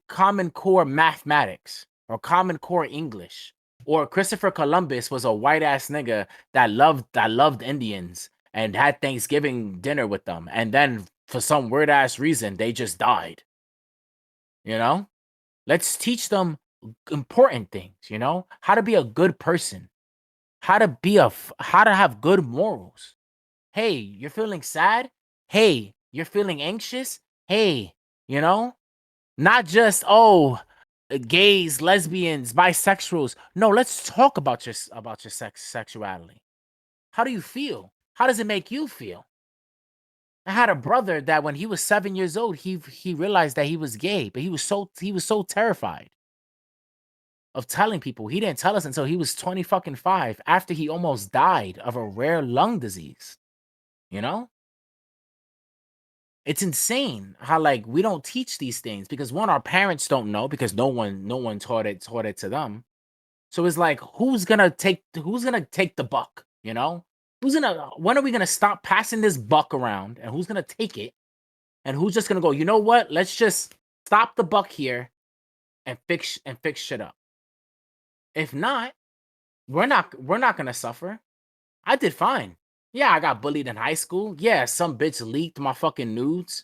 [SPEAKER 3] core mathematics or common core English. Or Christopher Columbus was a white ass nigga that loved Indians and had Thanksgiving dinner with them. And then for some weird ass reason, they just died. You know? Let's teach them important things, you know? How to be a good person. How to have good morals. Hey, you're feeling sad? Hey, you're feeling anxious? Hey, you know? Not just gays, lesbians, bisexuals. No, let's talk about your sexuality. How do you feel? How does it make you feel? I had a brother that when he was 7 years old, he realized that he was gay, but he was so terrified of telling people. He didn't tell us until he was 20 fucking 5 after he almost died of a rare lung disease. You know? It's insane how like we don't teach these things because one, our parents don't know because no one taught it to them. So it's like who's gonna take the buck, you know? When are we gonna stop passing this buck around and who's gonna take it? And who's just gonna go, you know what? Let's just stop the buck here and fix shit up. If not, we're not gonna suffer. I did fine. Yeah, I got bullied in high school. Yeah, some bitch leaked my fucking nudes.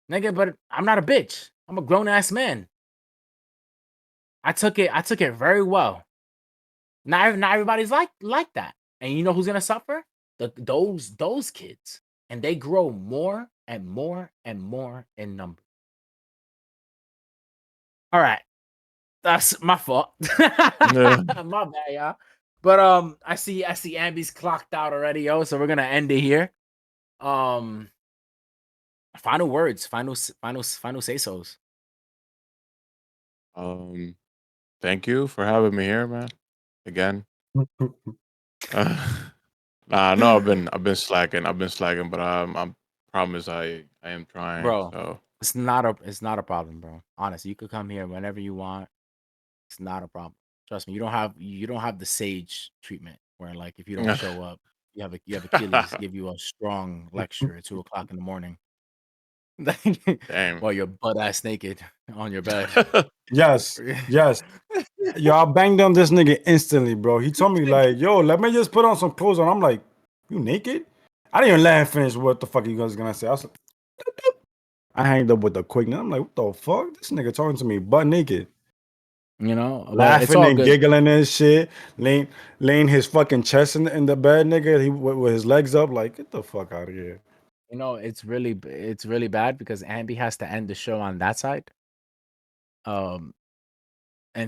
[SPEAKER 3] Nigga, but I'm not a bitch. I'm a grown ass man. I took it very well. Not everybody's like that. And you know who's gonna suffer? Those kids. And they grow more and more and more in number. All right. That's my fault.
[SPEAKER 5] Yeah.
[SPEAKER 3] My bad, y'all. But I see Ambi's clocked out already, yo. So we're gonna end it here. Final words, final say-sos.
[SPEAKER 5] Thank you for having me here, man. Again. Nah, no, I've been slacking. But I'm promise I am trying.
[SPEAKER 3] Bro,
[SPEAKER 5] So
[SPEAKER 3] it's not a problem, bro. Honestly, you could come here whenever you want. It's not a problem. Trust me, you don't have the sage treatment where like if you don't show up, you have Achilles give you a strong lecture at 2:00 in the morning.
[SPEAKER 5] damn.
[SPEAKER 3] While you're butt ass naked on your bed.
[SPEAKER 2] Yes, yes. Yo, I banged on this nigga instantly, bro. He told me like, "Yo, let me just put on some clothes on." I'm like, "You naked?" I didn't even let him finish what the fuck he was gonna say. I was like, I hanged up with the quickness. I'm like, "What the fuck?" This nigga talking to me butt naked,
[SPEAKER 3] You know, but it's
[SPEAKER 2] laughing
[SPEAKER 3] all
[SPEAKER 2] and
[SPEAKER 3] good.
[SPEAKER 2] giggling and shit, laying his fucking chest in the bed, nigga. He with his legs up, like, get the fuck out of here.
[SPEAKER 3] You know, it's really bad because Ambi has to end the show on that side. And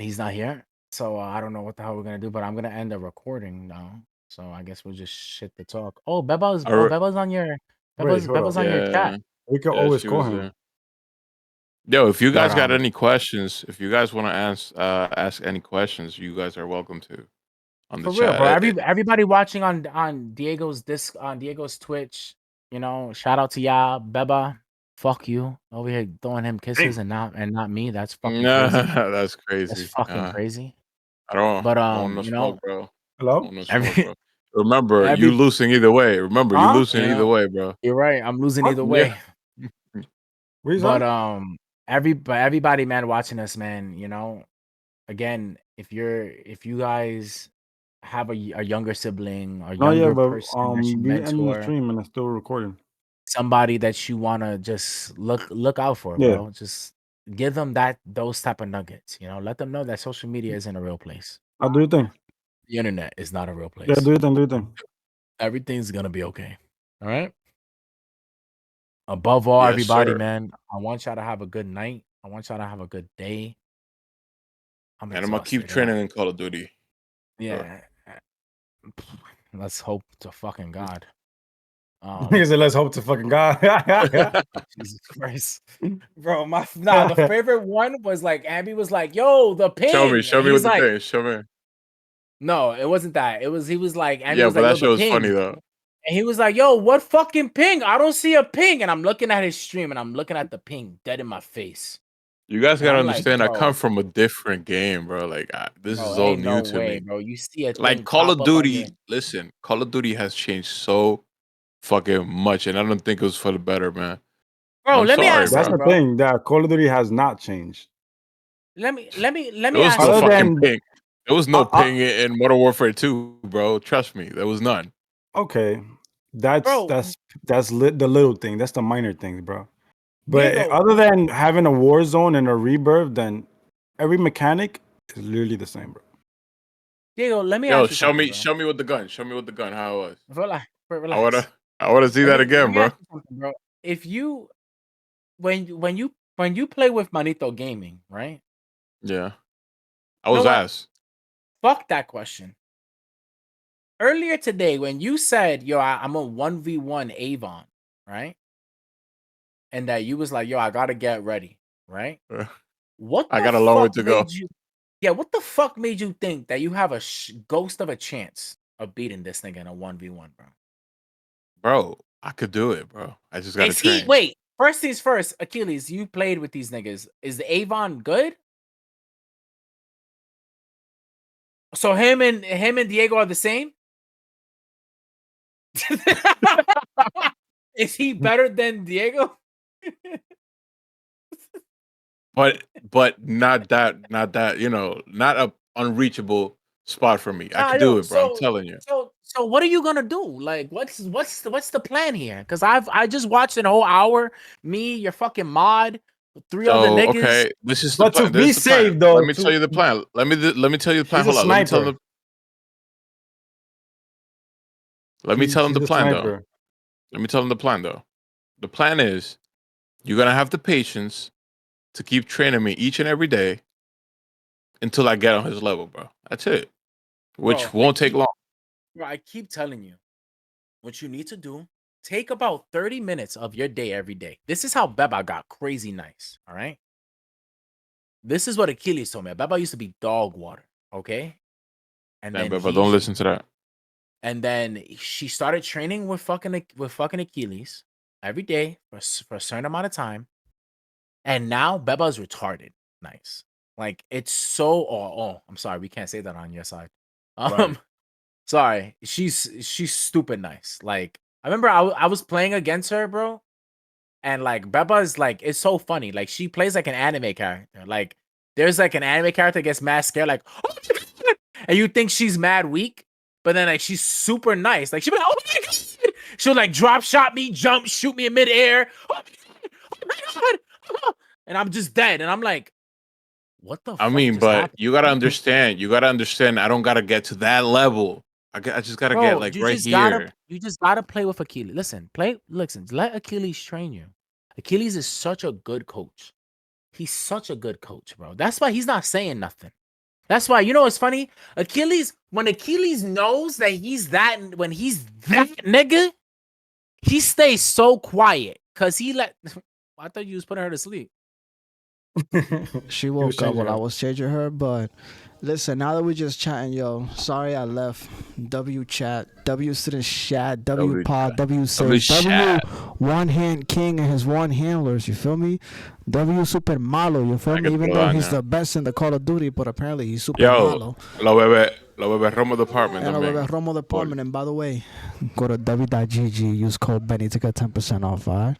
[SPEAKER 3] he's not here. So I don't know what the hell we're gonna do, but I'm gonna end the recording now. So I guess we'll just shit the talk. Oh, Beba's on your
[SPEAKER 2] Wait, hold
[SPEAKER 3] Beba's
[SPEAKER 2] up.
[SPEAKER 3] on your chat.
[SPEAKER 5] Yeah,
[SPEAKER 2] We can
[SPEAKER 5] yeah,
[SPEAKER 2] always
[SPEAKER 5] she
[SPEAKER 2] call
[SPEAKER 5] was
[SPEAKER 2] him.
[SPEAKER 5] there. Yo, if you
[SPEAKER 2] But,
[SPEAKER 5] guys got any questions, if you guys want to ask any questions, you guys are welcome to on the
[SPEAKER 3] For real,
[SPEAKER 5] chat.
[SPEAKER 3] bro. Everybody watching on Diego's Twitch, you know, shout out to y'all. Beba, fuck you. Over here throwing him kisses and not me. That's fucking crazy.
[SPEAKER 5] That's
[SPEAKER 3] That's
[SPEAKER 5] crazy.
[SPEAKER 3] fucking crazy.
[SPEAKER 5] I don't
[SPEAKER 3] But
[SPEAKER 5] want no
[SPEAKER 3] you know,
[SPEAKER 5] smoke, bro. I
[SPEAKER 2] hello?
[SPEAKER 5] want no smoke, bro. Remember, you
[SPEAKER 3] every
[SPEAKER 5] losing either way. Remember, you
[SPEAKER 2] Huh?
[SPEAKER 5] losing
[SPEAKER 3] you
[SPEAKER 5] either
[SPEAKER 3] know,
[SPEAKER 5] way, bro.
[SPEAKER 3] you're right. I'm losing
[SPEAKER 2] What?
[SPEAKER 3] either
[SPEAKER 5] Yeah.
[SPEAKER 3] way.
[SPEAKER 2] What you
[SPEAKER 3] But
[SPEAKER 2] say?
[SPEAKER 3] everybody, man, watching us, man, you know, again, if you guys have a younger sibling or
[SPEAKER 2] No, yeah,
[SPEAKER 3] younger
[SPEAKER 2] but
[SPEAKER 3] person that you
[SPEAKER 2] we ending the
[SPEAKER 3] mentor,
[SPEAKER 2] stream and it's still recording.
[SPEAKER 3] somebody that you wanna just look out for,
[SPEAKER 2] Yeah,
[SPEAKER 3] bro. Just give them those type of nuggets, you know. Let them know that social media isn't a real place.
[SPEAKER 2] I'll do your thing.
[SPEAKER 3] The internet is not a real
[SPEAKER 2] Yeah,
[SPEAKER 3] place.
[SPEAKER 2] do your thing, do your thing.
[SPEAKER 3] Everything's gonna be okay. All right. Above all,
[SPEAKER 5] Yes,
[SPEAKER 3] everybody,
[SPEAKER 5] sir.
[SPEAKER 3] man, I want y'all to have a good night. I want y'all to have a good day. I'm
[SPEAKER 5] And I'm gonna keep
[SPEAKER 3] exhausted.
[SPEAKER 5] training in Call of Duty. Sure.
[SPEAKER 3] Yeah. Let's hope to fucking God.
[SPEAKER 2] He said, "Let's hope to fucking God."
[SPEAKER 3] Jesus Christ, bro. The favorite one was like Abby was like, "Yo, the ping."
[SPEAKER 5] Show me what the thing is. Show me.
[SPEAKER 3] No, it wasn't that. He was like, Abby
[SPEAKER 5] Yeah,
[SPEAKER 3] was
[SPEAKER 5] but
[SPEAKER 3] like, "Yo,
[SPEAKER 5] that
[SPEAKER 3] the
[SPEAKER 5] show is
[SPEAKER 3] ping."
[SPEAKER 5] funny though.
[SPEAKER 3] And he was like, "Yo, what fucking ping? I don't see a ping." And I'm looking at his stream and I'm looking at the ping dead in my face.
[SPEAKER 5] You guys
[SPEAKER 3] And
[SPEAKER 5] gotta
[SPEAKER 3] I'm like,
[SPEAKER 5] understand, I
[SPEAKER 3] bro,
[SPEAKER 5] come from a different game, bro. Like this is all
[SPEAKER 3] ain't
[SPEAKER 5] new
[SPEAKER 3] no
[SPEAKER 5] to
[SPEAKER 3] way,
[SPEAKER 5] me.
[SPEAKER 3] bro. You see a
[SPEAKER 5] Like
[SPEAKER 3] thing
[SPEAKER 5] Call
[SPEAKER 3] pop
[SPEAKER 5] of
[SPEAKER 3] up on your.
[SPEAKER 5] Duty. Listen, Call of Duty has changed so fucking much, and I don't think it was for the better, man.
[SPEAKER 3] Bro,
[SPEAKER 5] I'm
[SPEAKER 3] let me
[SPEAKER 5] sorry,
[SPEAKER 3] ask
[SPEAKER 5] bro.
[SPEAKER 2] That's
[SPEAKER 3] you,
[SPEAKER 2] the
[SPEAKER 3] bro.
[SPEAKER 2] thing. That Call of Duty has not changed.
[SPEAKER 3] Let me
[SPEAKER 5] There was
[SPEAKER 3] ask
[SPEAKER 5] no
[SPEAKER 3] you.
[SPEAKER 2] Other
[SPEAKER 5] fucking
[SPEAKER 2] than
[SPEAKER 5] ping. There was no ping in Modern Warfare 2, bro. Trust me, there was none.
[SPEAKER 2] okay, that's
[SPEAKER 3] Bro,
[SPEAKER 2] the little thing. That's the minor things, bro. But
[SPEAKER 3] Diego,
[SPEAKER 2] other than having a war zone and a rebirth, then every mechanic is literally the same, bro.
[SPEAKER 3] let me
[SPEAKER 5] Yo,
[SPEAKER 3] ask you something, bro.
[SPEAKER 5] show me with the gun. Show me with the gun how it was.
[SPEAKER 3] Relax.
[SPEAKER 5] I wanna see that
[SPEAKER 3] Let
[SPEAKER 5] again,
[SPEAKER 3] me
[SPEAKER 5] bro.
[SPEAKER 3] ask you something, bro. If you when you play with Manito Gaming, right?
[SPEAKER 5] Yeah. I
[SPEAKER 3] You know
[SPEAKER 5] was
[SPEAKER 3] what?
[SPEAKER 5] asked.
[SPEAKER 3] Fuck that question. Earlier today, when you said, "Yo, I'm a 1v1 Avon," right? And that you was like, "Yo, I gotta get ready," right? What
[SPEAKER 5] I
[SPEAKER 3] the
[SPEAKER 5] got a long way
[SPEAKER 3] fuck
[SPEAKER 5] to go.
[SPEAKER 3] made you? Yeah, what the fuck made you think that you have a ghost of a chance of beating this nigga in a 1v1, bro?
[SPEAKER 5] Bro, I could do it, bro. I just gotta
[SPEAKER 3] Is he?
[SPEAKER 5] train.
[SPEAKER 3] Wait, first things first, Achilles. You played with these niggas. Is the Avon good? So him and Diego are the same. Is he better than Diego?
[SPEAKER 5] But not that, you know, not a unreachable spot for me. I
[SPEAKER 3] Nah,
[SPEAKER 5] could do
[SPEAKER 3] yo.
[SPEAKER 5] it, bro. I'm telling you.
[SPEAKER 3] So what are you gonna do? Like, what's the plan here? Because I just watched an whole hour. Me, your fucking mod, 3 other
[SPEAKER 5] So,
[SPEAKER 3] niggas.
[SPEAKER 5] okay, this is the
[SPEAKER 2] But to
[SPEAKER 5] plan. This
[SPEAKER 2] be
[SPEAKER 5] is the plan.
[SPEAKER 2] safe, though,
[SPEAKER 5] Let me tell you the plan. Let me tell you the plan.
[SPEAKER 2] he's a
[SPEAKER 5] Hold on. Let me tell
[SPEAKER 2] sniper.
[SPEAKER 5] them. Let me tell them
[SPEAKER 2] He's
[SPEAKER 5] the
[SPEAKER 2] a
[SPEAKER 5] plan though.
[SPEAKER 2] sniper.
[SPEAKER 5] Let me tell them the plan though. The plan is you're gonna have the patience to keep training me each and every day until I get on his level, bro. That's it. Which
[SPEAKER 3] Bro,
[SPEAKER 5] won't take long.
[SPEAKER 3] Bro, I keep telling you, what you need to do, take about 30 minutes of your day every day. This is how Beba got crazy nice, all right? This is what Achilles told me. Beba used to be dog water, okay? And
[SPEAKER 5] Damn,
[SPEAKER 3] then
[SPEAKER 5] but don't listen to that.
[SPEAKER 3] And then she started training with fucking Achilles every day for a certain amount of time. And now Beba's retarded. Nice. Like it's so I'm sorry, we can't say that on your side.
[SPEAKER 2] Right.
[SPEAKER 3] Sorry. She's stupid nice. Like I remember I was playing against her, bro. And like Beba's like it's so funny. Like she plays like an anime character. Like there's like an anime character gets mad scared, like, oh my God! And you think she's mad weak, but then like she's super nice. Like she'll be like, oh my God! She'll like drop shot me, jump, shoot me in midair. Oh my God! And I'm just dead. And I'm like, what the
[SPEAKER 5] I
[SPEAKER 3] fuck
[SPEAKER 5] mean,
[SPEAKER 3] just
[SPEAKER 5] but
[SPEAKER 3] happened?
[SPEAKER 5] you gotta understand. You gotta understand. I don't gotta get to that level. I just gotta get
[SPEAKER 3] Bro,
[SPEAKER 5] like right here.
[SPEAKER 3] you just gotta play with Achilles. Listen, let Achilles train you. Achilles is such a good coach. He's such a good coach, bro. That's why he's not saying nothing. That's why, you know what's funny? When Achilles knows that when he's that nigga, he stays so quiet. Cause I thought you was putting her to sleep.
[SPEAKER 1] She woke up while I was changing her, but listen, now that we're just chatting, yo, sorry I left. W chat, W sit in chat, W pod, W says, W one hand king and his one handlers, you feel me? W super malo, you feel me? Even though he's the best in the Call of Duty, but apparently he's super malo.
[SPEAKER 5] Lo bebe Romo department.
[SPEAKER 1] And Lo bebe Romo department, and by the way, go to w.gg, use code Benny to get 10% off, alright?